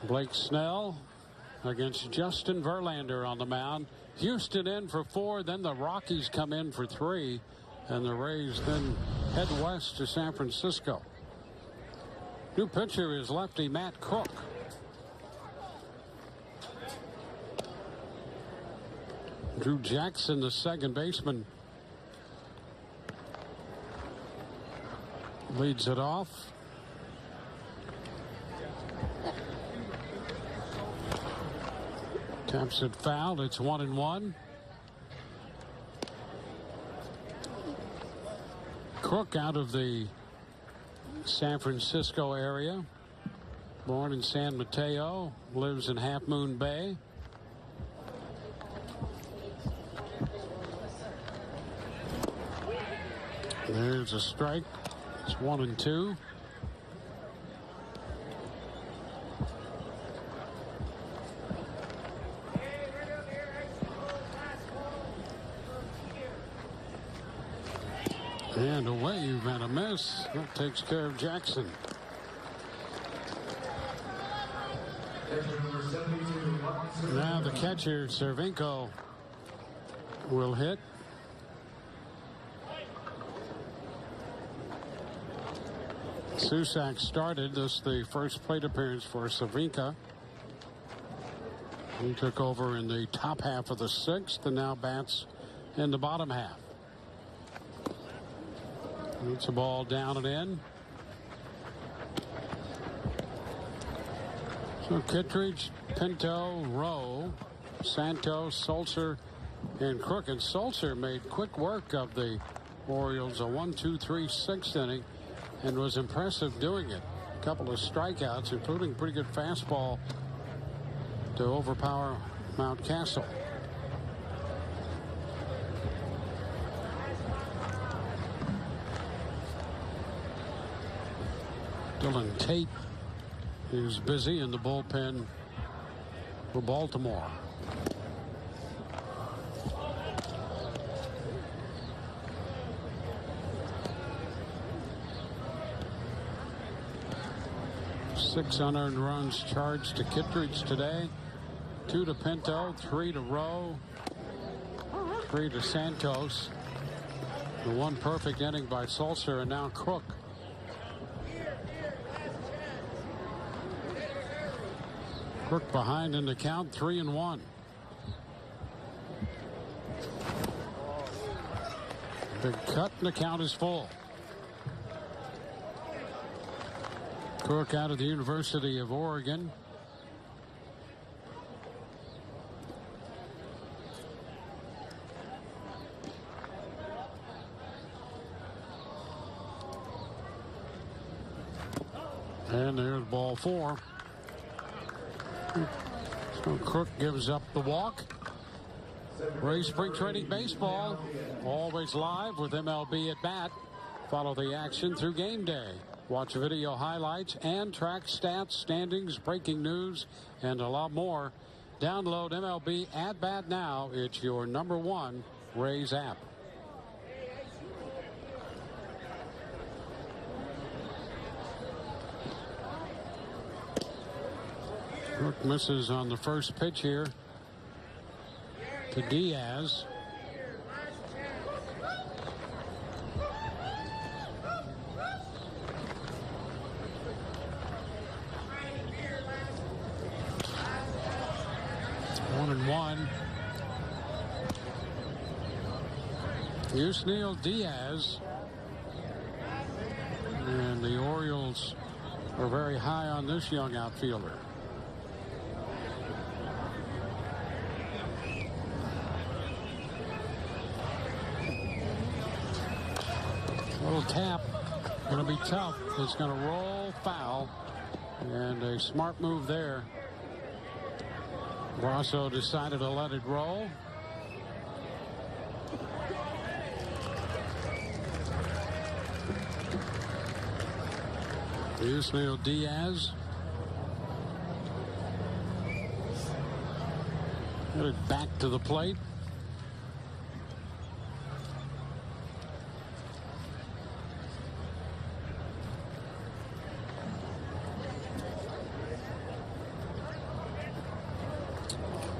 Blake Snell against Justin Verlander on the mound. Houston in for 4, then the Rockies come in for 3, and the Rays then head west to San Francisco. New pitcher is lefty Matt Cook. Drew Jackson, the second baseman, leads it off. Taps it foul. It's 1-1. Cook out of the San Francisco area. Born in San Mateo, lives in Half Moon Bay. There's a strike. It's 1-2. And a wave and a miss. That takes care of Jackson. Now the catcher, Cervinko, will hit. Susak started. This is the first plate appearance for Cervinka. He took over in the top half of the 6th and now bats in the bottom half. It's a ball down and in. So Kittredge, Pinto, Rowe, Santos, Sulzer, and Crook. And Sulzer made quick work of the Orioles, a 1-2-3 6th inning, and was impressive doing it. A couple of strikeouts, including a pretty good fastball to overpower Mountcastle. Dylan Tate is busy in the bullpen for Baltimore. Six unearned runs charged to Kittredge today. 2 to Pinto, 3 to Rowe, 3 to Santos. The one perfect inning by Sulzer, and now Crook. Crook behind in the count, 3-1. Big cut and the count is full. Crook out of the University of Oregon. And there's ball 4. So Crook gives up the walk. Rays Spring Training Baseball, always live with MLB at bat. Follow the action through game day. Watch video highlights and track stats, standings, breaking news, and a lot more. Download MLB at bat now. It's your #1 Rays app. Crook misses on the first pitch here to Diaz. One and one. Yusniel Diaz. And the Orioles are very high on this young outfielder. Little tap, going to be tough. It's going to roll foul, and a smart move there. Brasso decided to let it roll. Yusniel Diaz headed back to the plate.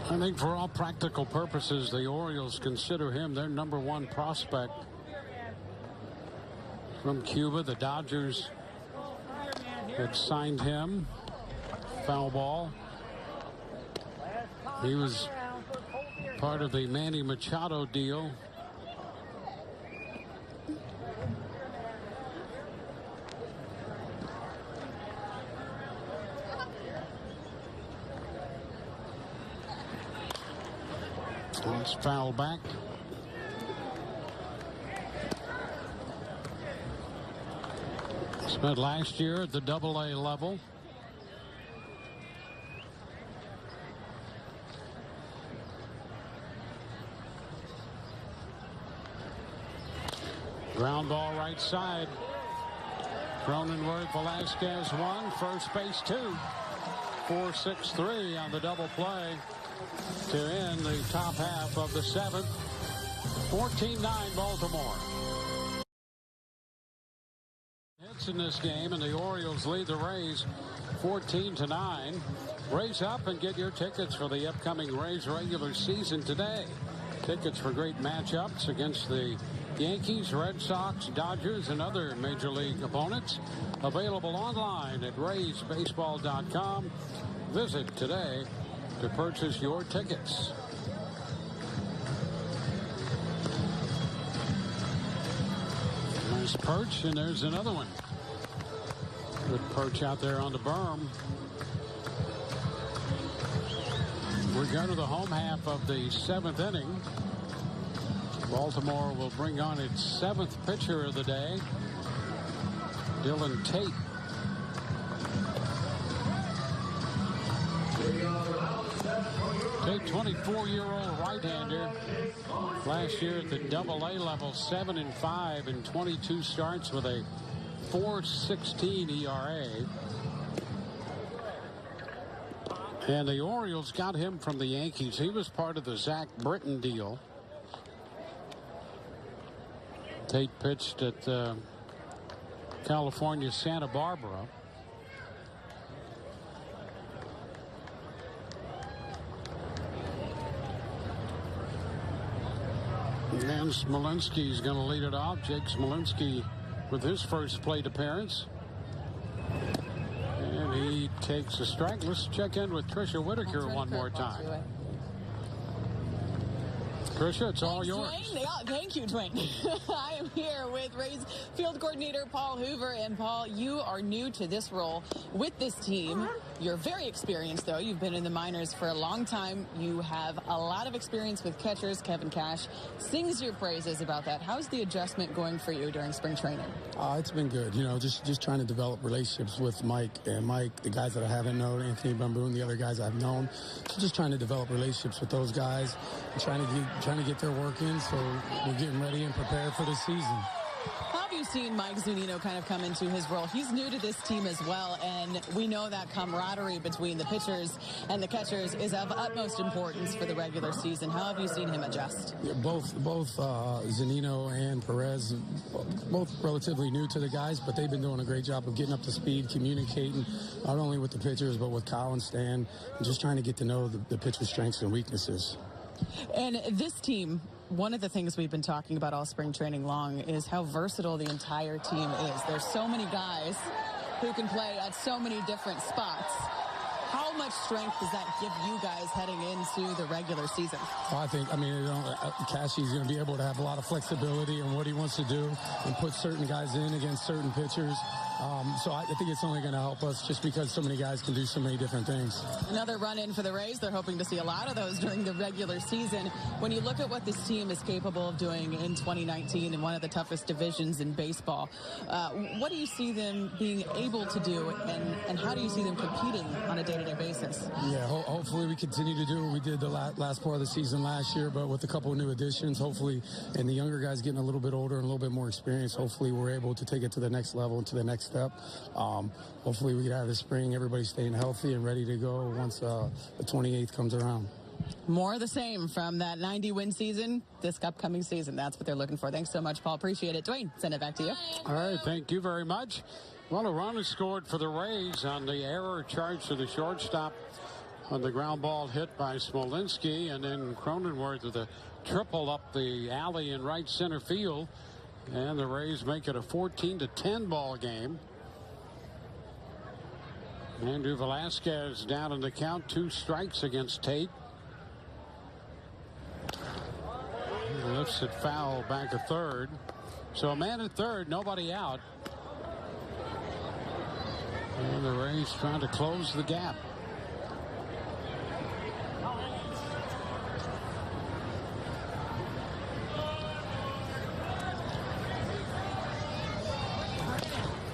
I think for all practical purposes, the Orioles consider him their #1 prospect. From Cuba, the Dodgers had signed him. Foul ball. He was part of the Manny Machado deal. It's foul back. Spent last year at the AA level. Ground ball right side. Cronenworth, Velasquez 1, first base 2. 4-6-3 on the double play to end the top half of the 7th. 14-9 Baltimore. Hits in this game, and the Orioles lead the Rays 14-9. Raise up and get your tickets for the upcoming Rays regular season today. Tickets for great matchups against the Yankees, Red Sox, Dodgers, and other major league opponents. Available online at RaysBaseball.com. Visit today to purchase your tickets. Nice perch, and there's another one. Good perch out there on the berm. We go to the home half of the 7th inning. Baltimore will bring on its 7th pitcher of the day, Dylan Tate. Tate, 24-year-old right-hander. Last year at the AA level, 7-5 in 22 starts with a 4.16 ERA. And the Orioles got him from the Yankees. He was part of the Zach Britton deal. Tate pitched at California, Santa Barbara. And Smolinski is going to lead it off. Jake Smolinski with his first plate appearance. And he takes a strike. Let's check in with Tricia Whitaker one more time. Tricia, it's all yours.
Dwayne. Yeah, thank you, Dwayne. I am here with Rays field coordinator Paul Hoover. And Paul, you are new to this role with this team. You're very experienced, though. You've been in the minors for a long time. You have a lot of experience with catchers. Kevin Cash sings your praises about that. How's the adjustment going for you during spring training?
It's been good. You know, just trying to develop relationships with Mike, the guys that I haven't known, Anthony Bamboon, the other guys I've known. So just trying to develop relationships with those guys, and trying to get their work in, so we're getting ready and prepared for the season.
How have you seen Mike Zunino kind of come into his role? He's new to this team as well, and we know that camaraderie between the pitchers and the catchers is of utmost importance for the regular season. How have you seen him adjust?
Yeah, both Zunino and Perez, both relatively new to the guys, but they've been doing a great job of getting up to speed, communicating not only with the pitchers but with Kyle and Stan, and just trying to get to know the pitcher's strengths and weaknesses.
And this team, one of the things we've been talking about all spring training long is how versatile the entire team is. There's so many guys who can play at so many different spots. How much strength does that give you guys heading into the regular season?
Well, Cassie's going to be able to have a lot of flexibility in what he wants to do and put certain guys in against certain pitchers. So I think it's only going to help us just because so many guys can do so many different things.
Another run-in for the Rays. They're hoping to see a lot of those during the regular season. When you look at what this team is capable of doing in 2019 in one of the toughest divisions in baseball, what do you see them being able to do, and how do you see them competing on a day-to-day basis?
Yeah, hopefully we continue to do what we did the last part of the season last year, but with a couple of new additions, hopefully, and the younger guys getting a little bit older and a little bit more experience, hopefully we're able to take it to the next level and to the next step. Hopefully we get out of the spring, everybody staying healthy and ready to go once the 28th comes around.
More of the same from that 90-win season this upcoming season. That's what they're looking for. Thanks so much, Paul. Appreciate it. Dwayne, send it back to you.
All right, thank you very much. Well, a run is scored for the Rays on the error charge to the shortstop on the ground ball hit by Smolinski, and then Cronenworth with a triple up the alley in right center field, and the Rays make it a 14-10 ball game. Andrew Velasquez down in the count, 2 strikes against Tate. He lifts it foul back at third. So a man at third, nobody out. And the Rays trying to close the gap.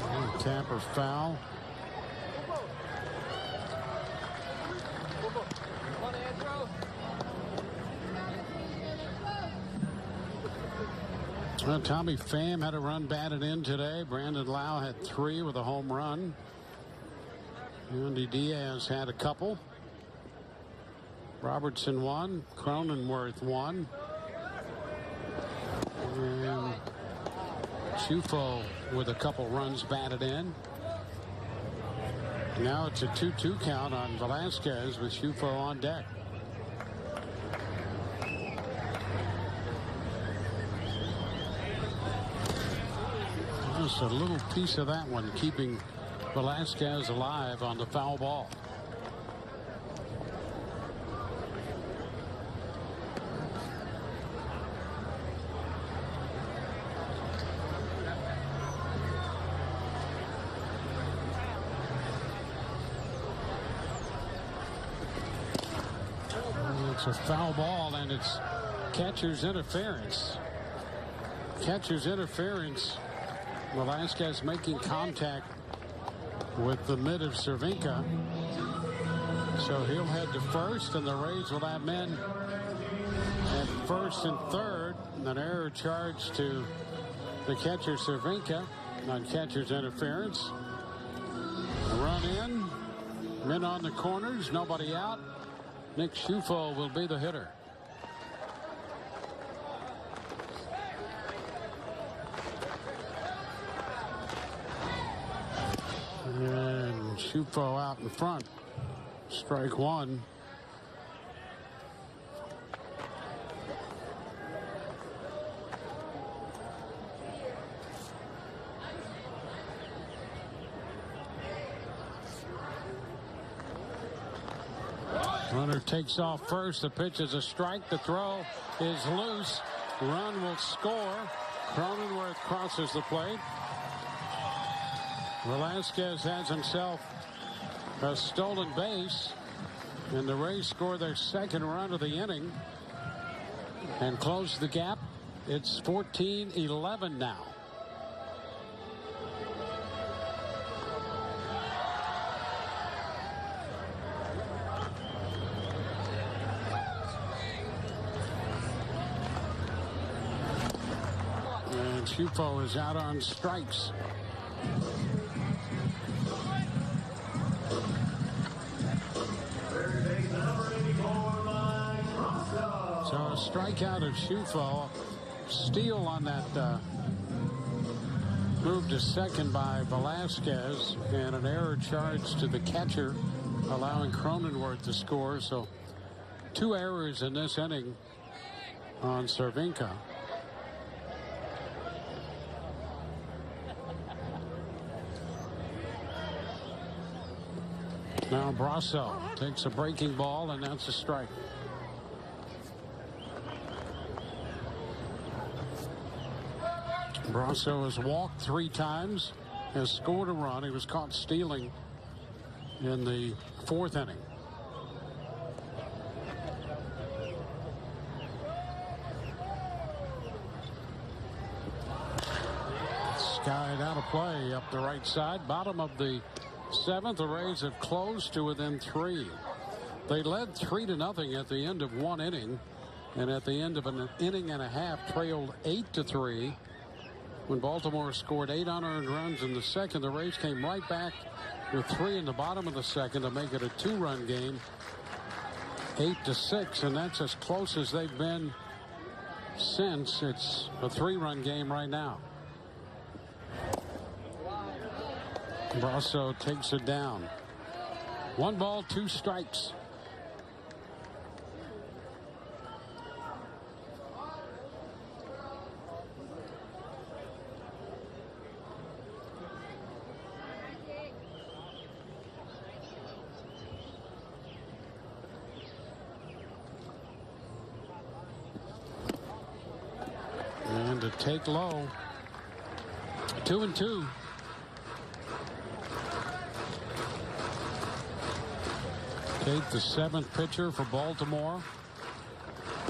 And Tampa foul. Well, Tommy Pham had a run batted in today. Brandon Lau had 3 with a home run. Andy Diaz had a couple. Robertson 1. Cronenworth 1. And Chufo with a couple runs batted in. Now it's a 2-2 count on Velasquez with Chufo on deck. Just a little piece of that one, keeping Velasquez alive on the foul ball. It's a foul ball, and it's catcher's interference. Catcher's interference. Velasquez making contact with the mid of Cervinka. So he'll head to first, and the Rays will have men at first and third. An error charge to the catcher Cervinka on catcher's interference. A run in. Men on the corners. Nobody out. Nick Chufo will be the hitter. And Chufo out in front. Strike 1. Runner takes off first. The pitch is a strike. The throw is loose. Run will score. Cronenworth crosses the plate. Velasquez has himself a stolen base. And the Rays score their second run of the inning and close the gap. It's 14-11 now. And Chufo is out on strikes. So a strikeout of Chufo. Steal on that move to second by Velasquez, and an error charge to the catcher, allowing Cronenworth to score. So 2 errors in this inning on Cervinka. Now Brasso takes a breaking ball, and that's a strike. Brasso has walked 3 times, has scored a run. He was caught stealing in the 4th inning. Skied out of play up the right side. Bottom of the 7th, the Rays have closed to within 3. They led 3-0 at the end of 1 inning, and at the end of an inning and a half trailed 8-3. When Baltimore scored 8 unearned runs in the second, the Rays came right back with 3 in the bottom of the second to make it a 2-run game, 8-6, and that's as close as they've been since. It's a 3-run game right now. Brasso takes it down. 1 ball, 2 strikes. And to take low. 2-2. Tate, the 7th pitcher for Baltimore.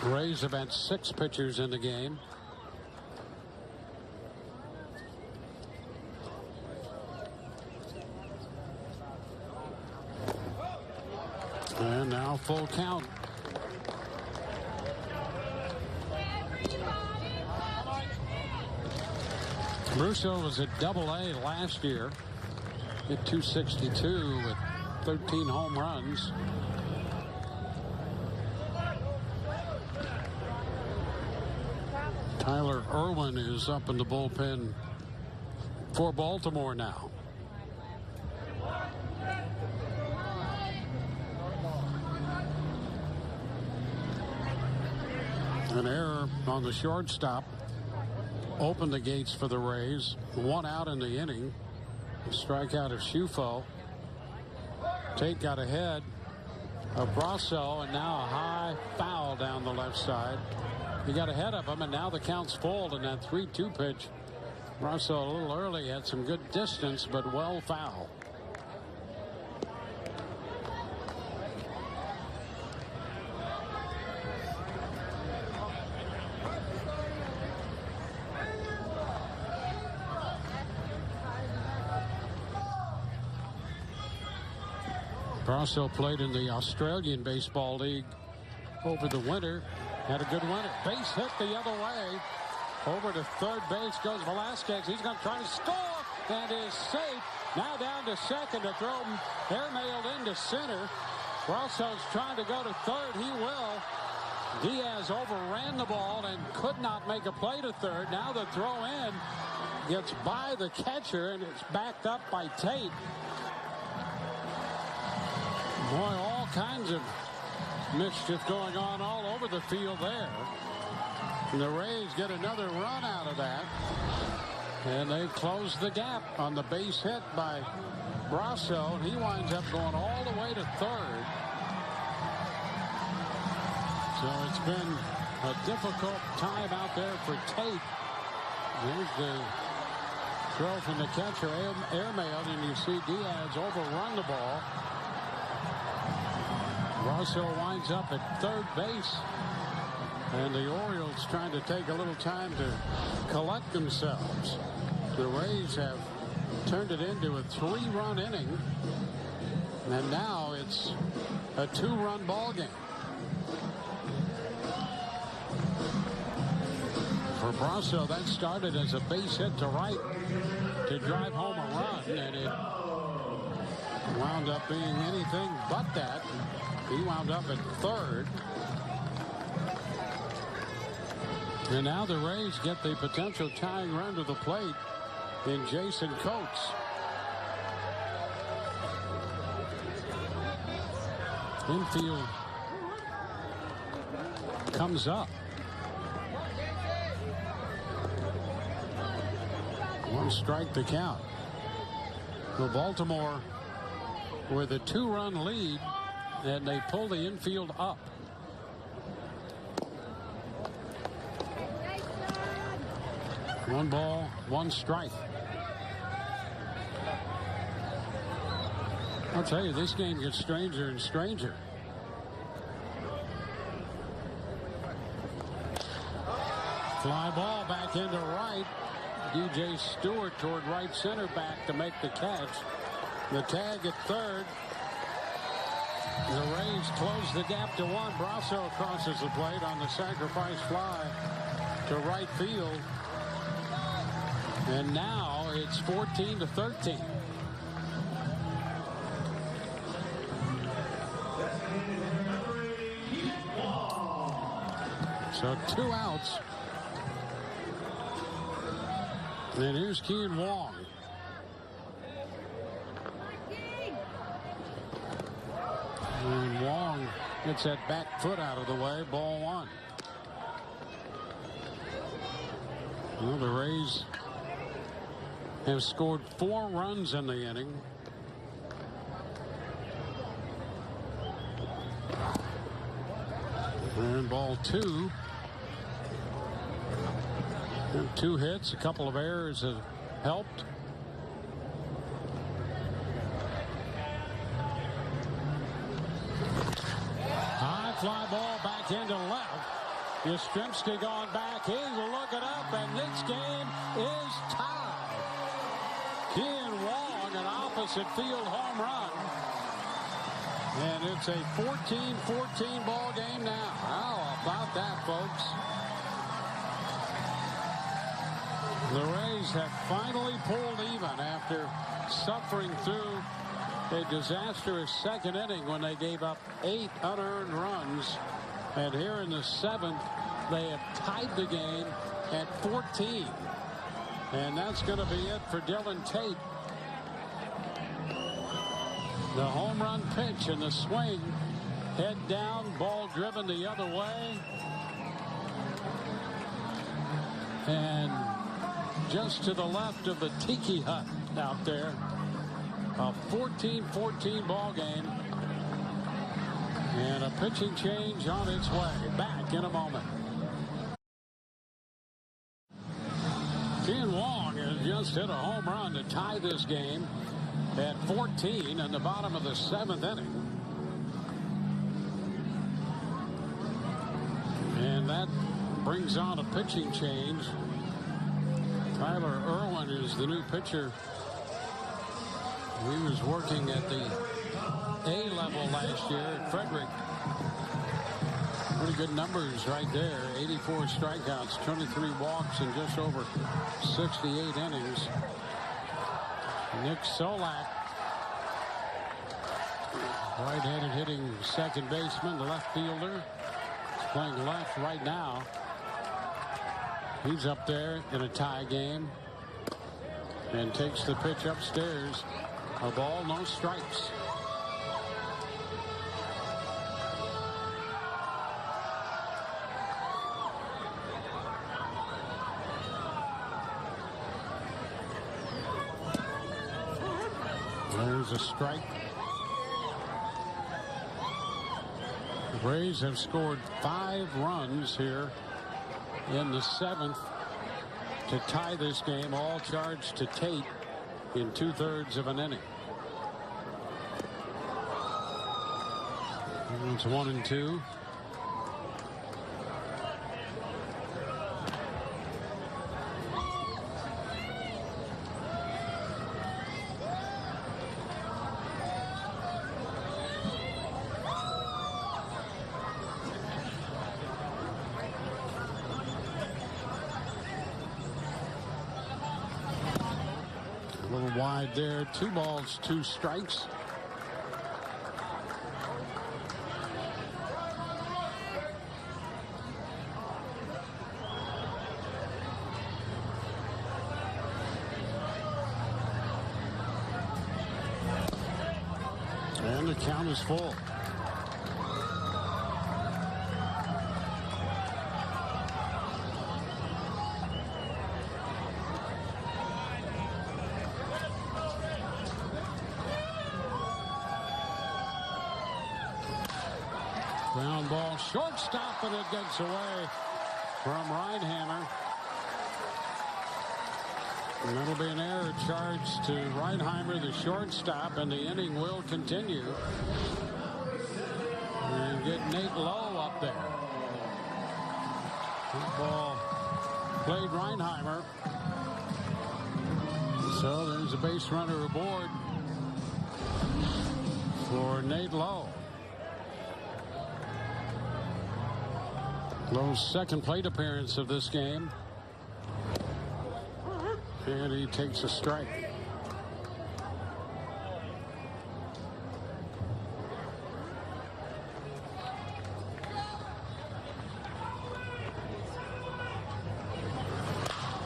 Rays have had 6 pitchers in the game. And now full count. Russo was at Double-A last year. Hit .262 with 13 home runs. Tyler Irwin is up in the bullpen for Baltimore now. An error on the shortstop opened the gates for the Rays. 1 out in the inning. A strikeout of Chufo. Tate got ahead of Brasso, and now a high foul down the left side. He got ahead of him, and now the count's full in that 3-2 pitch. Brasso a little early, had some good distance, but well foul. Brasso played in the Australian Baseball League over the winter. Had a good winter. Base hit the other way. Over to third base goes Velasquez. He's going to try to score and is safe. Now down to second to throw airmailed into center. Brasso's trying to go to third. He will. Diaz overran the ball and could not make a play to third. Now the throw in gets by the catcher, and it's backed up by Tate. Boy, all kinds of mischief going on all over the field there. And the Rays get another run out of that. And they've closed the gap on the base hit by Brasso. He winds up going all the way to third. So it's been a difficult time out there for Tate. Here's the throw from the catcher, airmailed, and you see Diaz overrun the ball. Rosso winds up at third base. And the Orioles trying to take a little time to collect themselves. The Rays have turned it into a 3-run inning. And now it's a 2-run ball game. For Brasso, that started as a base hit to right to drive home a run, and it wound up being anything but that. He wound up at third. And now the Rays get the potential tying run to the plate in Jason Coates. Infield comes up. One strike to count. So Baltimore with a 2-run lead, and they pull the infield up. One ball, one strike. I'll tell you, this game gets stranger and stranger. Fly ball back into right. DJ Stewart toward right center back to make the catch. The tag at third. The Rays close the gap to one. Brasso crosses the plate on the sacrifice fly to right field. And now it's 14-13. So 2 outs. And here's Kean Wong. And Wong gets that back foot out of the way. Ball 1. Well, the Rays have scored 4 runs in the inning. And ball 2. 2 hits, a couple of errors have helped. High fly ball back into left. Yastrzemski going back. He's looking up, and this game is tied. Kean Wong, an opposite field home run. And it's a 14-14 ball game now. How about that, folks? The Rays have finally pulled even after suffering through a disastrous second inning when they gave up 8 unearned runs. And here in the 7th, they have tied the game at 14. And that's going to be it for Dylan Tate. The home run pitch and the swing. Head down, ball driven the other way. And just to the left of the Tiki Hut out there. A 14-14 ball game. And a pitching change on its way. Back in a moment. Kean Wong has just hit a home run to tie this game at 14 in the bottom of the 7th inning. And that brings on a pitching change. Tyler Irwin is the new pitcher. He was working at the A level last year at Frederick. Pretty good numbers right there. 84 strikeouts, 23 walks, and just over 68 innings. Nick Solak, right-handed hitting second baseman, the left fielder. He's playing left right now. He's up there in a tie game and takes the pitch upstairs. A ball, no strikes. There's a strike. The Rays have scored 5 runs here in the 7th to tie this game, all charged to Tate in 2/3 of an inning. It's 1-2. A little wide there. 2 balls, 2 strikes. And the count is full. Ground ball, shortstop, and it gets away from Reinheimer. And that'll be an error charged to Reinheimer, the shortstop, and the inning will continue. And get Nate Lowe up there. That ball played Reinheimer. So there's a base runner aboard for Nate Lowe. Lowe's second plate appearance of this game. And he takes a strike.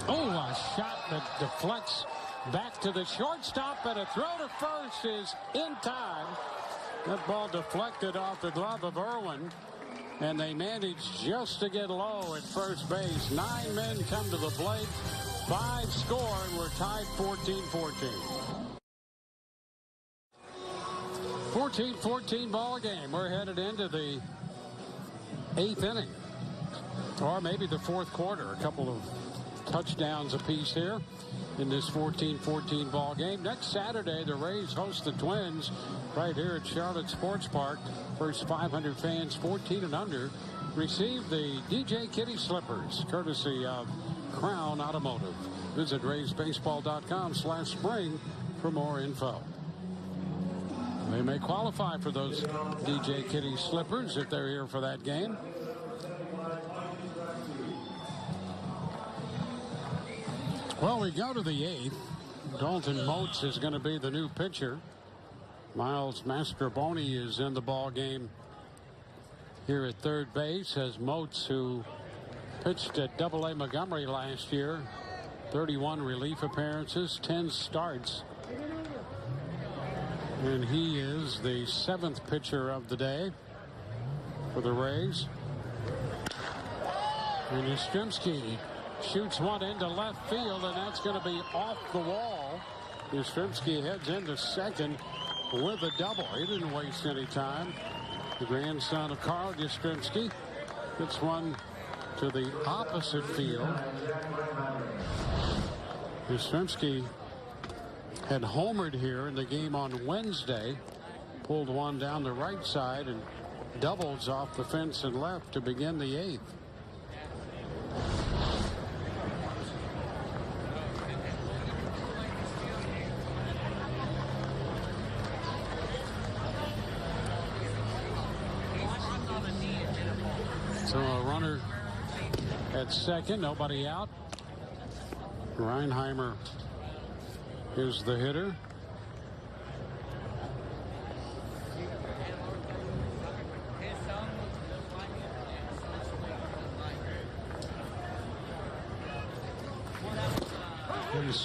Oh, a shot that deflects back to the shortstop, and a throw to first is in time. That ball deflected off the glove of Irwin, and they managed just to get Lowe at first base. 9 men come to the plate. 5 score, and we're tied 14-14. 14-14 ball game. We're headed into the 8th inning, or maybe the 4th quarter. A couple of touchdowns apiece here in this 14-14 ball game. Next Saturday, the Rays host the Twins right here at Charlotte Sports Park. First 500 fans 14 and under receive the DJ Kitty slippers, courtesy of Crown Automotive. Visit RaysBaseball.com/spring for more info. They may qualify for those DJ Kitty slippers if they're here for that game. Well, we go to the 8th. Dalton Moats is going to be the new pitcher. Miles Mastrobuoni is in the ball game here at third base, as Moats, who pitched at AA Montgomery last year, 31 relief appearances, 10 starts. And he is the 7th pitcher of the day for the Rays. And Yastrzemski shoots one into left field, and that's going to be off the wall. Yastrzemski heads into second with a double. He didn't waste any time. The grandson of Carl Yastrzemski gets one to the opposite field. Yastrzemski had homered here in the game on Wednesday, pulled one down the right side and doubles off the fence and left to begin the 8th. So a runner at second, nobody out. Reinheimer is the hitter.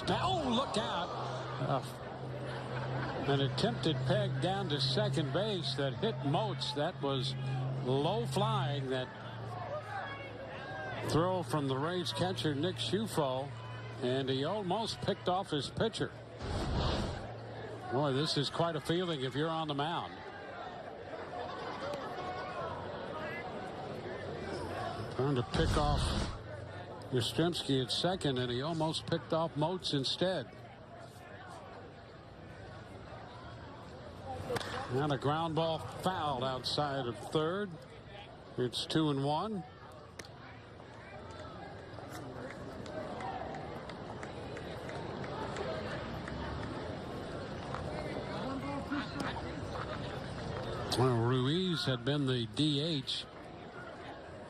Oh, look out. An attempted peg down to second base that hit Moats. That was low flying. That throw from the Rays catcher Nick Schufo, and he almost picked off his pitcher. Boy, this is quite a feeling if you're on the mound. Trying to pick off Yastrzemski at second, and he almost picked off Moats instead. And a ground ball fouled outside of third. It's 2-1. Well, Ruiz had been the DH,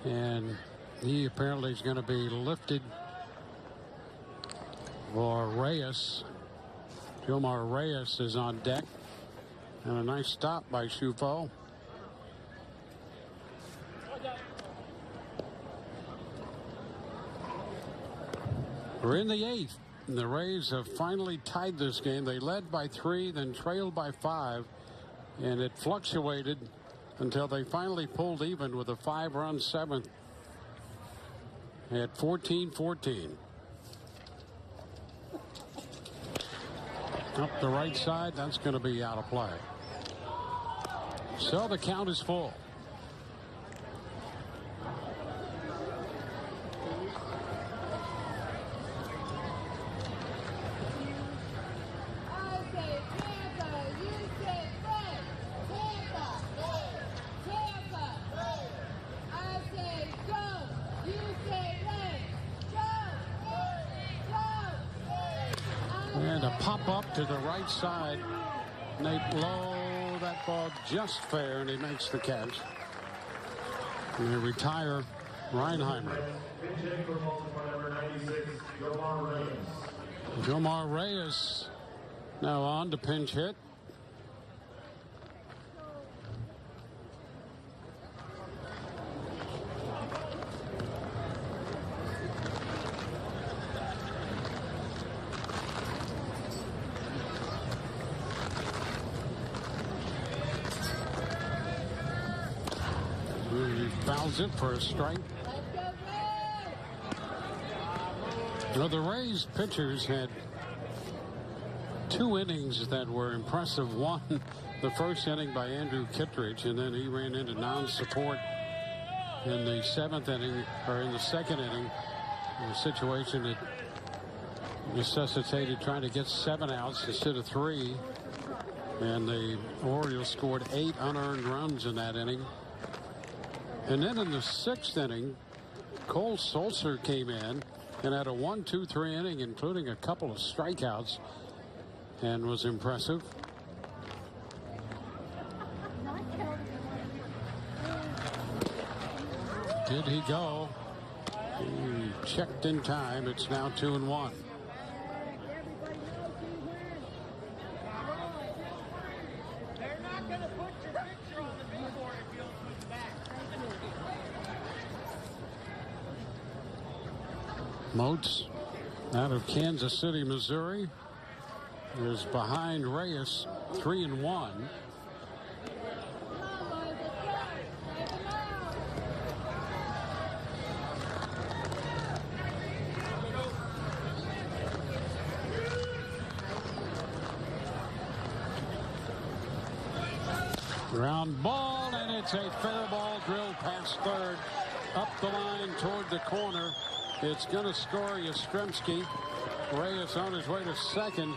and he apparently is going to be lifted for Reyes. Jomar Reyes is on deck, and a nice stop by Shufo. We're in the eighth, and the Rays have finally tied this game. They led by 3, then trailed by 5, and it fluctuated until they finally pulled even with a 5-run seventh at 14-14. Up the right side, that's going to be out of play. So the count is full. And a pop up to the right side. Nate Lowe, that ball just fair, and he makes the catch. And they retire Reinheimer. Jomar Reyes now on to pinch hit. He fouls it for a strike. The Rays pitchers had 2 innings that were impressive. One, the first inning by Andrew Kittredge, and then he ran into non-support in the 7th inning, or in the 2nd inning, in a situation that necessitated trying to get 7 outs instead of 3. And the Orioles scored 8 unearned runs in that inning. And then in the 6th inning, Cole Sulcer came in and had a 1-2-3 inning, including a couple of strikeouts, and was impressive. Did he go? He checked in time. It's now 2-1. Moats out of Kansas City, Missouri, is behind Reyes 3-1. Ground ball, and it's a fair ball drilled past third, up the line toward the corner. It's going to score Yastrzemski. Reyes on his way to second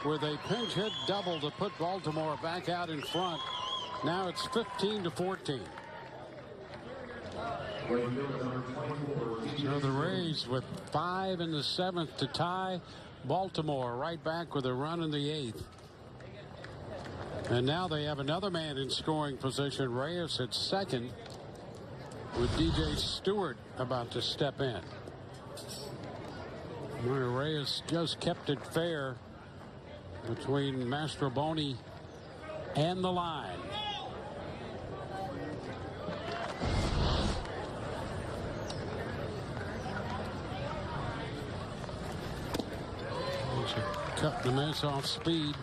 with a pinch hit double to put Baltimore back out in front. Now it's 15-14. So the Rays with 5 in the 7th to tie Baltimore, right back with a run in the 8th. And now they have another man in scoring position. Reyes at second, with DJ Stewart about to step in. Reyes just kept it fair between Mastroboni and the line. Cut the miss off speed.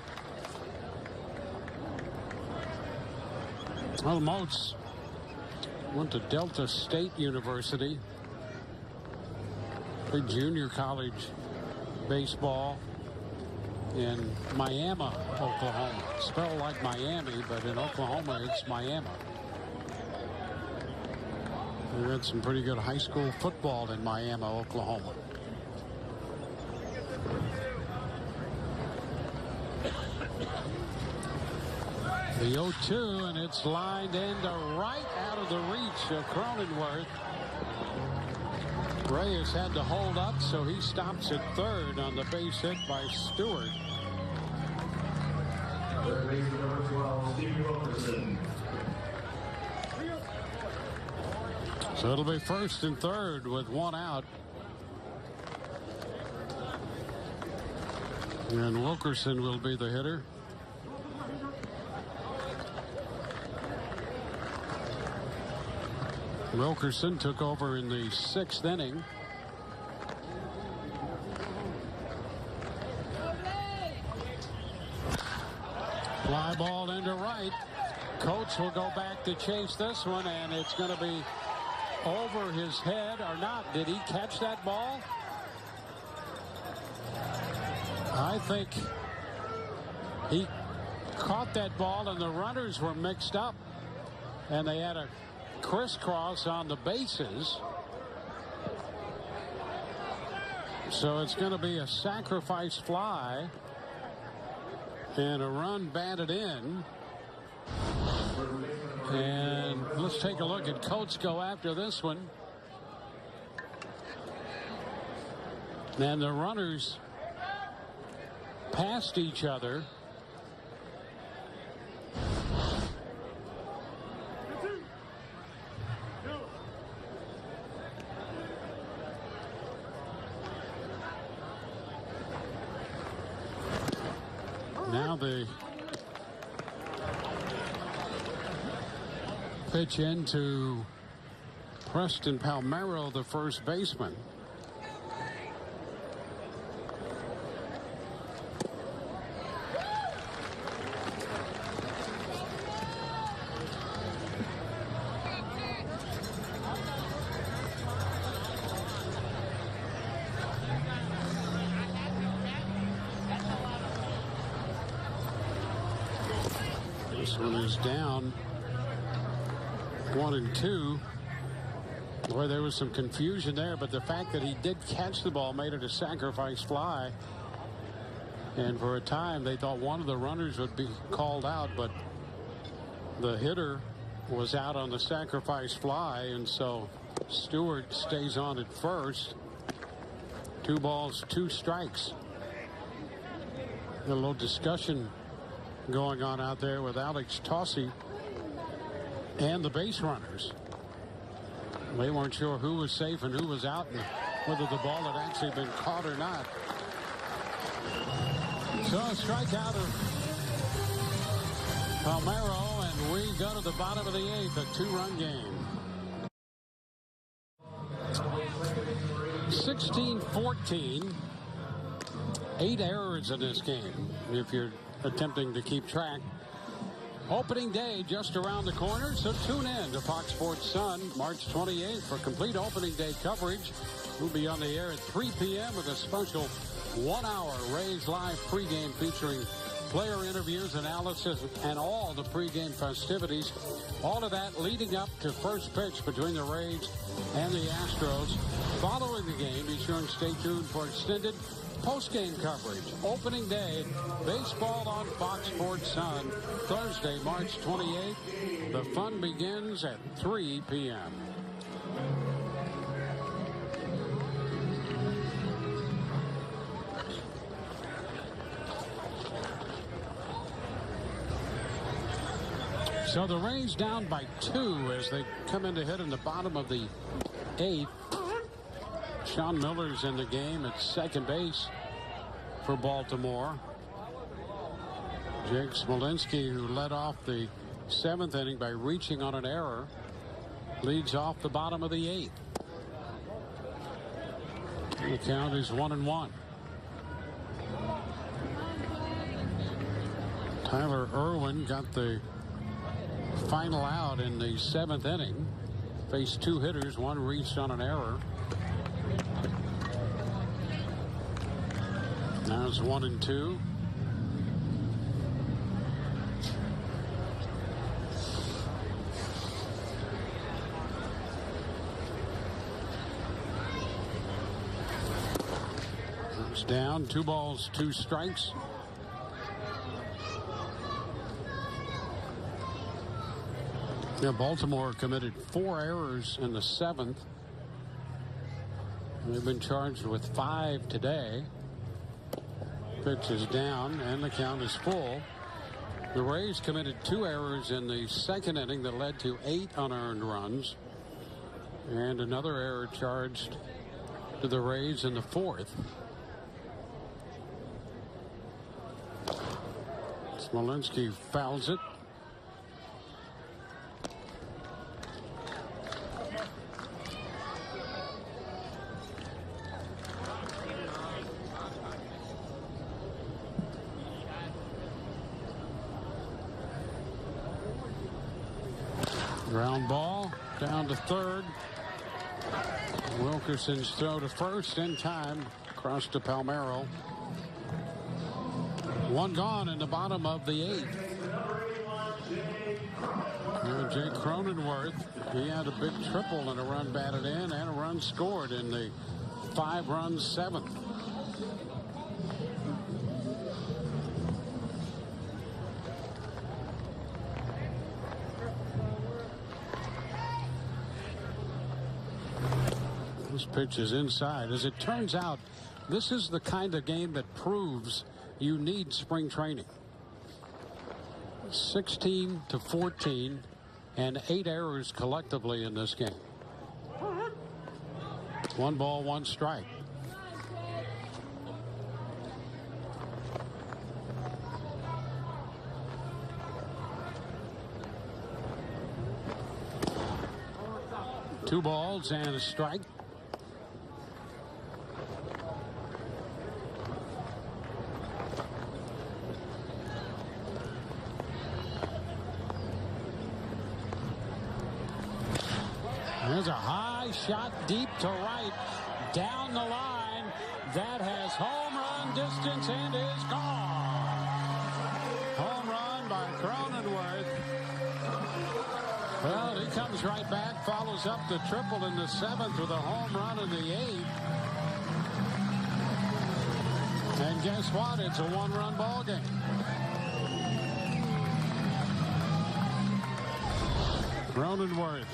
Well, Moats went to Delta State University. Played junior college baseball in Miami, Oklahoma. Spelled like Miami, but in Oklahoma it's Miami. We had some pretty good high school football in Miami, Oklahoma. The 0-2, and it's lined into right out of the reach of Cronenworth. Reyes had to hold up, so he stops at third on the base hit by Stewart. So it'll be first and third with one out. And Wilkerson will be the hitter. Wilkerson took over in the 6th inning. Fly ball into right. Coates will go back to chase this one, and it's going to be over his head or not. Did he catch that ball? I think he caught that ball, and the runners were mixed up, and they had a crisscross on the bases. So it's going to be a sacrifice fly and a run batted in. And let's take a look at Coates go after this one. And the runners passed each other. Now the pitch into Preston Palmeiro, the first baseman. This one is down 1-2. Boy, there was some confusion there, but the fact that he did catch the ball made it a sacrifice fly. And for a time they thought one of the runners would be called out, but the hitter was out on the sacrifice fly, and so Stewart stays on at first. 2 balls, 2 strikes. A little discussion going on out there with Alex Tossi and the base runners. They weren't sure who was safe and who was out, and whether the ball had actually been caught or not. So a strikeout of Palmeiro, and we go to the bottom of the 8th, a 2-run game. 16-14. 8 errors in this game, if you're attempting to keep track. Opening day just around the corner, so tune in to Fox Sports Sun March 28th for complete opening day coverage. We'll be on the air at 3 p.m. with a special 1-hour Rays Live pregame featuring player interviews, analysis, and all the pregame festivities. All of that leading up to first pitch between the Rays and the Astros. Following the game, be sure and stay tuned for extended post-game coverage. Opening day, baseball on Fox Sports Sun, Thursday, March 28th. The fun begins at 3 p.m. So the Rays down by 2 as they come in to hit in the bottom of the 8th. Sean Miller's in the game at second base for Baltimore. Jake Smolinski, who led off the 7th inning by reaching on an error, leads off the bottom of the 8th. The count is 1-1. Tyler Irwin got the final out in the 7th inning. Faced 2 hitters, one reached on an error. Now it's 1-2. Pitch down, 2 balls, 2 strikes. Yeah, Baltimore committed 4 errors in the 7th. They've been charged with 5 today. Pitch is down and the count is full. The Rays committed 2 errors in the 2nd inning that led to 8 unearned runs. And another error charged to the Rays in the 4th. Smolinski fouls it. Ground ball down to third. Wilkerson's throw to first in time. Across to Palmeiro. 1 gone in the bottom of the 8th. Jake Cronenworth, he had a big triple and a run batted in and a run scored in the 5-run 7th. This pitch is inside. As it turns out, this is the kind of game that proves you need spring training. 16-14 and 8 errors collectively in this game. 1 ball, 1 strike. Two balls and a strike. There's a high shot deep to right, down the line. That has home run distance and is gone. Home run by Cronenworth. Well, he comes right back, follows up the triple in the 7th with a home run in the 8th. And guess what? It's a 1-run ball game. Cronenworth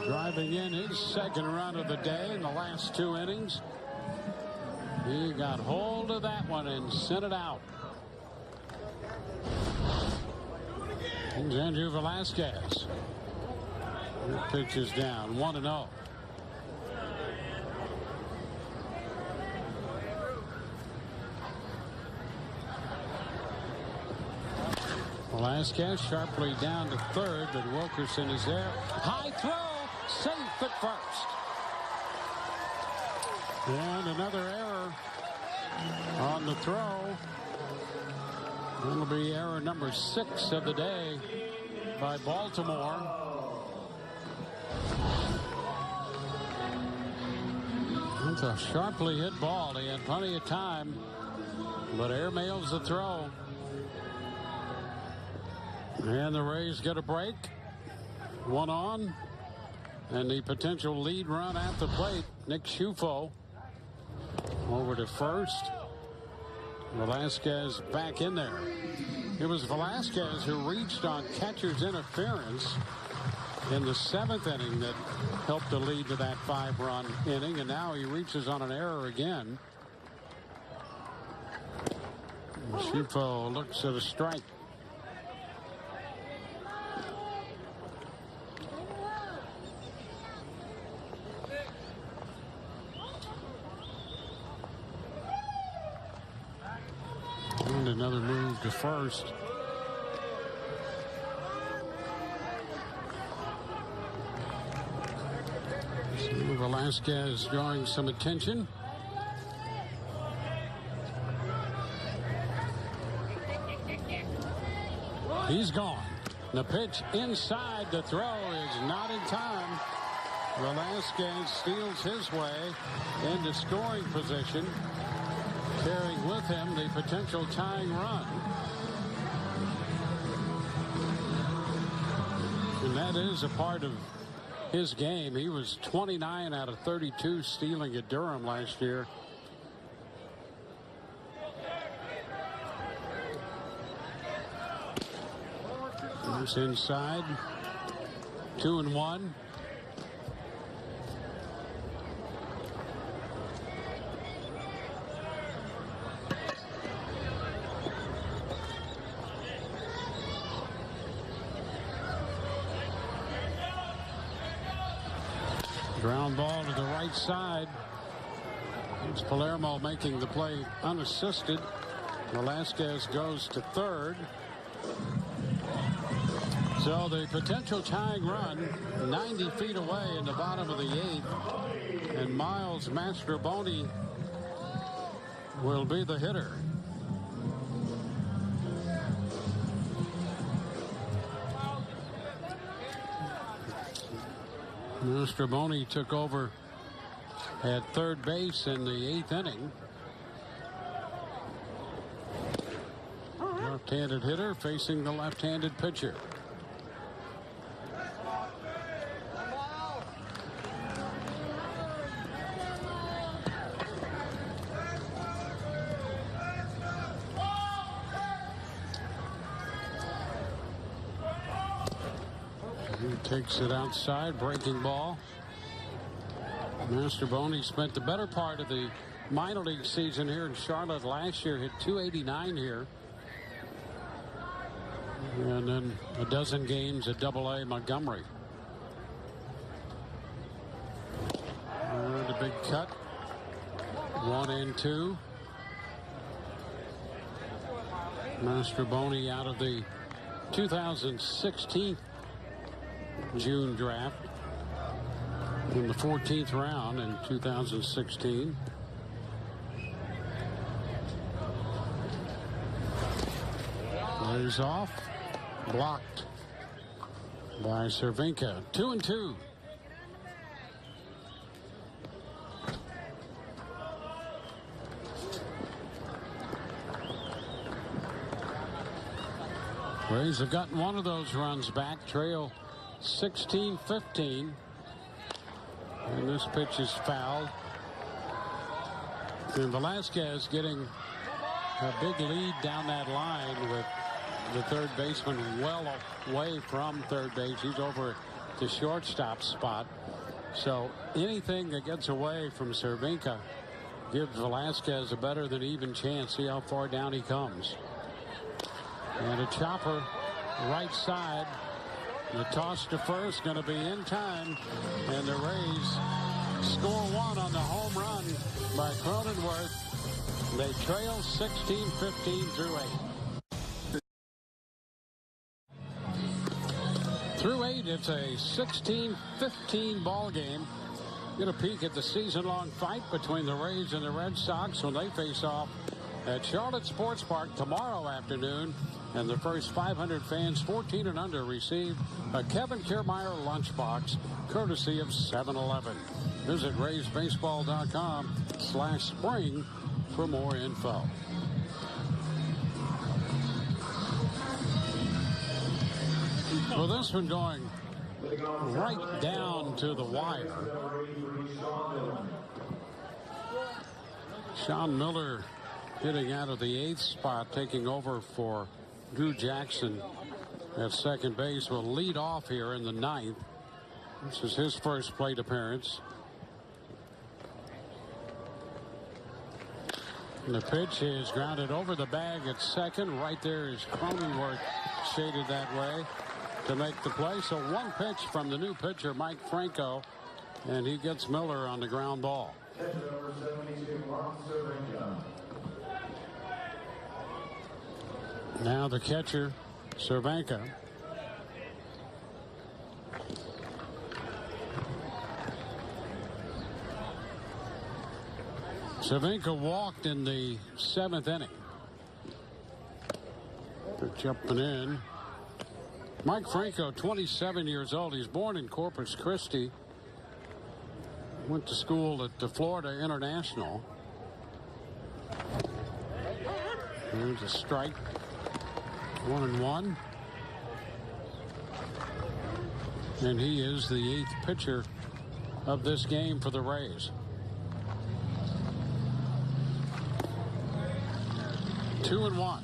driving in his 2nd run of the day in the last 2 innings. He got hold of that one and sent it out. Here's Andrew Velasquez. His pitch is down, 1-0. Velasquez sharply down to third, but Wilkerson is there. High throw, safe at first. And another error on the throw. It'll be error number 6 of the day by Baltimore. It's a sharply hit ball. He had plenty of time, but airmails the throw. And the Rays get a break. 1 on. And the potential lead run at the plate. Nick Schufo over to first. Velasquez back in there. It was Velasquez who reached on catcher's interference in the 7th inning that helped to lead to that 5-run inning. And now he reaches on an error again. Schufo looks at a strike. And another move to first. So Velasquez drawing some attention. He's gone. The pitch inside, the throw is not in time. Velasquez steals his way into scoring position, carrying with him the potential tying run. And that is a part of his game. He was 29 out of 32 stealing at Durham last year. It's inside. 2-1. Ground ball to the right side. It's Palermo making the play unassisted. Velasquez goes to third. So the potential tying run 90 feet away in the bottom of the eighth. And Miles Mastrobuoni will be the hitter. Mastrobuoni took over at third base in the eighth inning. Left-handed hitter facing the left-handed pitcher. He takes it outside, breaking ball. Mastrobuoni spent the better part of the minor league season here in Charlotte last year, hit .289 here. And then a dozen games at AA Montgomery. The big cut. 1-2. Mastrobuoni out of the 2016 June draft in the 14th round in 2016. Lays off. Blocked by Cervinka. 2-2. Rays have gotten one of those runs back. Trail 16-15. And this pitch is fouled. And Velasquez getting a big lead down that line with the third baseman well away from third base. He's over the shortstop spot. So anything that gets away from Cervinka gives Velasquez a better than even chance. See how far down he comes. And a chopper right side. The toss to first going to be in time. And the Rays score one on the home run by Cronenworth. They trail 16-15 through 8. Through 8, it's a 16-15 ball game. Get a peek at the season-long fight between the Rays and the Red Sox when they face off at Charlotte Sports Park tomorrow afternoon. And the first 500 fans 14 and under receive a Kevin Kiermaier lunchbox courtesy of 7-Eleven. Visit RaysBaseball.com/spring for more info. Well, this one going right down to the wire. Sean Miller hitting out of the 8th spot, taking over for Drew Jackson at second base. Will lead off here in the 9th. This is his first plate appearance. And the pitch is grounded over the bag at second. Right there is Cronenworth shaded that way to make the play. So one pitch from the new pitcher, Mike Franco, and he gets Miller on the ground ball. Now the catcher, Cervinka. Cervinka walked in the 7th inning. They're jumping in. Mike Franco, 27 years old. He's born in Corpus Christi. Went to school at the Florida International. There's a strike. 1-1. And he is the 8th pitcher of this game for the Rays. 2-1.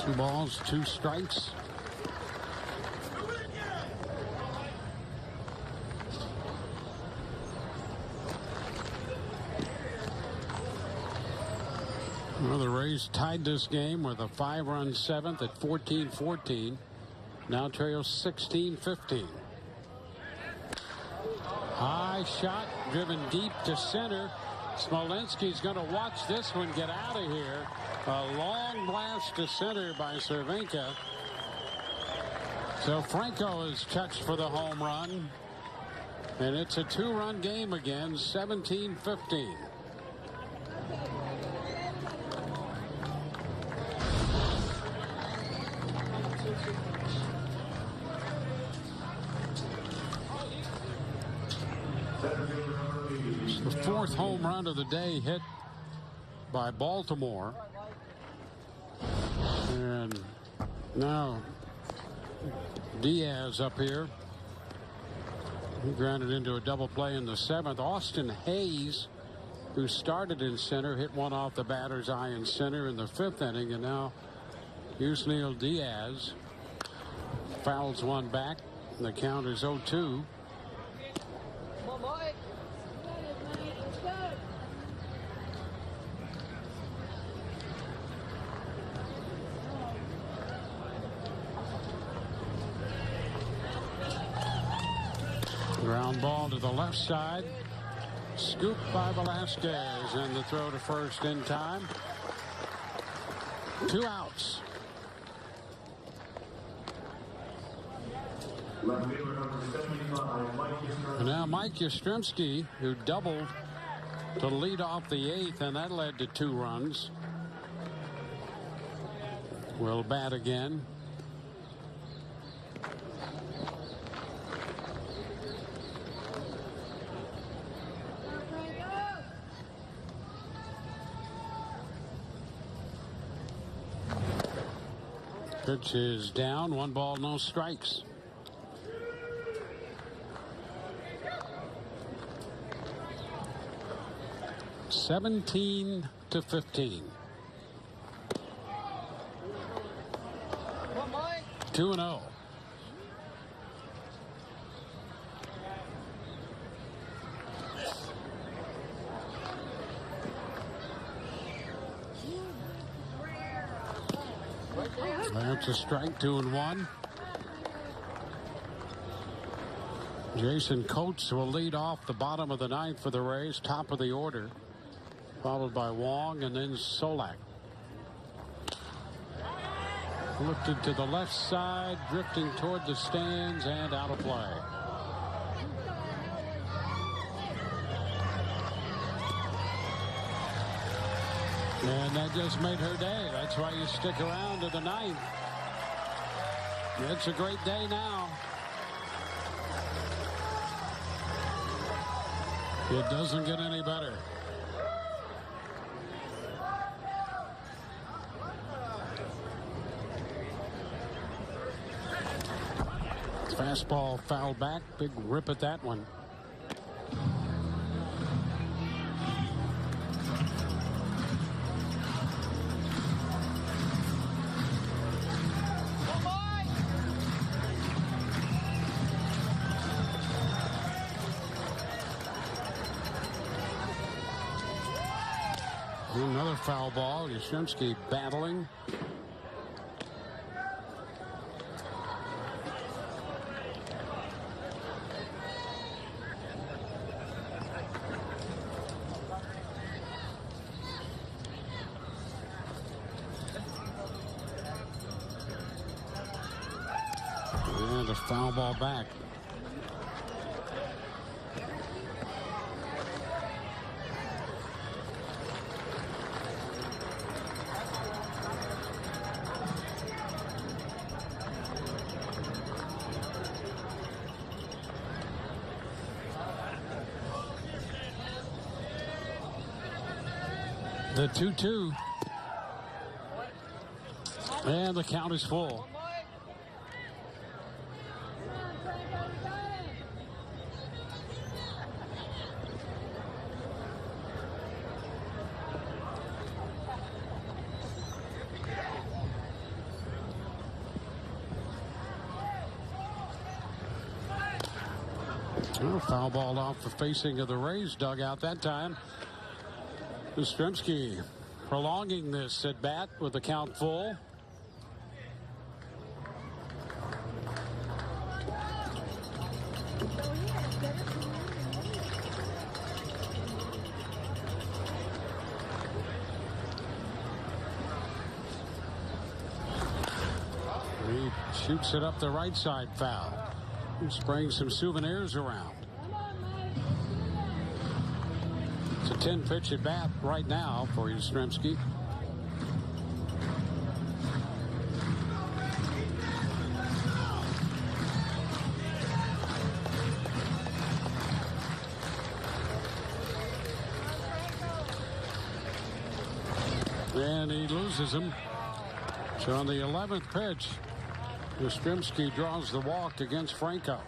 2 balls, 2 strikes. Well, the Rays tied this game with a 5-run 7th at 14-14. Now trails 16-15. High shot driven deep to center. Smolinski's going to watch this one get out of here. A long blast to center by Cervenka. So Franco is touched for the home run. And it's a 2-run game again, 17-15. It's the 4th home run of the day hit by Baltimore. And now Diaz up here. He grounded into a double play in the 7th. Austin Hayes, who started in center, hit one off the batter's eye in center in the 5th inning. And now Yusniel Diaz fouls one back. And the count is 0-2. Ground ball to the left side. Scooped by Velasquez, and the throw to first in time. 2 outs. And now Mike Yastrzemski, who doubled to lead off the 8th, and that led to 2 runs, will bat again. Pitch is down. 1 ball, no strikes. (17-15). (2-0). That's a strike. 2-1. Jason Coates will lead off the bottom of the 9th for the Rays, top of the order, followed by Wong and then Solak. Lifted to the left side, drifting toward the stands, and out of play. And that just made her day. That's why you stick around to the 9th. It's a great day now. It doesn't get any better. Fastball fouled back. Big rip at that one. Another foul ball. Yastrzemski battling. And a foul ball back. The 2-2. And the count is full. Oh, foul ball off the facing of the Rays dugout that time. Yastrzemski prolonging this at bat with the count full. He shoots it up the right side, foul. Spraying some souvenirs around. It's a 10-pitch at bat right now for Yastrzemski. And he loses him. So on the 11th pitch, Yastrzemski draws the walk against Franco.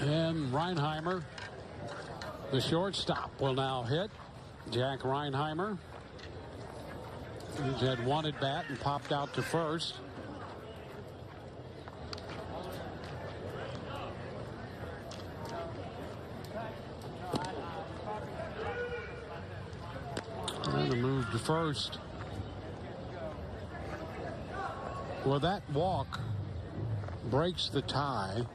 And Reinheimer, the shortstop, will now hit. Jack Reinheimer. He's had one at bat and popped out to first. And a move to first. Well, that walk breaks the tie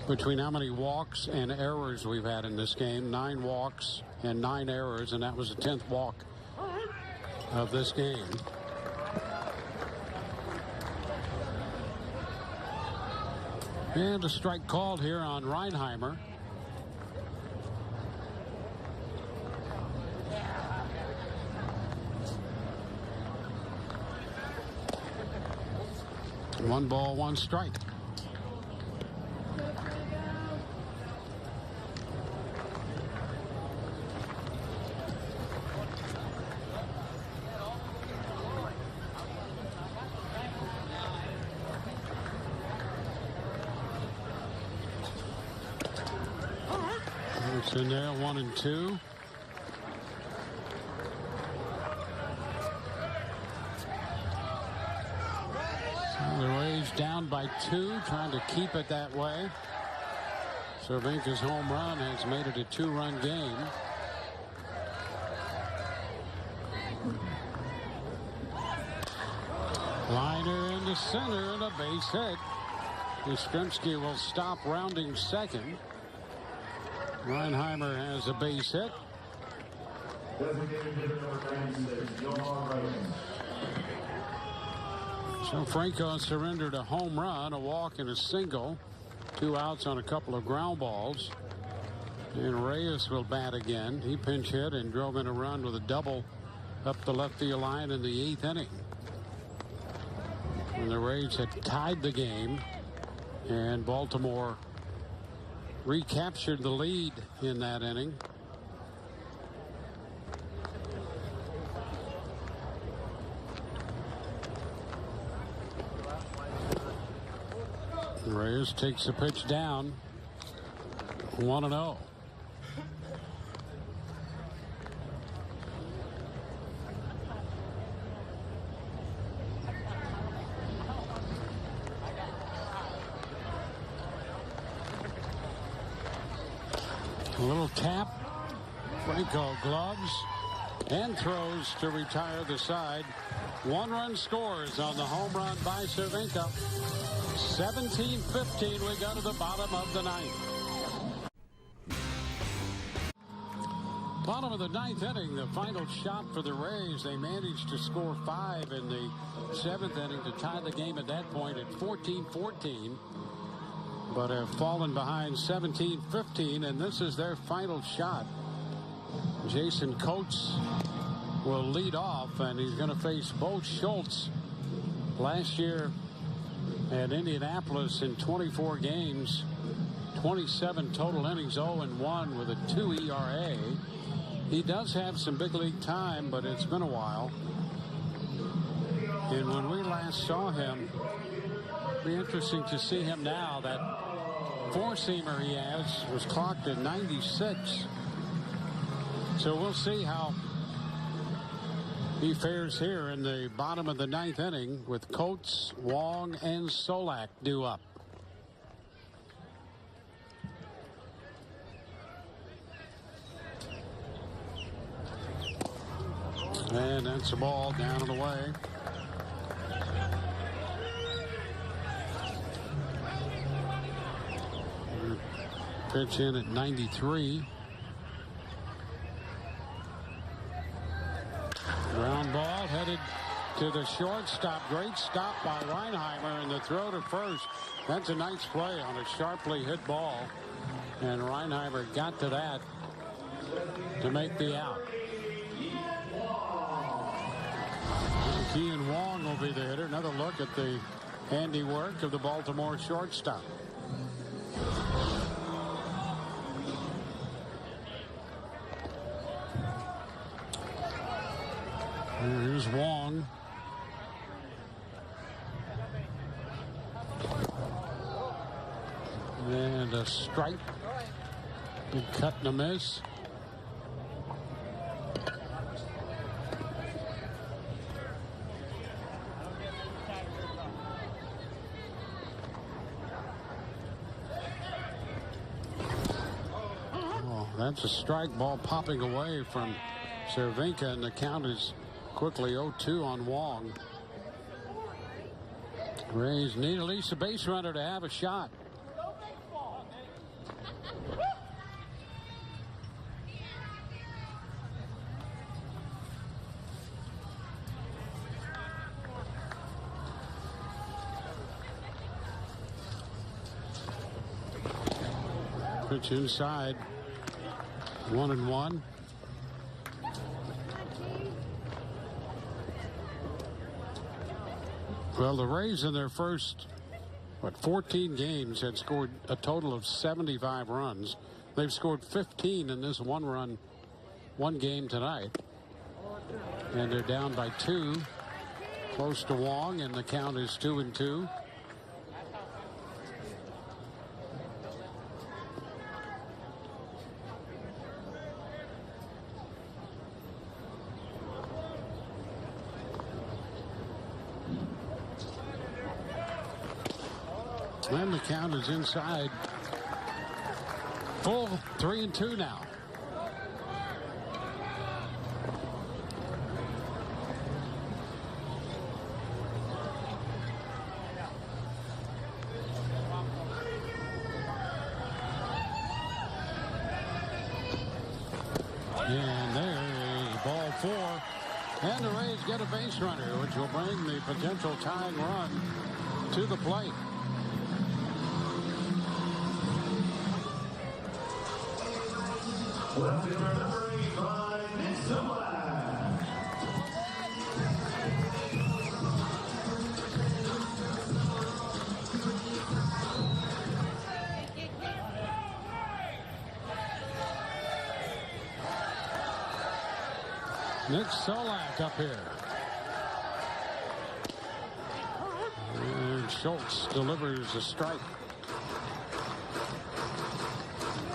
between how many walks and errors we've had in this game. 9 walks and 9 errors, and that was the 10th walk of this game. And a strike called here on Reinheimer. One ball, one strike. It's in there, 1-2. The Rays down by 2, trying to keep it that way. Cervenka's home run has made it a 2-run game. Liner in the center and a base hit. Yastrzemski will stop rounding second. Reinheimer has a base hit. So Franco surrendered a home run, a walk, and a single. 2 outs on a couple of ground balls. And Reyes will bat again. He pinch hit and drove in a run with a double up the left field line in the 8th inning. And the Rays had tied the game, and Baltimore recaptured the lead in that inning. Reyes takes a pitch down. 1-0. A little tap. Franco gloves and throws to retire the side. 1-run scores on the home run by Cervenka. 17-15. We go to the bottom of the 9th. Bottom of the 9th inning, the final shot for the Rays. They managed to score 5 in the 7th inning to tie the game at that point at 14-14. But have fallen behind 17-15, and this is their final shot. Jason Coates will lead off, and he's going to face Bo Schultz. Last year at Indianapolis in 24 games, 27 total innings, 0-1 with a 2 ERA. He does have some big league time, but it's been a while. And when we last saw him, it'll be interesting to see him now. That 4-seamer he has was clocked at 96. So we'll see how he fares here in the bottom of the 9th inning with Coates, Wong, and Solak due up. And that's the ball down and away. Pitch in at 93. Ground ball headed to the shortstop. Great stop by Reinheimer, and the throw to first. That's a nice play on a sharply hit ball. And Reinheimer got to that to make the out. Kean Wong will be the hitter. Another look at the handiwork of the Baltimore shortstop. Here's Wong. And a strike. Big cut and a miss. Oh, that's a strike. Ball popping away from Cervinka, and the count is quickly 0-2 on Wong. Rays need at least a base runner to have a shot. Pitch inside. 1-1. Well, the Rays in their first, 14 games had scored a total of 75 runs. They've scored 15 in this one game tonight. And they're down by 2, close to Wong, and the count is 2-2. And the count is inside. Full 3-2 now. And there is ball 4. And the Rays get a base runner, which will bring the potential tying run to the plate. Nick Solak up here. And Schultz delivers a strike.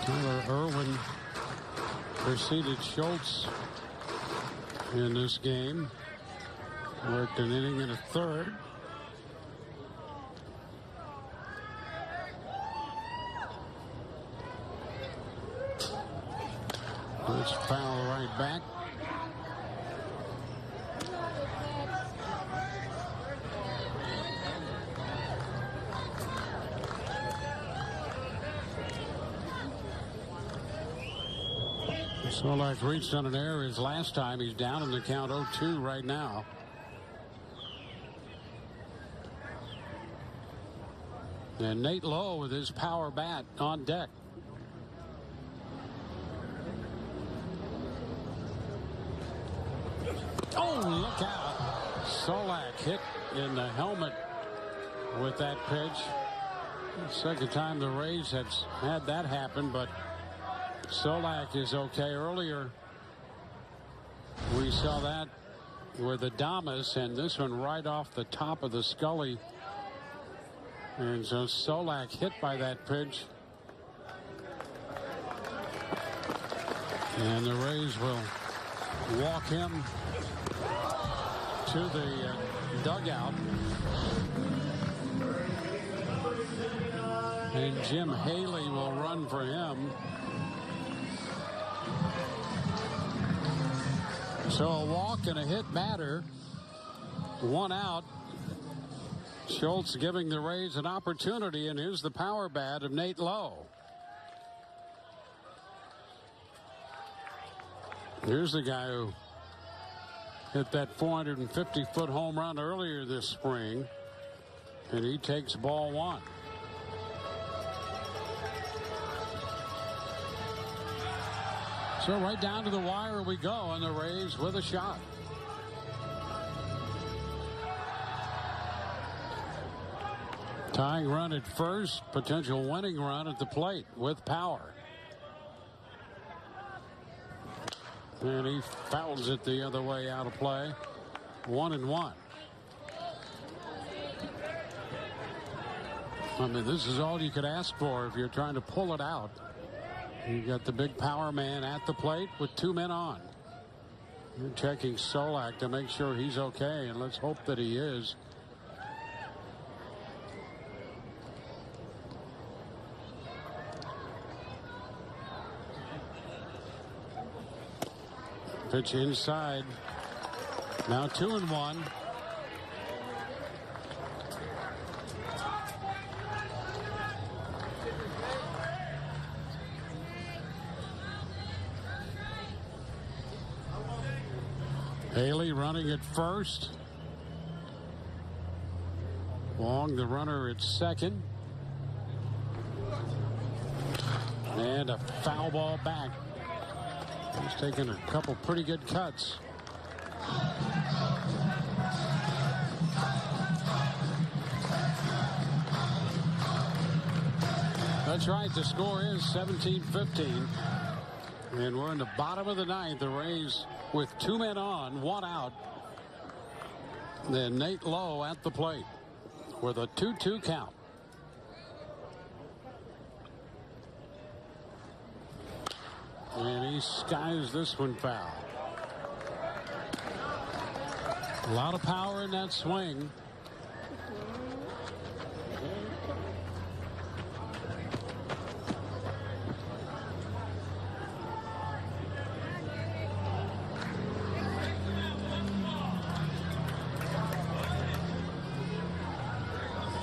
Tyler Irwin preceded Schultz in this game. Worked an inning and a third. It's foul right back. Solak reached on an error his last time. He's down in the count 0-2 right now. And Nate Lowe with his power bat on deck. Oh, look out. Solak hit in the helmet with that pitch. Second time the Rays have had that happen, but Solak is okay. Earlier we saw that with Adames, and this one right off the top of the Scully. And so Solak hit by that pitch. And the Rays will walk him to the dugout. And Jim Haley will run for him. So a walk and a hit matter. 1 out. Schultz giving the Rays an opportunity, and here's the power bat of Nate Lowe. Here's the guy who hit that 450-foot home run earlier this spring, and he takes ball 1. So right down to the wire we go, and the Rays with a shot. Tying run at first, potential winning run at the plate with power. And he fouls it the other way out of play. 1-1. I mean, this is all you could ask for if you're trying to pull it out. You got the big power man at the plate with 2 men on. You're checking Solak to make sure he's okay, and let's hope that he is. Pitch inside. Now 2-1. Haley running at first. Long, the runner at second. And a foul ball back. He's taken a couple pretty good cuts. That's right. The score is 17-15. And we're in the bottom of the ninth. The Rays with 2 men on, 1 out. Then Nate Lowe at the plate with a 2-2 count. And he skies this one foul. A lot of power in that swing.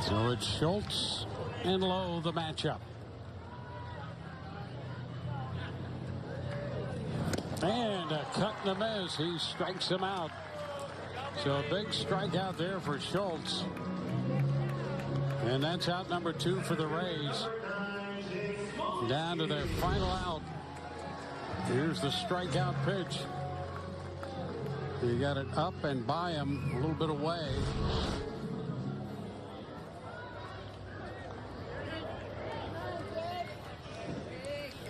So it's Schultz and Lowe, the matchup. And a cut and a miss. He strikes him out. So a big strikeout there for Schultz. And that's out number 2 for the Rays. Down to their final out. Here's the strikeout pitch. He got it up and by him, a little bit away.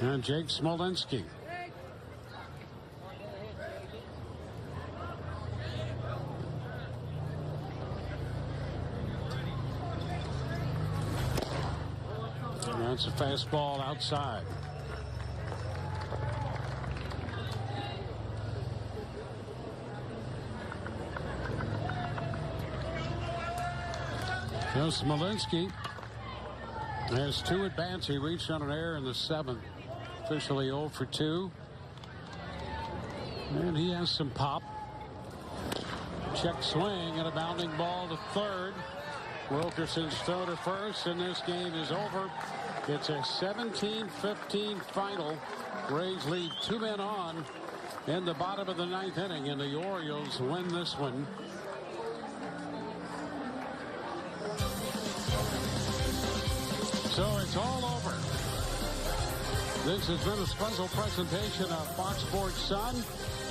And Jake Smolinski. That's a fastball outside. Now Smolinski has 2 at bats. He reached on an error in the 7th. Officially 0 for 2. And he has some pop. Check swing and a bounding ball to third. Wilkerson's throw to first, and this game is over. It's a 17-15 final. Rays lead 2 men on in the bottom of the 9th inning, and the Orioles win this one. So it's all over. This has been a special presentation of Fox Sports Sun.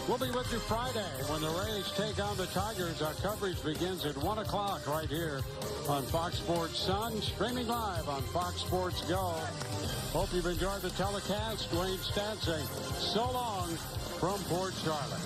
We'll be with you Friday when the Rays take on the Tigers. Our coverage begins at 1 o'clock right here on Fox Sports Sun, streaming live on Fox Sports Go. Hope you've enjoyed the telecast. Dwayne Stats saying so long from Port Charlotte.